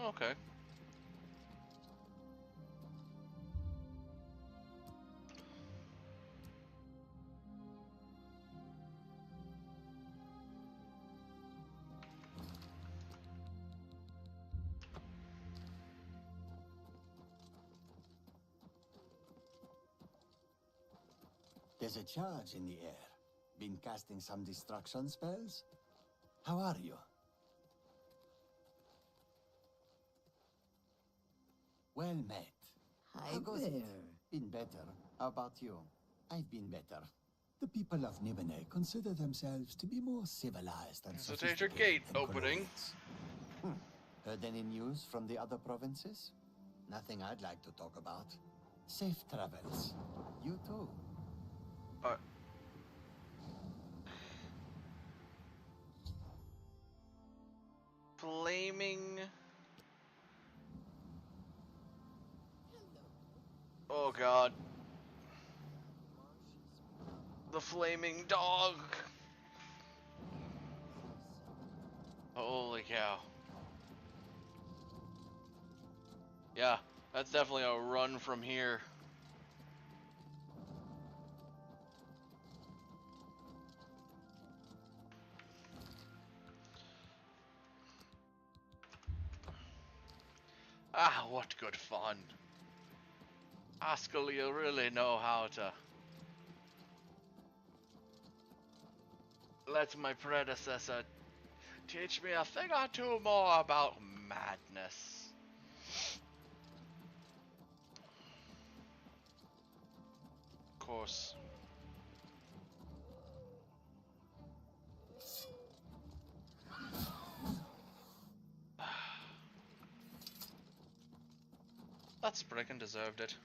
Speaker 1: Okay.
Speaker 9: There's a charge in the air. Been casting some destruction spells? How are you? Well met.
Speaker 13: Hi
Speaker 9: How goes it?
Speaker 13: there.
Speaker 9: Been better. How about you? I've been better. The people of Nibene consider themselves to be more civilized and
Speaker 1: So there's your
Speaker 9: sophisticated
Speaker 1: gate
Speaker 9: than
Speaker 1: opening.
Speaker 9: colonials. Heard any news from the other provinces? Nothing I'd like to talk about. Safe travels. You too.
Speaker 1: Flaming. Oh god. The flaming dog. Holy cow. Yeah, that's definitely a run from here. Ah, what good fun. Askell, you really know how to let my predecessor teach me a thing or two more about madness. Of course. That Spriggan deserved it.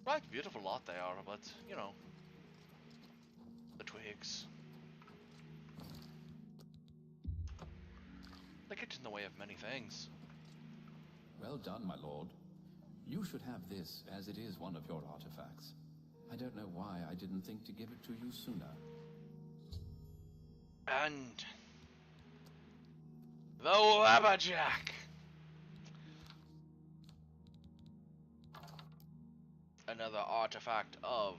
Speaker 1: Right, beautiful lot they are, but, you know, the twigs. They get in the way of many things.
Speaker 7: Well done, my lord. You should have this, as it is one of your artifacts. I don't know why I didn't think to give it to you sooner.
Speaker 1: And the Wabberjack! Another artifact of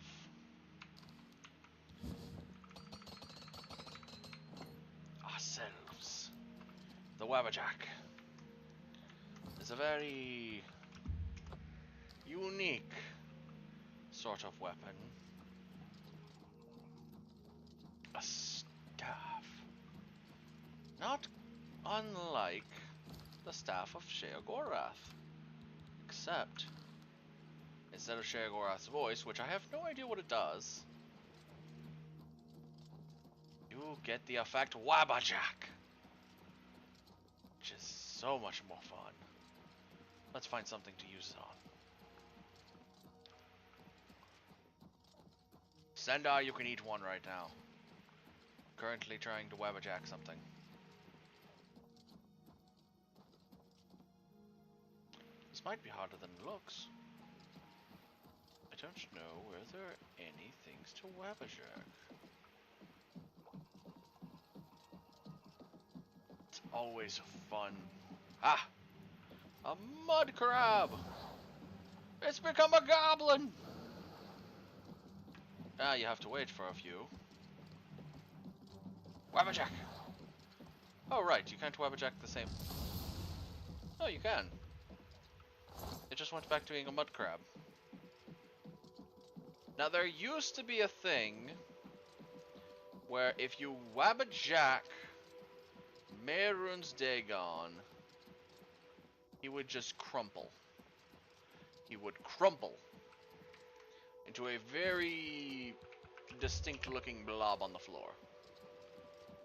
Speaker 1: ourselves. The Wabberjack is a very unique sort of weapon. A staff. Not unlike the staff of Sheogorath, except instead of Sheogorath's voice, which I have no idea what it does, you get the effect Wabbajack, which is so much more fun. Let's find something to use it on. Sendai, you can eat one right now. Currently trying to Wabbajack something. This might be harder than it looks. I don't know where there are any things to Wabbajack. It's always fun. Ah! A mud crab! It's become a goblin! Ah, you have to wait for a few. Wabbajack! Oh right, you can't Wabbajack the same. Oh, you can. It just went back to being a mud crab. Now there used to be a thing where if you Wabbajack Mehrunes Dagon, he would just crumple. He would crumple into a very distinct looking blob on the floor.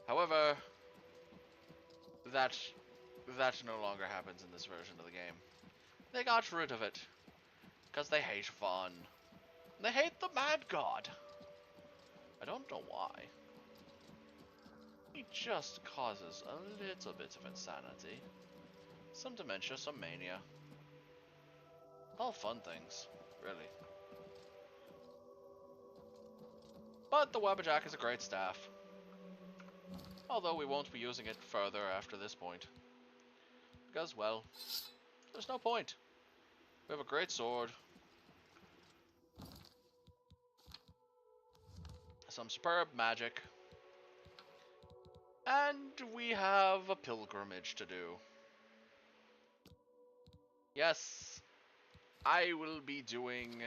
Speaker 1: However, that no longer happens in this version of the game. They got rid of it because they hate fun. They hate the Mad God. I don't know why. He just causes a little bit of insanity. Some dementia, some mania. All fun things, really. But the Wabbajack is a great staff. Although we won't be using it further after this point. Because, well, there's no point. We have a great sword. Some superb magic. And we have a pilgrimage to do. Yes, I will be doing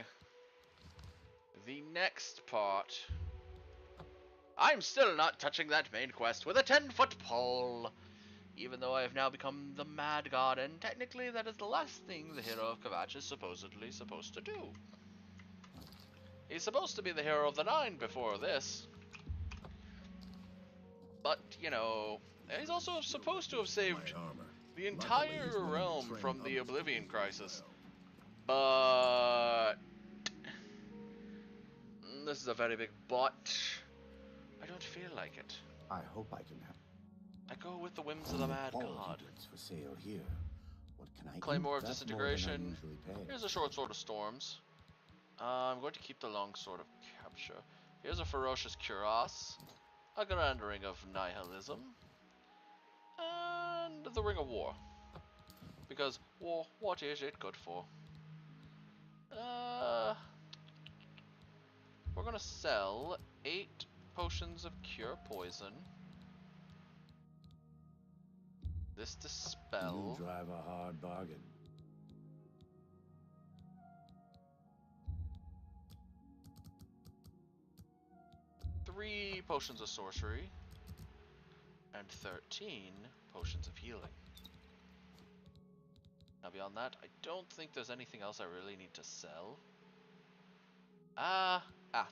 Speaker 1: the next part. I'm still not touching that main quest with a 10-foot pole, even though I have now become the Mad God, and technically that is the last thing the hero of Kvatch is supposedly supposed to do. He's supposed to be the hero of the Nine before this. But, you know, he's also supposed to have saved the entire realm from the Oblivion crisis. But this is a very big but. I don't feel like it.
Speaker 9: I hope I can help.
Speaker 1: I go with the whims of the Mad God.
Speaker 9: For sale here. What can I
Speaker 1: Claymore of
Speaker 9: That's
Speaker 1: Disintegration.
Speaker 9: more than I usually pay.
Speaker 1: Here's a short sword of storms. I'm going to keep the long sword of capture. Here's a ferocious cuirass. A grand ring of nihilism. And the ring of war. Because war, what is it good for? We're gonna sell 8 potions of cure poison. This dispel.
Speaker 9: You drive a hard bargain.
Speaker 1: Three potions of sorcery. And 13 potions of healing. Now beyond that, I don't think there's anything else I really need to sell.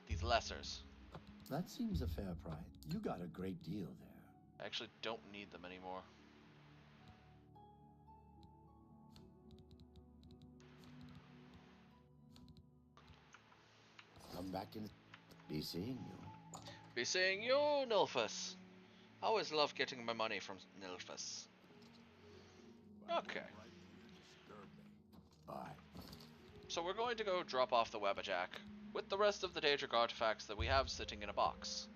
Speaker 1: These lessers.
Speaker 9: That seems a fair price. You got a great deal there.
Speaker 1: I actually don't need them anymore.
Speaker 9: Come back and be seeing you.
Speaker 1: Be seeing you, Nilfus. I always love getting my money from Nilfus. Okay.
Speaker 9: Bye.
Speaker 1: So we're going to go drop off the Wabbajack with the rest of the Daedric artifacts that we have sitting in a box.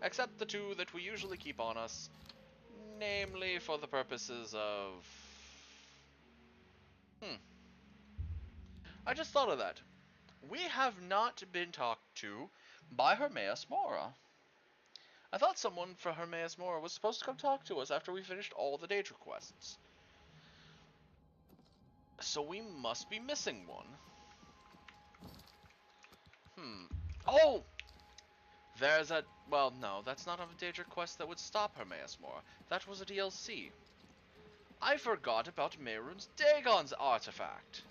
Speaker 1: Except the 2 that we usually keep on us, namely for the purposes of... I just thought of that. We have not been talked to by Hermaeus Mora. I thought someone for Hermaeus Mora was supposed to come talk to us after we finished all the Daedric quests. So we must be missing one. Oh! There's a... Well, no, that's not a Daedric quest that would stop Hermaeus Mora. That was a DLC. I forgot about Mehrunes Dagon's artifact.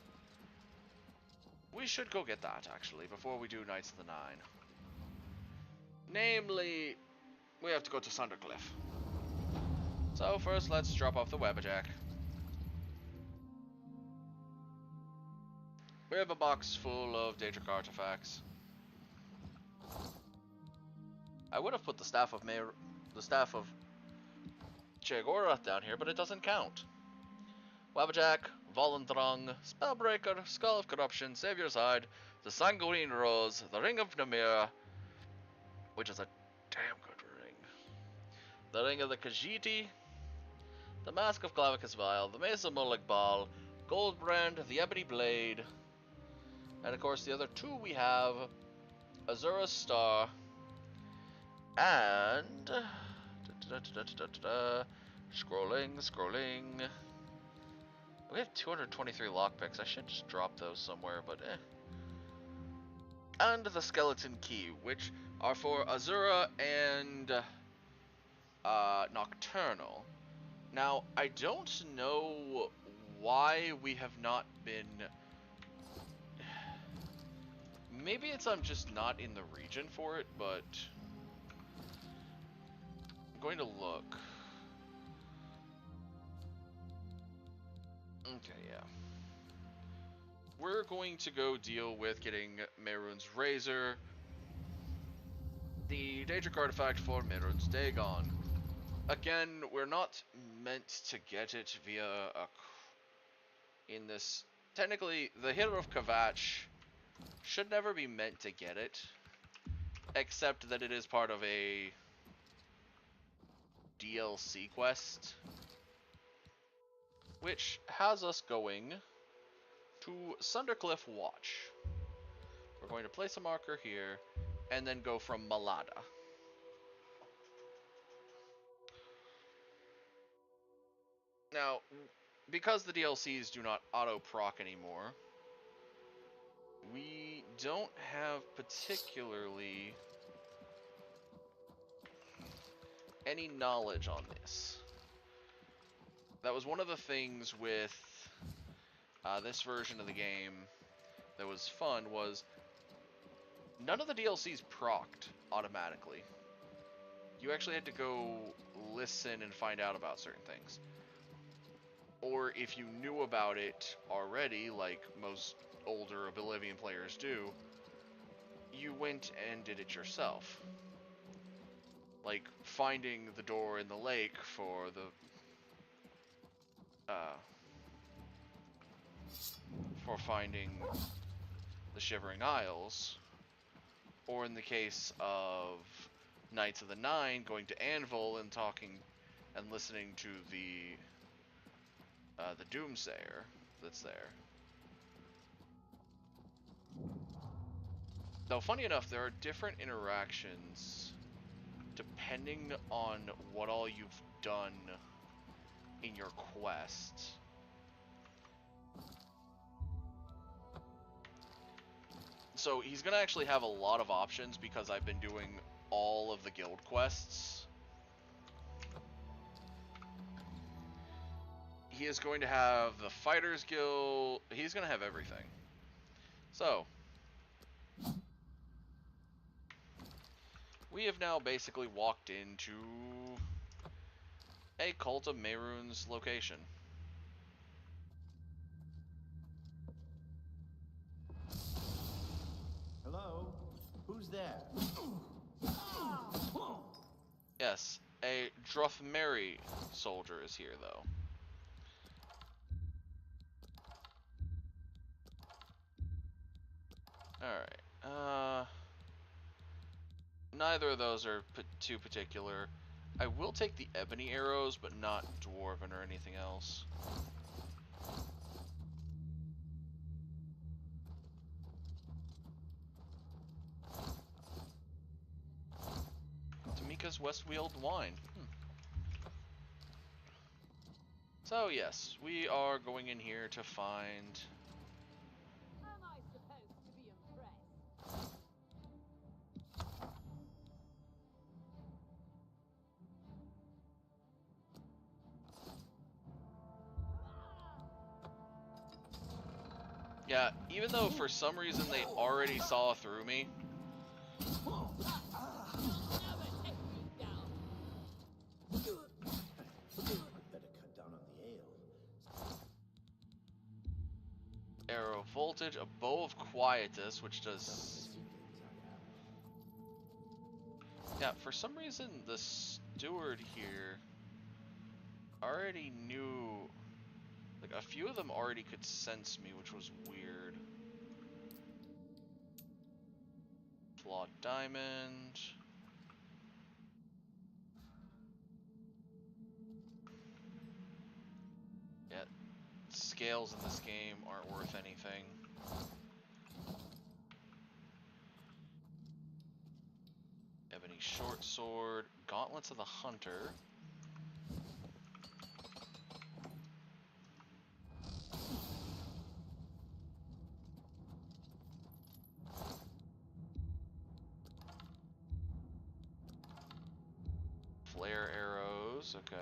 Speaker 1: we should go get that, actually, before we do Knights of the Nine. Namely, we have to go to Sundercliff. So first, let's drop off the Webberjack. We have a box full of Daedric artifacts. I would have put the staff of Chegorath down here, but it doesn't count. Wabbajack, Volendrong, Spellbreaker, Skull of Corruption, Savior's Hide, the Sanguine Rose, the Ring of Namira, which is a damn good ring, the Ring of the Khajiit, the Mask of Clavicus Vile, the Mace of Molag Bal, Goldbrand, the Ebony Blade, and of course the other two we have, Azura's Star, and... Scrolling. We have 223 lockpicks. I should just drop those somewhere, but eh. And the Skeleton Key, which are for Azura and Nocturnal. Now, I don't know why we have not been... Maybe it's I'm just not in the region for it, but... I'm going to look. Okay, yeah. We're going to go deal with getting Mehrunes Razor, the Daedric artifact for Mehrunes Dagon. Again, we're not meant to get it via in this. Technically, the Hitter of Kvatch should never be meant to get it, except that it is part of a DLC quest, which has us going to Sundercliff Watch. We're going to place a marker here, and then go from Malada. Now, because the DLCs do not auto-proc anymore, we don't have particularly any knowledge on this. That was one of the things with this version of the game that was fun, was none of the DLCs procced automatically. You actually had to go listen and find out about certain things. Or if you knew about it already, like most older Oblivion players do, you went and did it yourself. Like finding the door in the lake for finding the Shivering Isles, or in the case of Knights of the Nine, going to Anvil and talking and listening to the Doomsayer that's there. Though, funny enough, there are different interactions depending on what all you've done in your quest. So he's going to actually have a lot of options because I've been doing all of the guild quests. He is going to have the Fighters Guild. He's going to have everything. So, we have now basically walked into a Cult of Mehrunes location.
Speaker 14: Hello? Who's there?
Speaker 1: Yes, a Drothmeri soldier is here, though. Alright, neither of those are too particular. I will take the ebony arrows, but not dwarven or anything else. Tamika's Westweald wine. So yes, we are going in here to find... Yeah, even though for some reason they already saw through me. Arrow voltage, a bow of quietus, which does... Yeah, for some reason the steward here already knew... Like, a few of them already could sense me, which was weird. Flawed diamond. Yeah, scales in this game aren't worth anything. Ebony short sword, gauntlets of the hunter. Flare arrows, okay.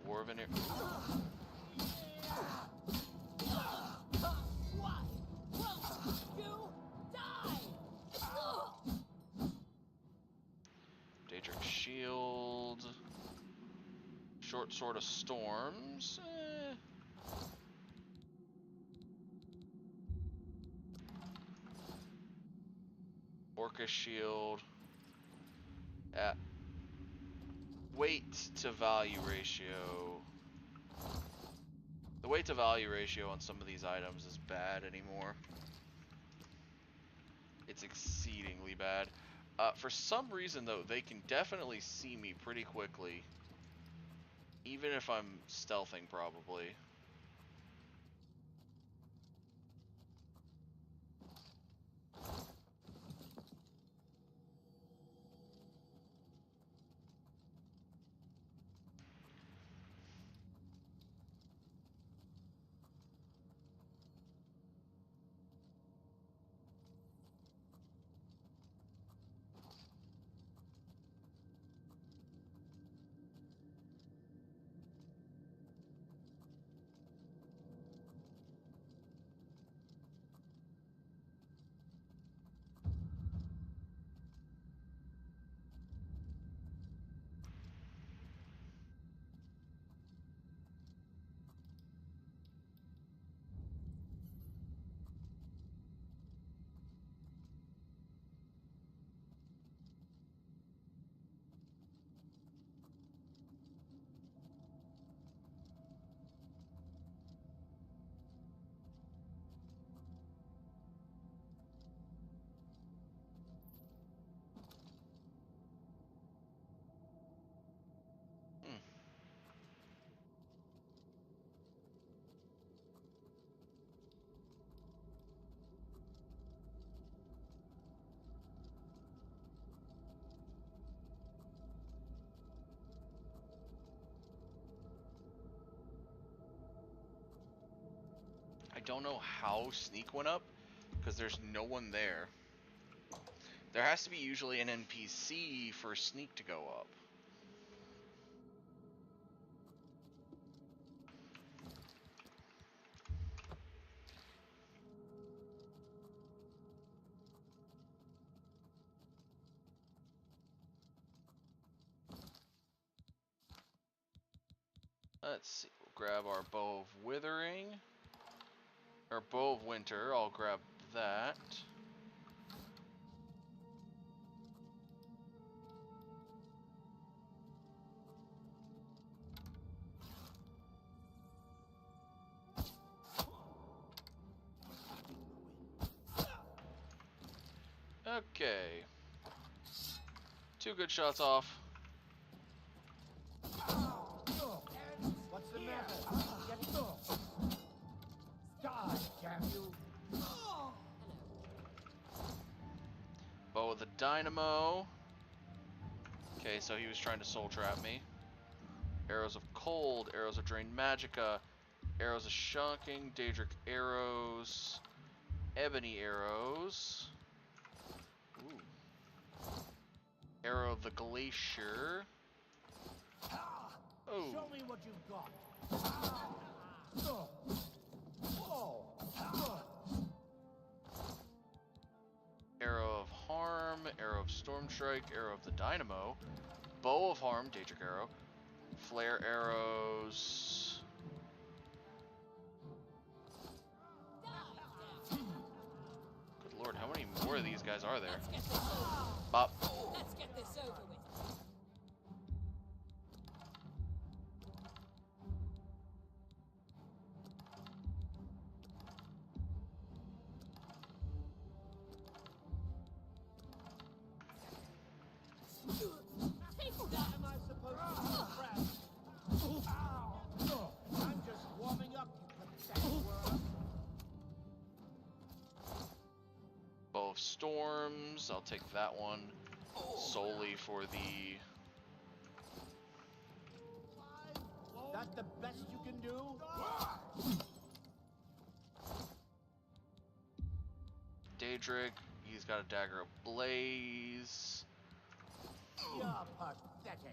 Speaker 1: Dwarven arrow.
Speaker 11: Why won't you die?
Speaker 1: Daedric shield. Short sword of storms. Orca shield. Weight to value ratio. The weight to value ratio on some of these items is bad anymore. It's exceedingly bad. For some reason though, they can definitely see me pretty quickly. Even if I'm stealthing, probably. I don't know how sneak went up, because there's no one there. There has to be usually an NPC for sneak to go up. Let's see, we'll grab our bow of withering. Or bow of winter, I'll grab that. Okay. 2 good shots off.
Speaker 11: What's the matter? Get off. Die, damn you.
Speaker 1: Bow of the dynamo. Okay, so he was trying to soul trap me. Arrows of cold, arrows of drained magicka, arrows of shocking, Daedric arrows, ebony arrows. Ooh. Arrow of the Glacier. Oh.
Speaker 11: Show me what you've got.
Speaker 1: Arrow of Harm, Arrow of Storm Strike, Arrow of the Dynamo, Bow of Harm, Daedric Arrow, Flare Arrows. Good lord, how many more of these guys are there? Bop.
Speaker 2: Let's get this over with.
Speaker 11: Take that! Am I supposed to be impressed? I'm just warming up, you pathetic worm.
Speaker 1: Bow of Storms, I'll take that one solely for the...
Speaker 11: That the best you can do?
Speaker 1: Daedric, he's got a Dagger of Blaze.
Speaker 11: You're pathetic.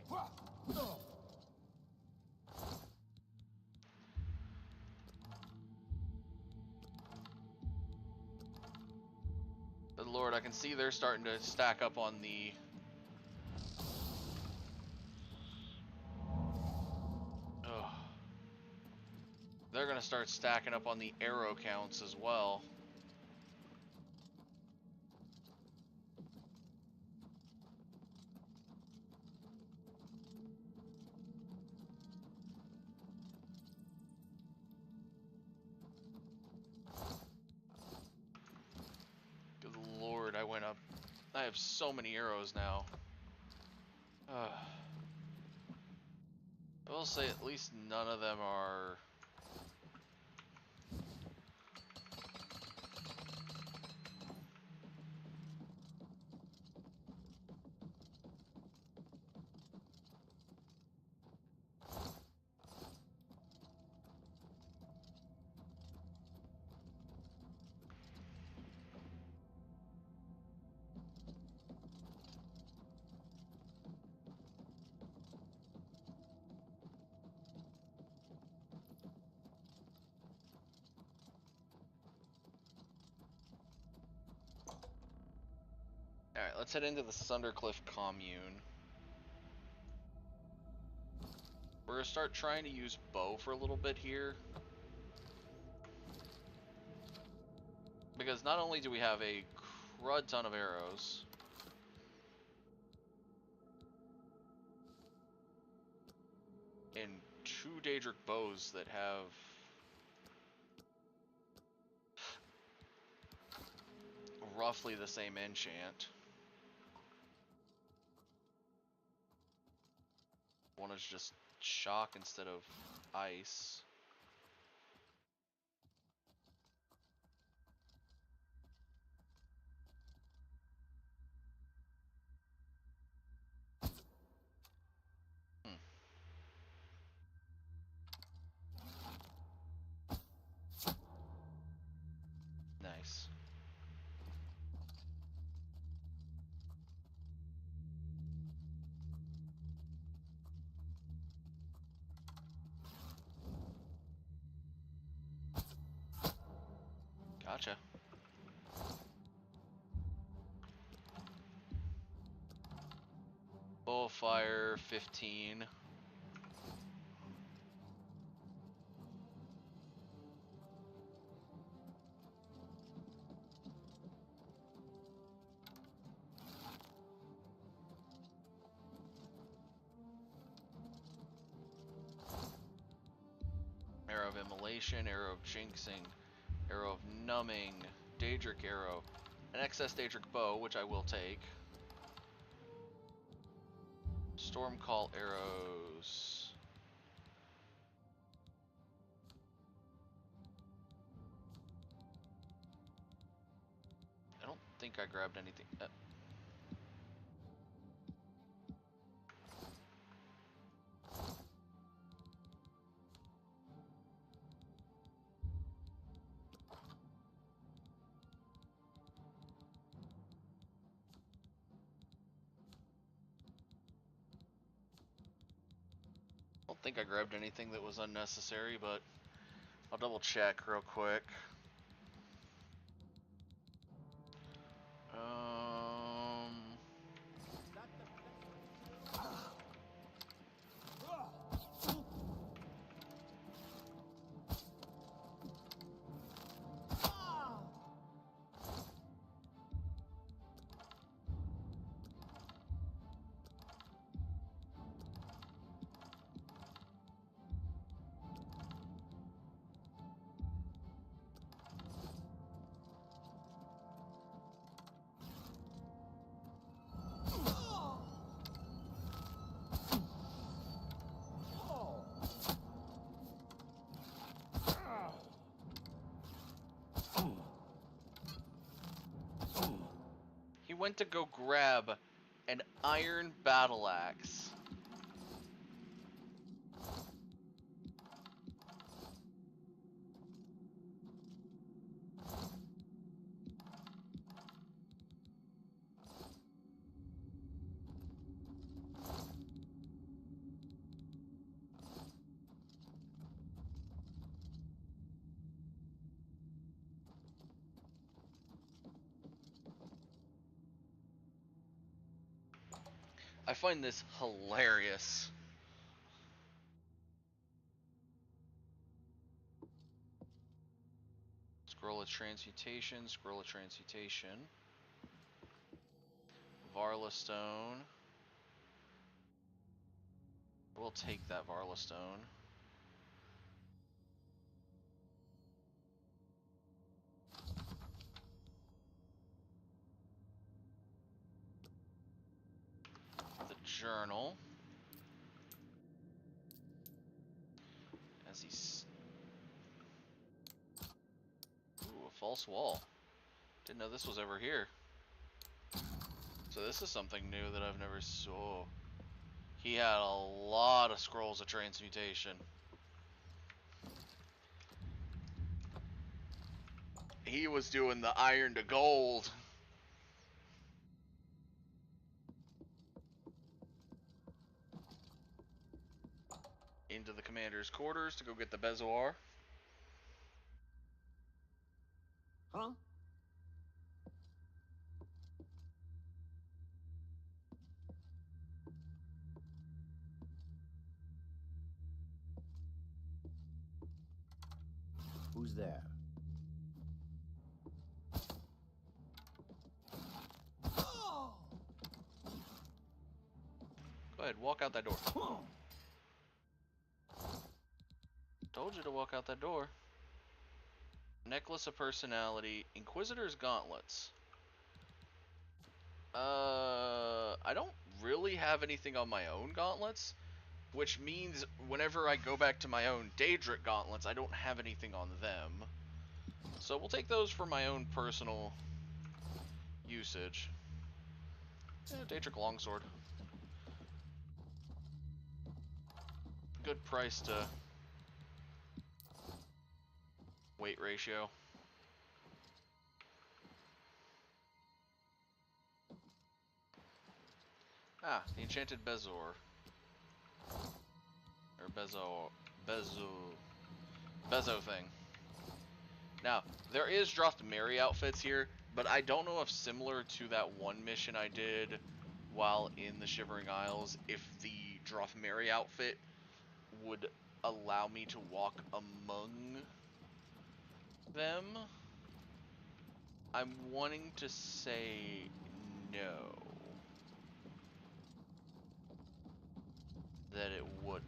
Speaker 1: Good lord, I can see they're starting to stack up on the... Ugh. They're gonna start stacking up on the arrow counts as well. Good lord, I went up. I have so many arrows now. I will say at least none of them are... Alright, let's head into the Sundercliff Commune. We're gonna start trying to use bow for a little bit here. Because not only do we have a crud ton of arrows, and 2 Daedric bows that have roughly the same enchant. One is just shock instead of ice. Nice. Gotcha. Bow of Fire, 15. Arrow of Immolation, Arrow of Jinxing, Arrow of Numbing, Daedric Arrow, an excess Daedric Bow, which I will take. Stormcall Arrows. I don't think I grabbed anything. think I grabbed anything that was unnecessary, but I'll double check real quick. He went to go grab an iron battle axe. I find this hilarious. Scroll of Transmutation, Scroll of Transmutation. Varla Stone. We'll take that Varla Stone. The journal. As he's... Ooh, a false wall. Didn't know this was ever here. So this is something new that I've never saw. He had a lot of scrolls of transmutation. He was doing the iron to gold. Into the commander's quarters to go get the Bezoar.
Speaker 13: Huh?
Speaker 14: Who's there?
Speaker 1: Go ahead, walk out that door. Told you to walk out that door. Necklace of Personality, Inquisitor's Gauntlets. I don't really have anything on my own gauntlets, which means whenever I go back to my own Daedric gauntlets, I don't have anything on them. So we'll take those for my own personal usage. Daedric Longsword. Good price to weight ratio. Ah, the Enchanted Bezoar. Or Bezo thing. Now, there is Drothmeri outfits here, but I don't know if similar to that one mission I did while in the Shivering Isles, if the Drothmeri outfit would allow me to walk among them. I'm wanting to say no. That it wouldn't.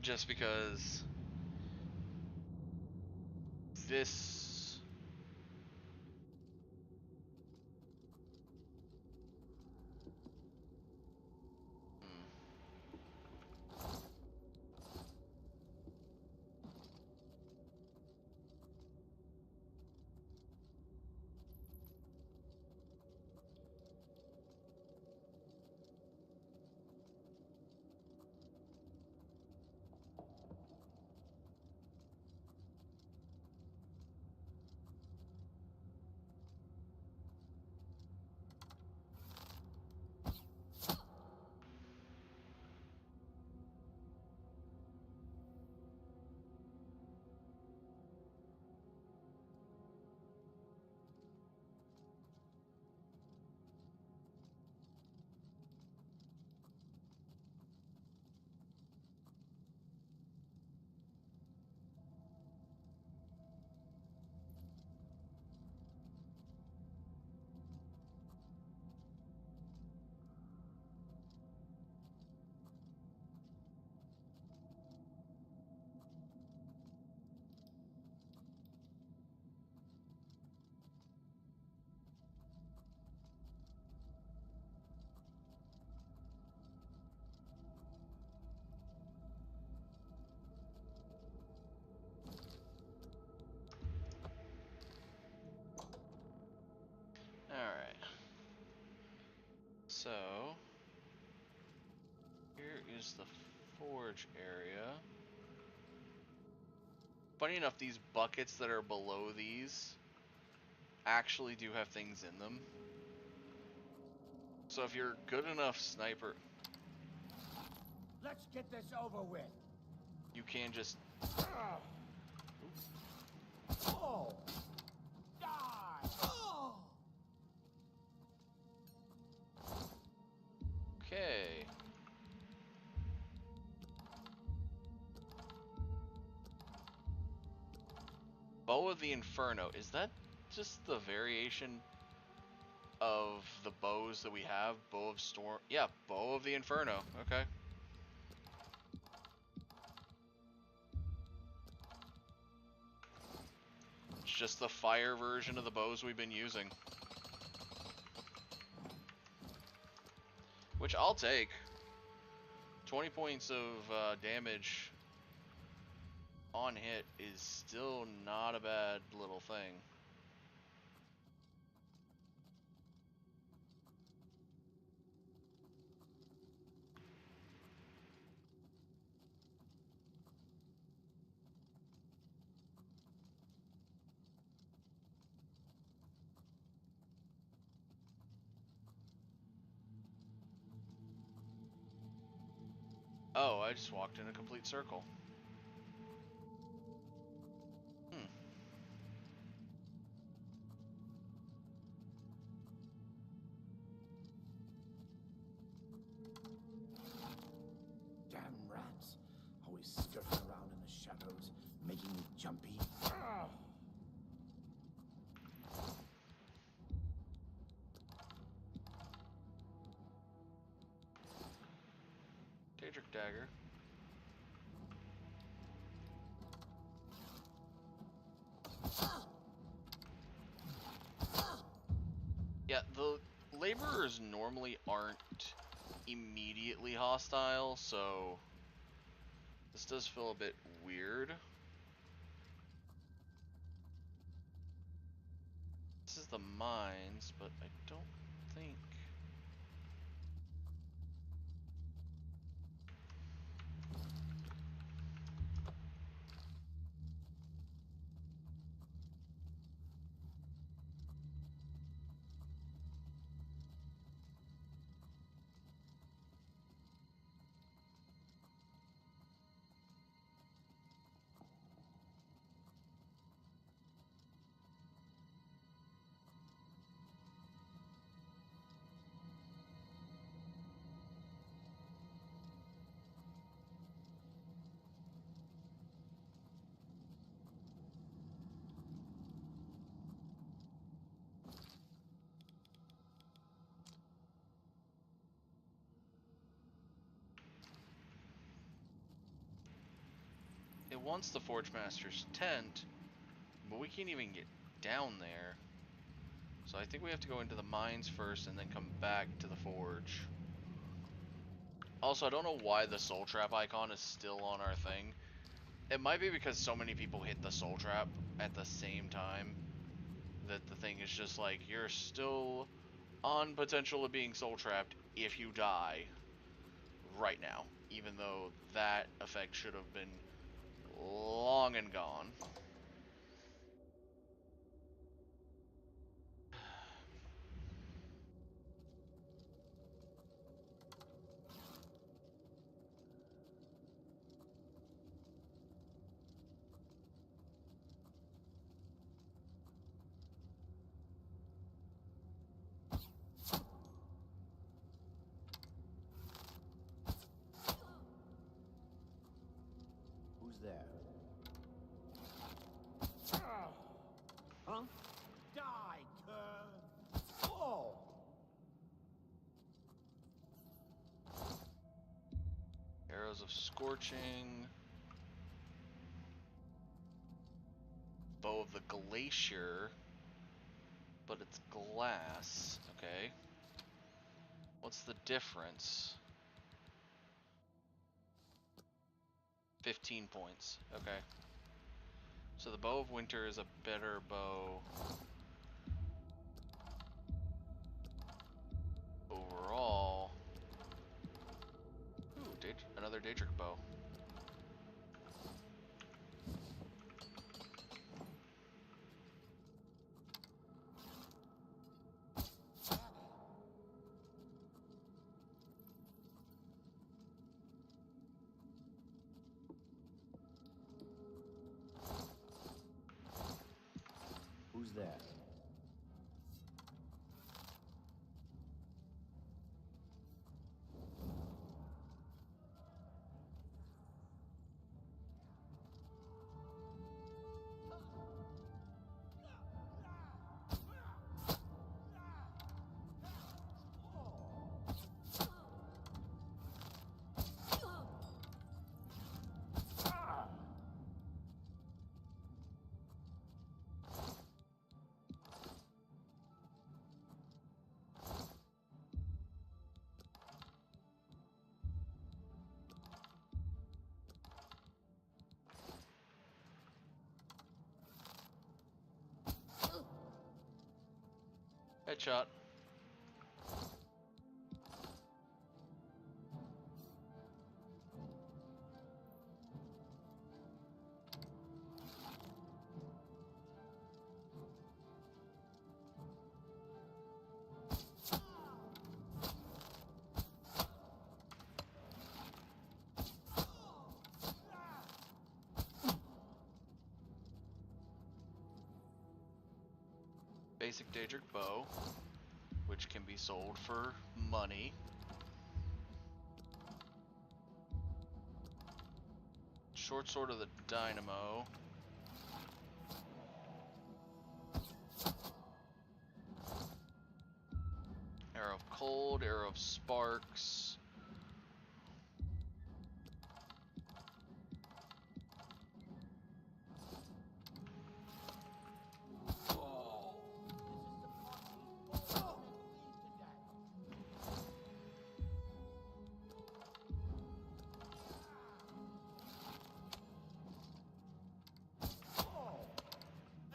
Speaker 1: Just because this... So, here is the forge area. Funny enough, these buckets that are below these actually do have things in them. So if you're good enough sniper,
Speaker 11: Let's get this over with.
Speaker 1: you can just...
Speaker 11: Oh! Die! Oh!
Speaker 1: Okay. Bow of the Inferno. Is that just the variation of the bows that we have? Bow of Storm. Yeah, Bow of the Inferno. Okay. It's just the fire version of the bows we've been using. Which I'll take. 20 points of damage on hit is still not a bad little thing. Oh, I just walked in a complete circle.
Speaker 4: Damn rats. Always skirting around in the shadows, making me jumpy.
Speaker 1: Daedric Dagger. Yeah, the laborers normally aren't immediately hostile, so this does feel a bit weird. This is the mines, but I don't think... It wants the Forge Master's tent, but we can't even get down there. So I think we have to go into the mines first and then come back to the forge. Also, I don't know why the soul trap icon is still on our thing. It might be because so many people hit the soul trap at the same time that the thing is just like, you're still on potential of being soul trapped if you die right now, even though that effect should have been long and gone.
Speaker 14: Who's there?
Speaker 11: Huh? Die, cur! Oh!
Speaker 1: Arrows of Scorching. Bow of the Glacier. But it's glass. Okay. What's the difference? 15 points. Okay. So the Bow of Winter is a better bow overall. bow.
Speaker 14: Who's there?
Speaker 1: Headshot. Basic Daedric bow, which can be sold for money. Short sword of the dynamo. Arrow of cold, arrow of sparks.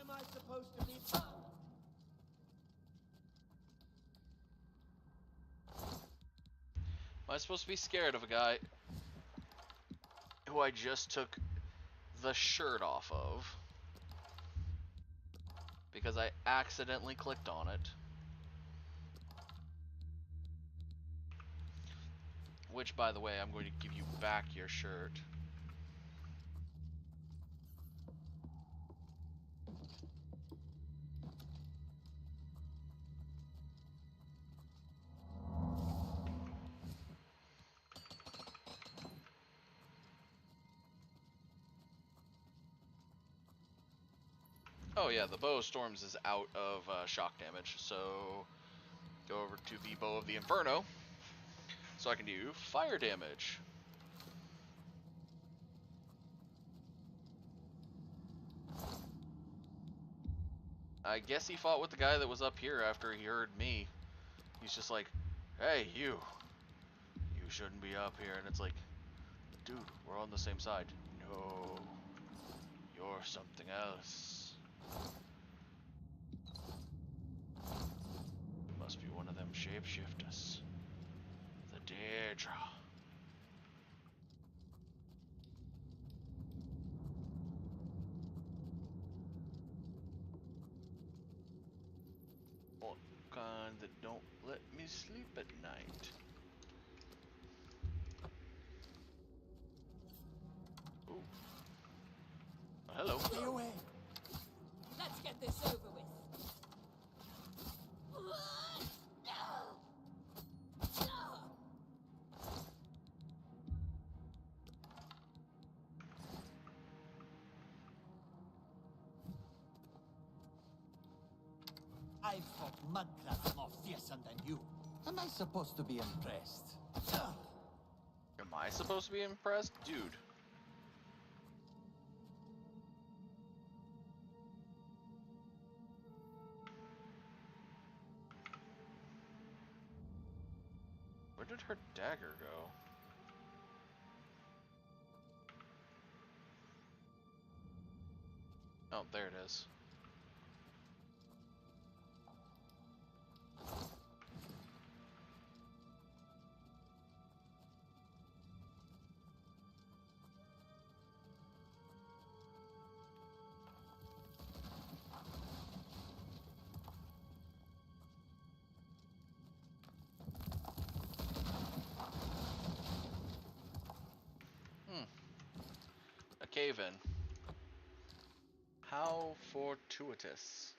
Speaker 11: Am I supposed to be...
Speaker 1: Am I supposed to be scared of a guy who I just took the shirt off of because I accidentally clicked on it? Which, by the way, I'm going to give you back your shirt. Oh yeah, the Bow of Storms is out of shock damage, so go over to the Bow of the Inferno, so I can do fire damage. I guess he fought with the guy that was up here after he heard me. He's just like, hey, you shouldn't be up here, and it's like, dude, we're on the same side. No, you're something else. Must be one of them shapeshifters. The Deirdre. What kind that don't let me sleep at night? Ooh. Hello.
Speaker 11: Stay away.
Speaker 2: Let's get this over with.
Speaker 11: I've fought mudcrabs more fearsome than you.
Speaker 9: Am I supposed to be impressed?
Speaker 1: Am I supposed to be impressed? Dude. Where did her dagger go? Oh, there it is. cave in. How fortuitous.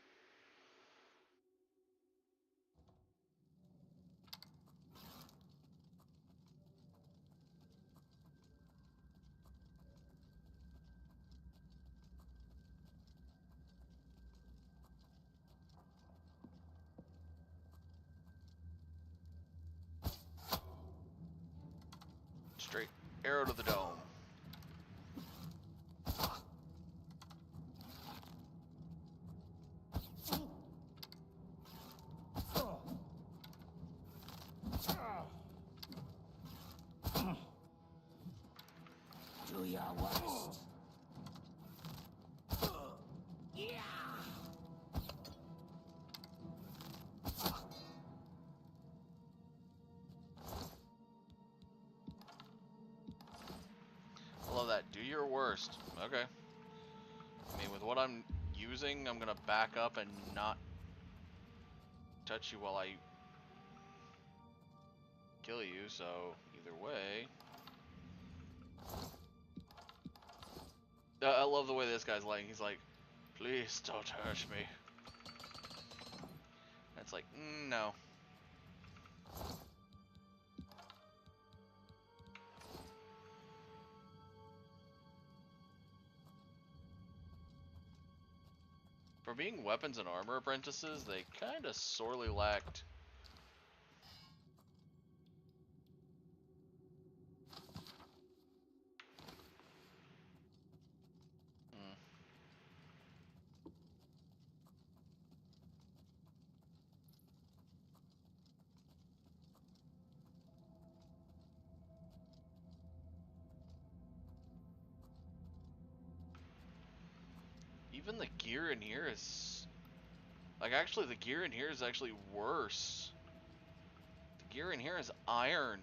Speaker 1: Straight arrow to the dome.
Speaker 5: Do your worst. Yeah.
Speaker 1: I love that. Do your worst. Okay. I mean, with what I'm using, I'm gonna back up and not touch you while I kill you, so either way. I love the way this guy's laying. He's like, please don't hurt me. And it's like, no. For being weapons and armor apprentices, they kind of sorely lacked. Even the gear in here is... Like, actually, the gear in here is actually worse. The gear in here is iron.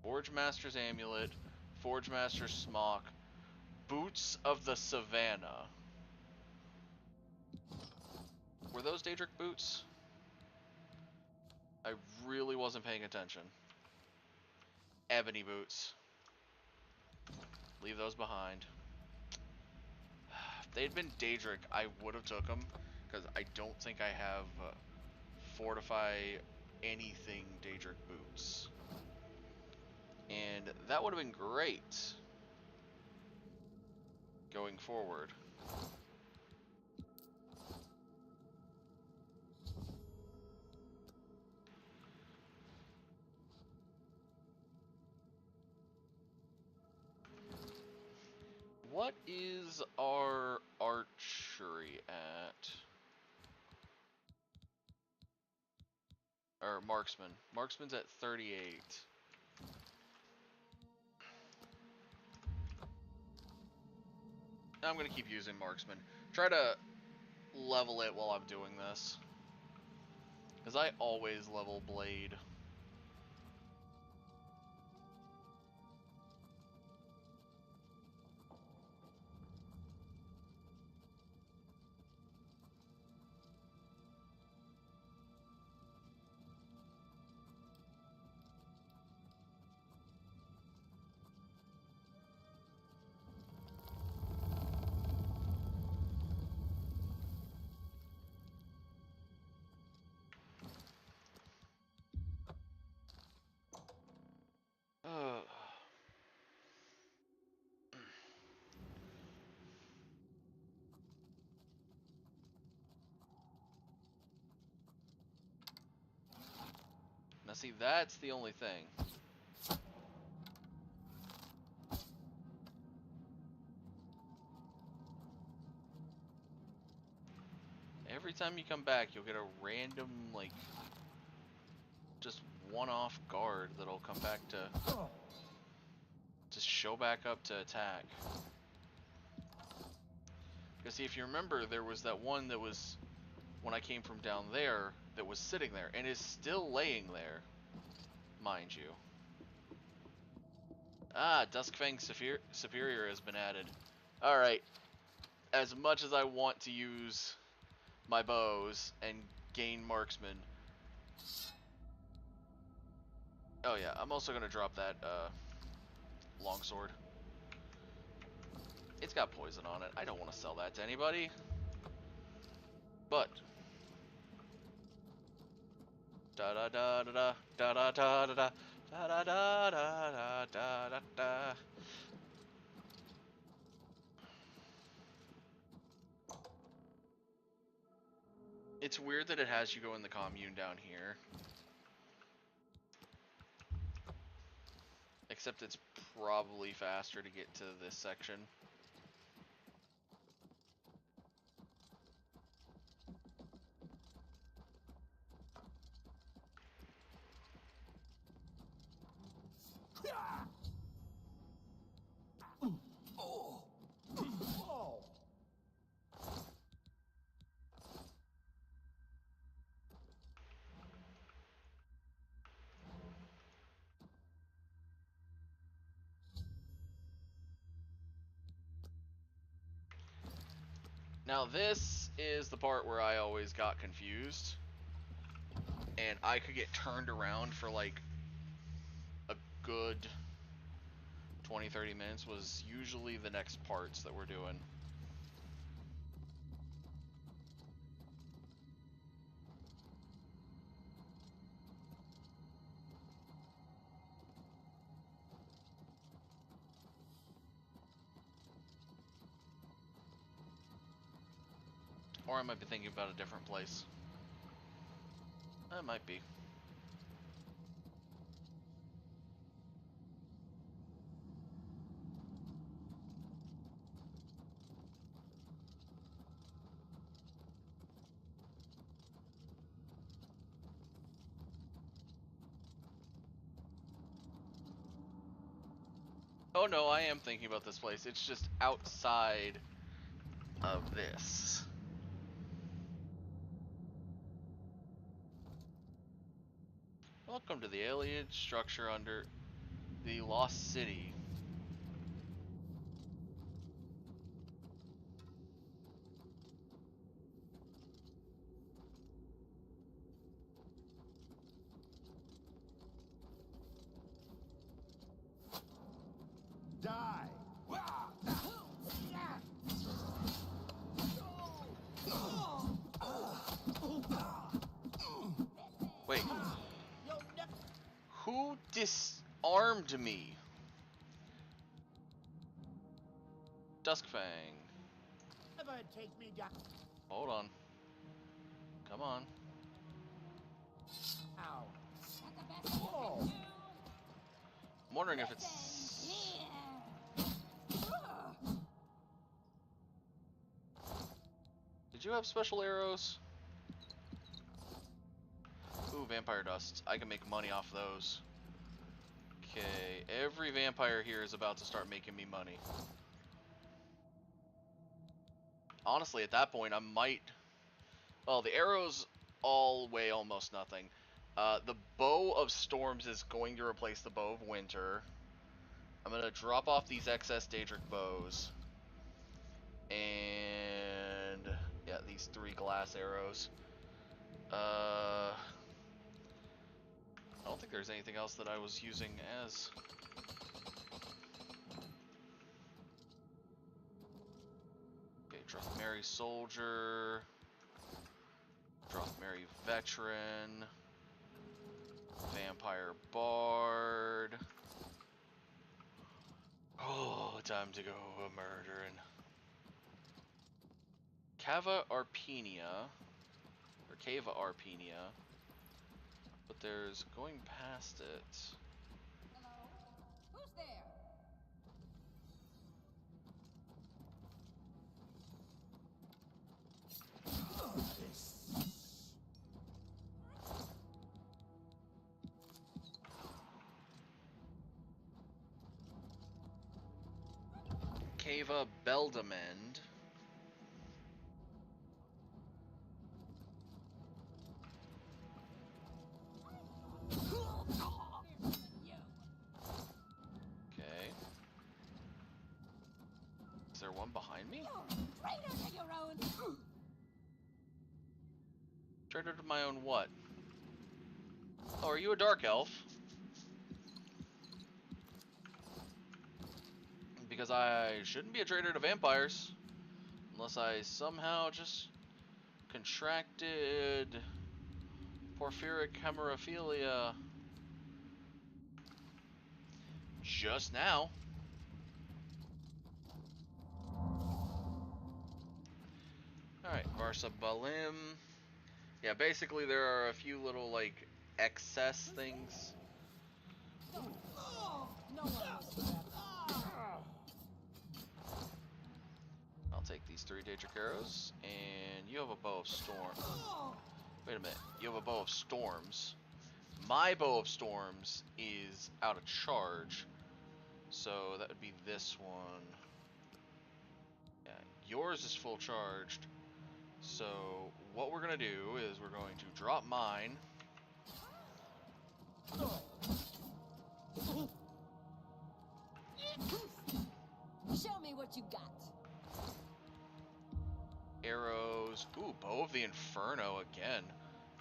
Speaker 1: Forge Master's Amulet, Forge Master's Smock, Boots of the Savannah. Were those Daedric boots? I really wasn't paying attention. Ebony boots. Leave those behind. If they'd been Daedric, I would have took them, because I don't think I have Fortify anything Daedric boots. And that would have been great going forward. What is our archery at? Or marksman. Marksman's at 38. I'm gonna keep using marksman. Try to level it while I'm doing this, because I always level blade. Now see, that's the only thing. Every time you come back, you'll get a random, like, just one-off guard that'll come back to show back up to attack. Because see, if you remember, there was that one that was, when I came from down there, that was sitting there, and is still laying there, mind you. Ah, Duskfang Superior has been added. Alright, as much as I want to use my bows and gain marksman. Oh yeah, I'm also gonna drop that longsword. It's got poison on it. I don't want to sell that to anybody. But da da da da da da da da da da da da da da da da. It's weird that it has you go in the commune down here. Except it's probably faster to get to this section. Now this is the part where I always got confused. And I could get turned around for like a good 20-30 minutes was usually the next parts that we're doing. Or I might be thinking about a different place. That might be. Oh no, I am thinking about this place. It's just outside of this. Welcome to the alien structure under the Lost City.
Speaker 4: Die!
Speaker 1: Wait. Who disarmed me? Duskfang.
Speaker 11: Never take me down.
Speaker 1: Hold on. Come on.
Speaker 11: Ow.
Speaker 4: Whoa.
Speaker 1: I'm wondering if it's... Did you have special arrows? Ooh, vampire dust. I can make money off those. Okay, every vampire here is about to start making me money. Honestly, at that point, I might... Well, the arrows all weigh almost nothing. The Bow of Storms is going to replace the Bow of Winter. I'm going to drop off these excess Daedric bows. And... yeah, these 3 glass arrows. I don't think there's anything else that I was using as... Okay, Drothmeri Soldier... Drothmeri Veteran... Vampire Bard... Oh, time to go a-murdering. Cava Arpenia... or Cava Arpenia... But there's going past it.
Speaker 10: Hello? Who's there?
Speaker 1: Cava Beldamend. Okay. Is there one behind me?
Speaker 2: Traitor to your own.
Speaker 1: Traitor to my own what? Oh, are you a dark elf? Because I shouldn't be a traitor to vampires. Unless I somehow just contracted porphyric hemerophilia just now. Alright, Varsa Balim. Yeah, basically there are a few little, like, excess things. I'll take these 3 Daedric arrows, and you have a bow of storm. Wait a minute, you have a bow of storms. My bow of storms is out of charge, so that would be this one. Yeah, yours is full charged. So what we're gonna do is we're going to drop mine.
Speaker 2: Show me what you got.
Speaker 1: Arrows. Ooh, Bow of the Inferno again.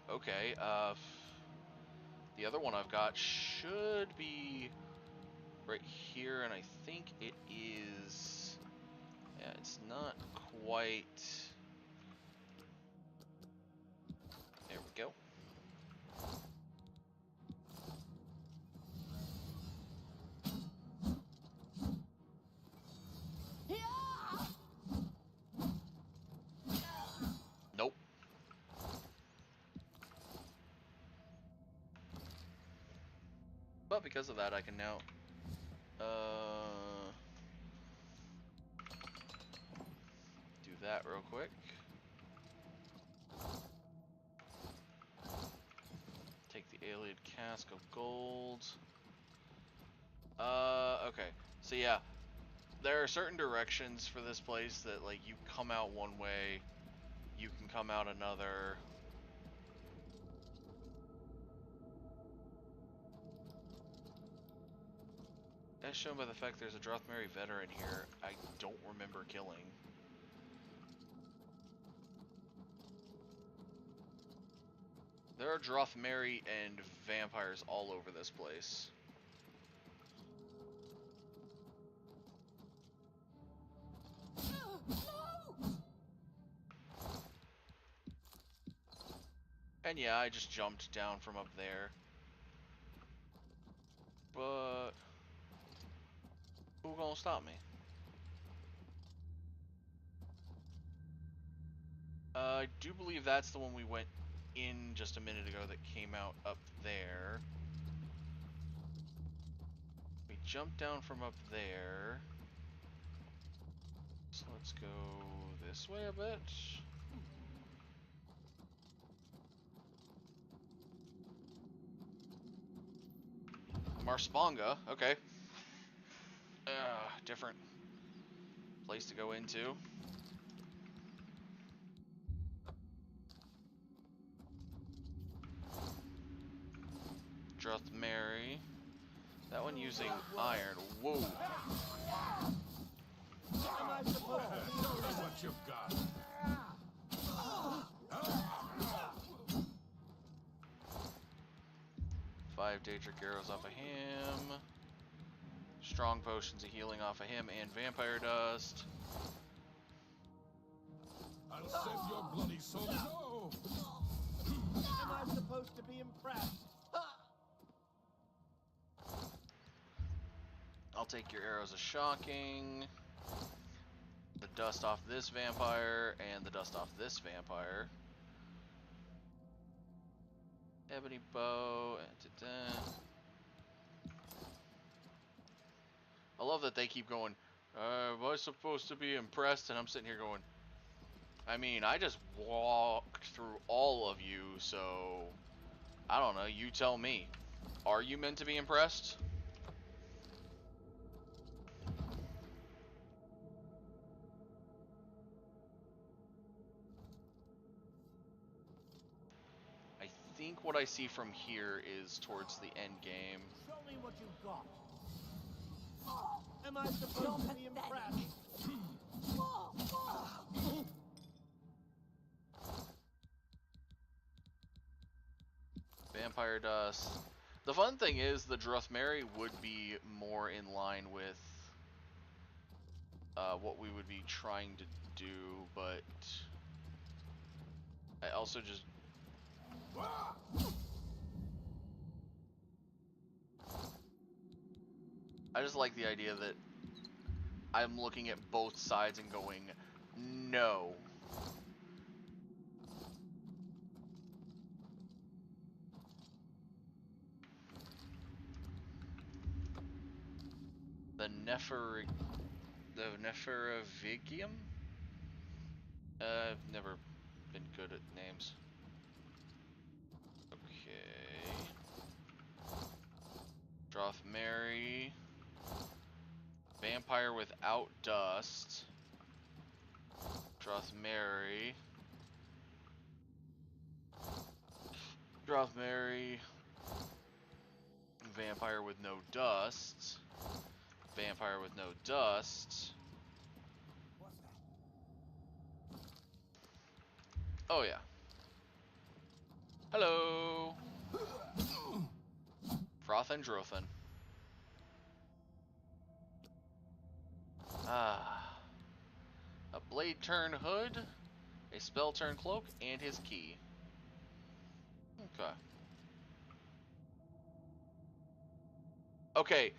Speaker 1: Okay, the other one I've got should be right here, and I think it is... Yeah, it's not quite... There we go. Nope. But because of that, I can now do that real quick. Take the Alien Cask of Gold. Okay. So yeah, there are certain directions for this place that, like, you come out one way, you can come out another. As shown by the fact there's a Drothmeri veteran here I don't remember killing. There are Drothmeri and vampires all over this place. And yeah, I just jumped down from up there. But who gonna stop me? I do believe that's the one we went in just a minute ago that came out up there. We jumped down from up there. So let's go this way a bit. Marsponga, okay. Different place to go into. Drothmeri. That one using iron. Whoa.
Speaker 11: Am I supposed to know what you've got?
Speaker 1: 5 Daedric arrows off of him. Strong potions of healing off of him and vampire dust.
Speaker 11: I'll send your bloody soul. No! Am I supposed to be impressed?
Speaker 1: I'll take your arrows of shocking. The dust off this vampire and the dust off this vampire. Ebony bow. I love that they keep going, am I supposed to be impressed? And I'm sitting here going, I mean, I just walked through all of you, so I don't know, you tell me. Are you meant to be impressed? I think what I see from here is towards the end game.
Speaker 11: Show me what you've got. Am I supposed to be impressed?
Speaker 1: Vampire dust. The fun thing is the Drothmeri would be more in line with what we would be trying to do, but I also just... I just like the idea that I'm looking at both sides and going, no. The Nepherivigium? I've never been good at names. Okay. Drothmeri. Vampire without dust. Drothmeri. Drothmeri. Vampire with no dust. Vampire with no dust. Oh yeah. Hello. Froth and Drothan. Ah. A blade turn hood, a spell turn cloak, and his key. Okay. Okay.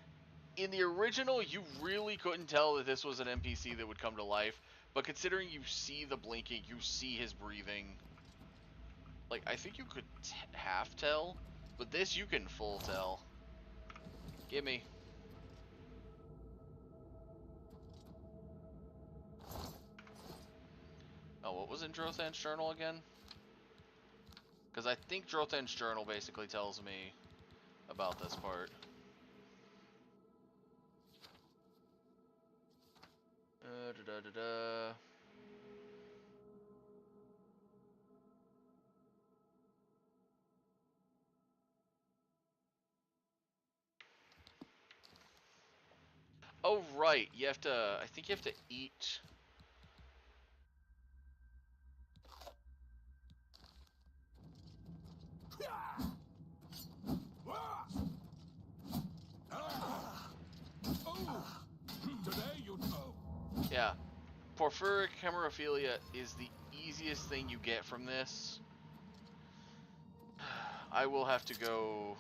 Speaker 1: In the original, you really couldn't tell that this was an NPC that would come to life, but considering you see the blinking, you see his breathing, like, I think you could half tell, but this you can full tell. Gimme. Oh, what was in Drothan's journal again? Because I think Drothan's journal basically tells me about this part. Da-da-da-da. Oh, right. You have to... I think you have to eat... Yeah. Porphyric hemerophilia is the easiest thing you get from this. I will have to go...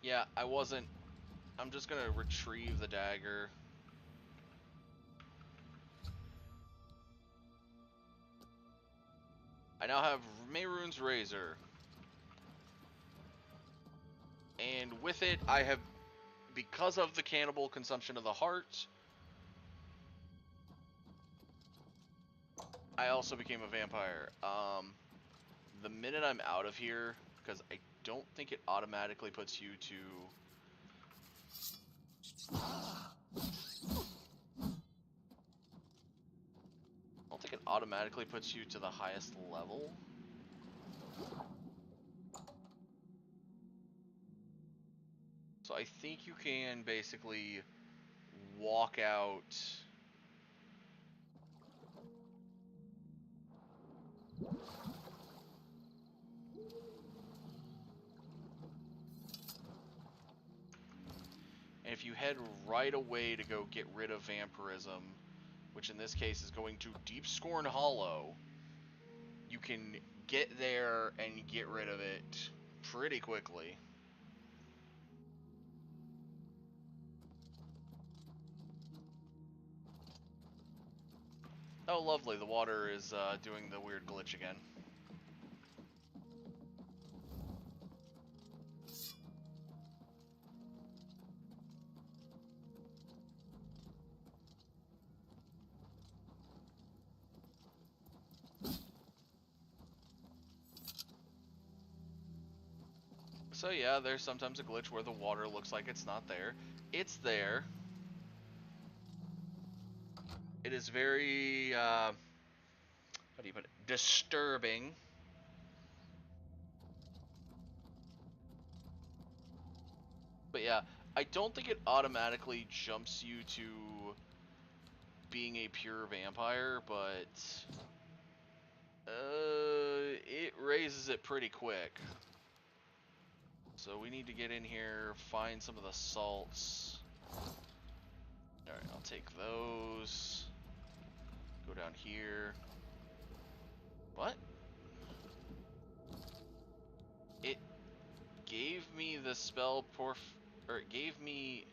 Speaker 1: Yeah, I wasn't... I'm just gonna retrieve the dagger. I now have Mehrunes Razor. And with it, I have... Because of the cannibal consumption of the heart, I also became a vampire. The minute I'm out of here, because I don't think it automatically puts you to... I don't think it automatically puts you to the highest level. So I think you can basically walk out... And if you head right away to go get rid of vampirism, which in this case is going to Deep Scorn Hollow, you can get there and get rid of it pretty quickly. Oh, lovely. The water is doing the weird glitch again. So yeah, there's sometimes a glitch where the water looks like it's not there. It's there. It is very, how do you put it? Disturbing. But yeah, I don't think it automatically jumps you to being a pure vampire, but it raises it pretty quick. So we need to get in here, find some of the salts. Alright, I'll take those. Go down here. What? It gave me the spell or it gave me...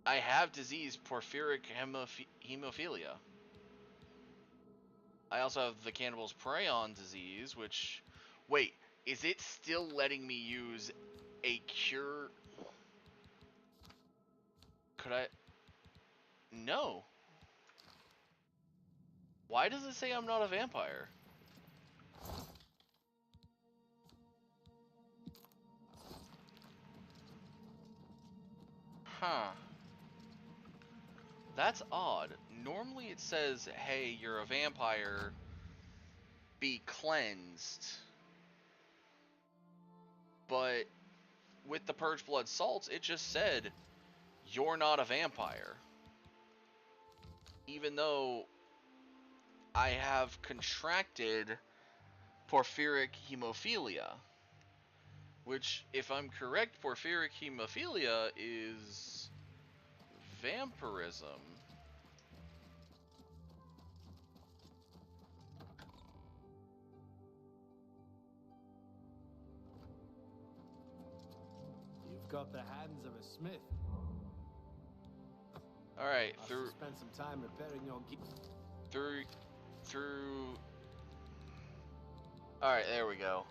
Speaker 1: I have disease, porphyric hemophilia. I also have the cannibal's prion disease, which... Wait, is it still letting me use a cure? Could I? No. Why does it say I'm not a vampire? Huh. That's odd. Normally it says, hey, you're a vampire, be cleansed. But with the Purge Blood salts, it just said, you're not a vampire. Even though I have contracted porphyric hemophilia. Which, if I'm correct, porphyric hemophilia is vampirism.
Speaker 4: You've got the hands of a smith.
Speaker 1: Alright,
Speaker 4: I'll spend some time repairing your
Speaker 1: through... Alright, there we go.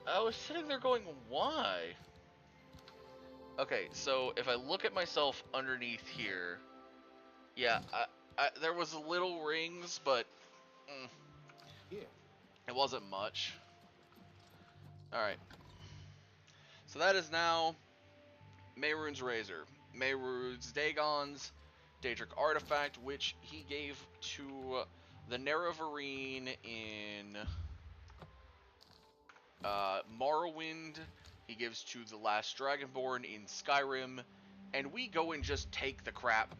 Speaker 1: I was sitting there going, why? Okay, so if I look at myself underneath here, yeah, there was little rings, but it wasn't much. Alright. So that is now Mehrunes Razor. Mehrunes Dagon's Daedric artifact, which he gave to the Nerevarine in Morrowind. He gives to the last Dragonborn in Skyrim, and we go and just take the crap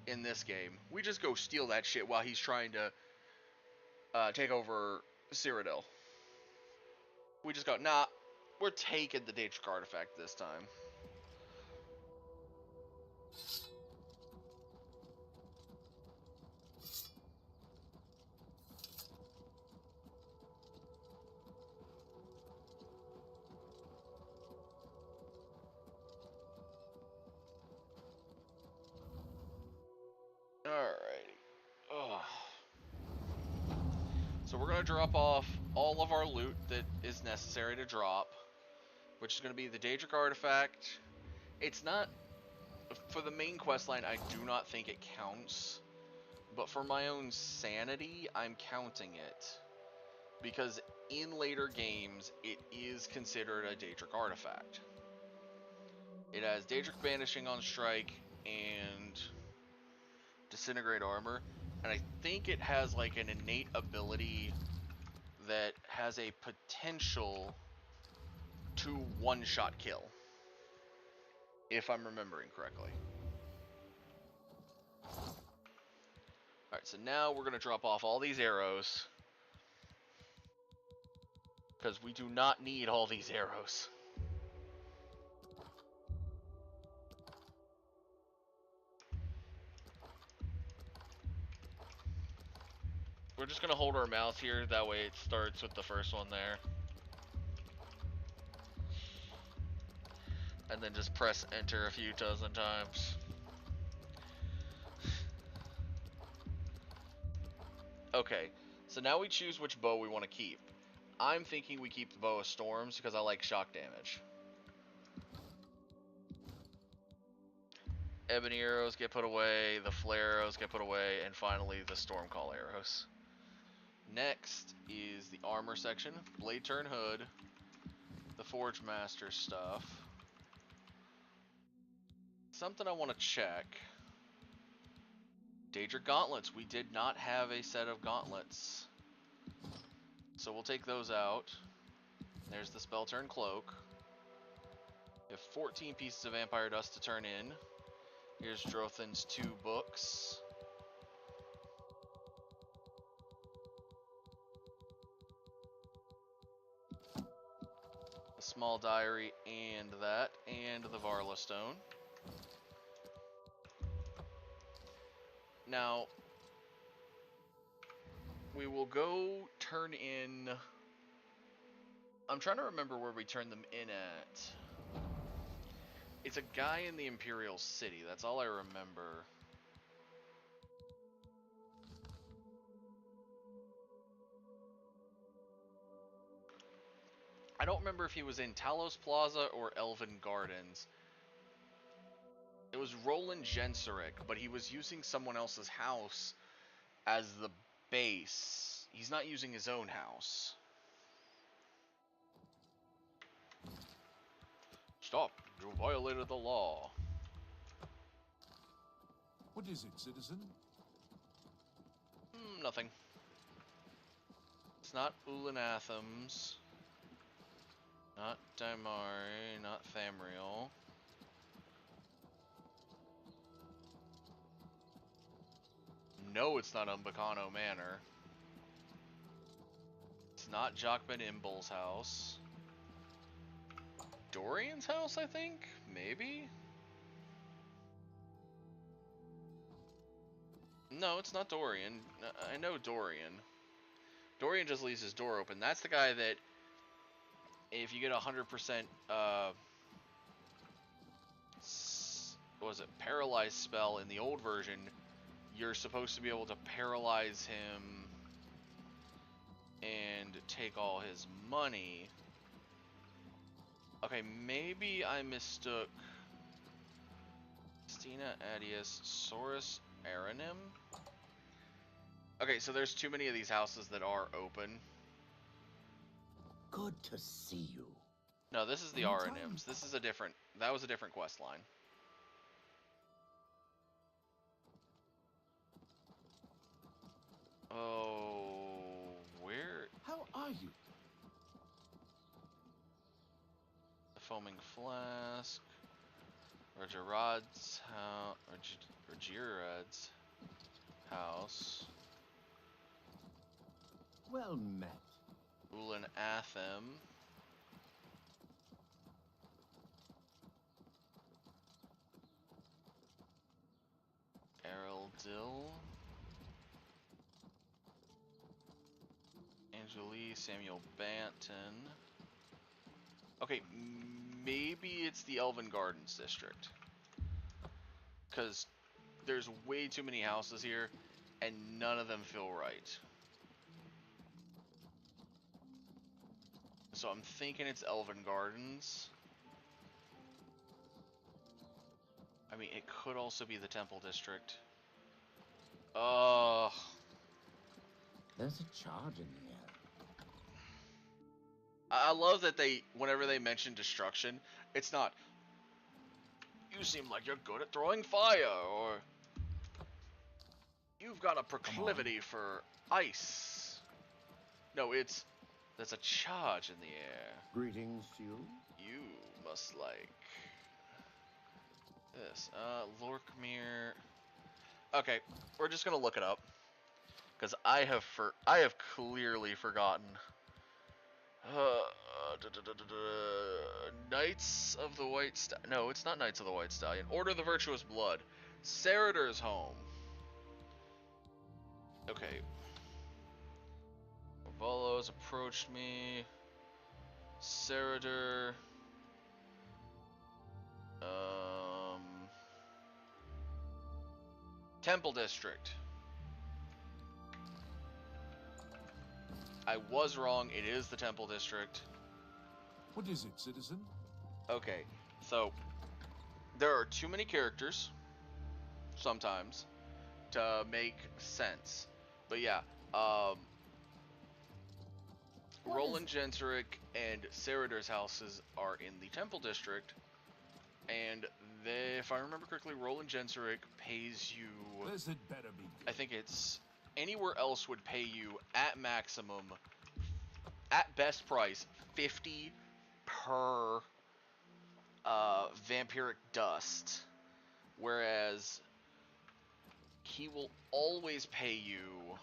Speaker 1: in this game. We just go steal that shit while he's trying to take over Cyrodiil. We just go, nah, we're taking the Daedric artifact this time. Alrighty. So we're going to drop off all of our loot that is necessary to drop, which is going to be the Daedric artifact. It's not... For the main questline, I do not think it counts. But for my own sanity, I'm counting it. Because in later games, it is considered a Daedric artifact. It has Daedric Banishing on strike and Disintegrate armor. And I think it has like an innate ability that has a potential to one-shot kill. If I'm remembering correctly. Alright, so now we're going to drop off all these arrows. Because we do not need all these arrows. We're just going to hold our mouse here, that way it starts with the first one there. And then just press enter a few dozen times. Okay, so now we choose which bow we want to keep. I'm thinking we keep the Bow of Storms because I like shock damage. Ebony arrows get put away, the flare arrows get put away, and finally the Stormcall arrows. Next is the armor section, Blade Turn Hood, the Forge Master stuff. Something I want to check. Daedric Gauntlets. We did not have a set of gauntlets. So we'll take those out. There's the spell turn cloak. You have 14 pieces of vampire dust to turn in. Here's Drothin's 2 books. A small diary and that, and the Varla stone. Now, we will go turn in... I'm trying to remember where we turn them in at. It's a guy in the Imperial City, that's all I remember. I don't remember if he was in Talos Plaza or Elven Gardens. It was Roland Genseric, but he was using someone else's house as the base. He's not using his own house. Stop! You violated the law.
Speaker 6: What is it, citizen?
Speaker 1: Nothing. It's not Ulanathams. Not Daimari, not Thamriel. No, it's not Umbacano Manor. It's not Jockman Imbul's house. Dorian's house, I think? Maybe? No, it's not Dorian. I know Dorian. Dorian just leaves his door open. That's the guy that, if you get 100%, what was it, paralyzed spell in the old version, you're supposed to be able to paralyze him and take all his money. Okay, maybe I mistook Stina Adius Saurus Aranim. Okay, so there's too many of these houses that are open.
Speaker 5: Good to see you.
Speaker 1: No, this is the Aranims. This is a different... That was a different quest line. Oh... Where...
Speaker 4: How are you?
Speaker 1: The Foaming Flask... Rogerad's house... Rogerad's house...
Speaker 4: Well met.
Speaker 1: Ulan Athem... Eraldil... Angelie, Samuel Banton... Okay, maybe it's the Elven Gardens district. Because there's way too many houses here, and none of them feel right. So I'm thinking it's Elven Gardens. I mean, it could also be the Temple District.
Speaker 5: There's a charge in the air.
Speaker 1: I love that they, whenever they mention destruction, it's not, you seem like you're good at throwing fire, or you've got a proclivity for ice. No, it's, there's a charge in the air.
Speaker 4: Greetings to you.
Speaker 1: You must like this. Lorkmere. Okay, we're just gonna look it up, because I have clearly forgotten. Knights of the White Stallion. No, it's not Knights of the White Stallion. Order of the Virtuous Blood. Saradar's home. Okay. Volos approached me. Saradar. Temple District. I was wrong. It is the Temple District.
Speaker 6: What is it, citizen?
Speaker 1: Okay, so there are too many characters sometimes to make sense. But yeah, Roland Genseric and Saradar's houses are in the Temple District, and if I remember correctly, Roland Genseric pays you...
Speaker 6: It better be good.
Speaker 1: I think it's... Anywhere else would pay you at maximum at best price, 50 per vampiric dust, whereas he will always pay you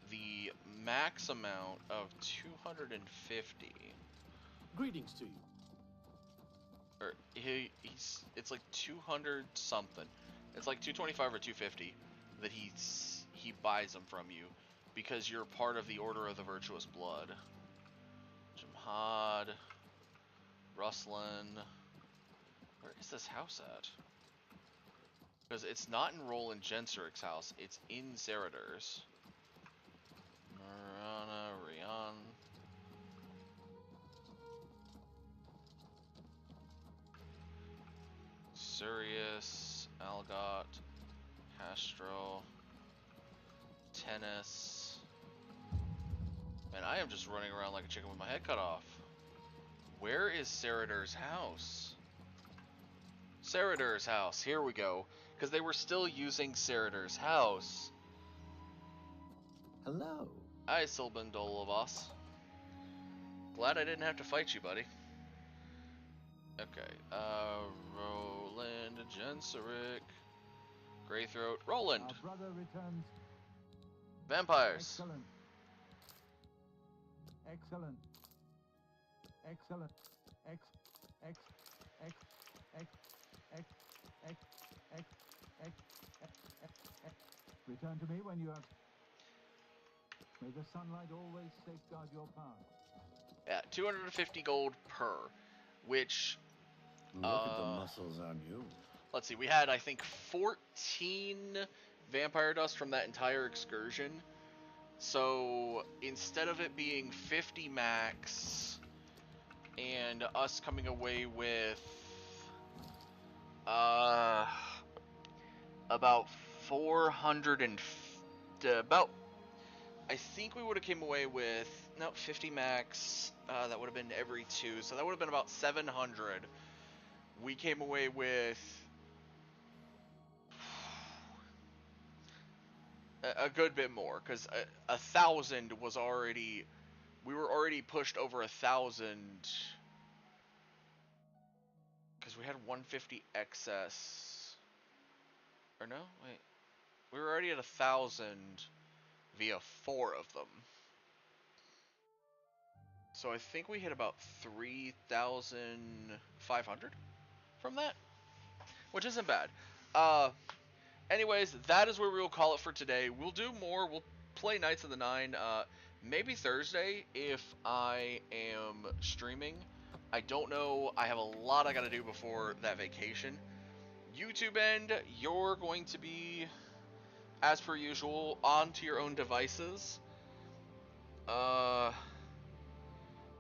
Speaker 1: the max amount of 250.
Speaker 4: Greetings to you.
Speaker 1: Or it's like 200 something. It's like 225 or 250 that he buys them from you because you're part of the Order of the Virtuous Blood. Jimhad, Ruslan. Where is this house at? Because it's not in Roland Genseric's house, it's in Saradar's. Marana, Rian. Sirius, Algot, Castro, Tennis. Man, I am just running around like a chicken with my head cut off. Where is Saradar's house? Saradar's house, here we go. Because they were still using Saradar's house.
Speaker 9: Hello.
Speaker 1: Hi, Silban Dolovas. Glad I didn't have to fight you, buddy. Okay, Roland Genseric. Greythroat. Roland!
Speaker 15: Our brother returns.
Speaker 1: Vampires!
Speaker 15: Excellent. Excellent. Excellent. X, X, X, X, X, X, X, X, X, X. Return to me when you have... May the sunlight always safeguard your path.
Speaker 1: Yeah, 250 gold per, which...
Speaker 8: Look at the muscles on you.
Speaker 1: Let's see, we had, I think, 14 vampire dust from that entire excursion. So, instead of it being 50 max, and us coming away with, about 400 and, I think we would have came away with, no, 50 max, that would have been every 2, so that would have been about 700. We came away with a good bit more, because 1,000 was already, we were already pushed over 1,000, because we had 150 excess, or no, wait, we were already at 1,000 via 4 of them. So I think we hit about 3,500 from that, which isn't bad. Anyways, that is where we will call it for today. We'll do more. We'll play Knights of the Nine, maybe Thursday if I am streaming. I don't know. I have a lot I gotta do before that vacation. YouTube end, you're going to be, as per usual, onto your own devices.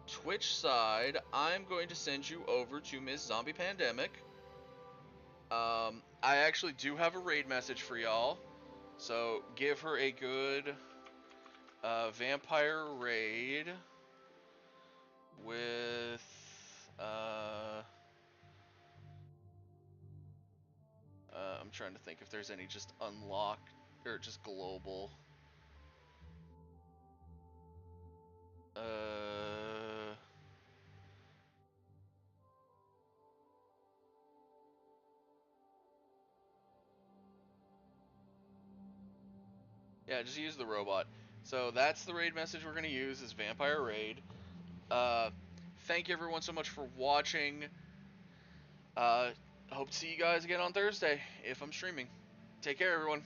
Speaker 1: Twitch side, I'm going to send you over to Miss Zombie Pandemic. I actually do have a raid message for y'all, so give her a good vampire raid with I'm trying to think if there's any just unlocked or just global. Yeah, just use the robot. So that's the raid message we're going to use, is Vampire Raid. Thank you everyone so much for watching. Hope to see you guys again on Thursday, if I'm streaming. Take care, everyone.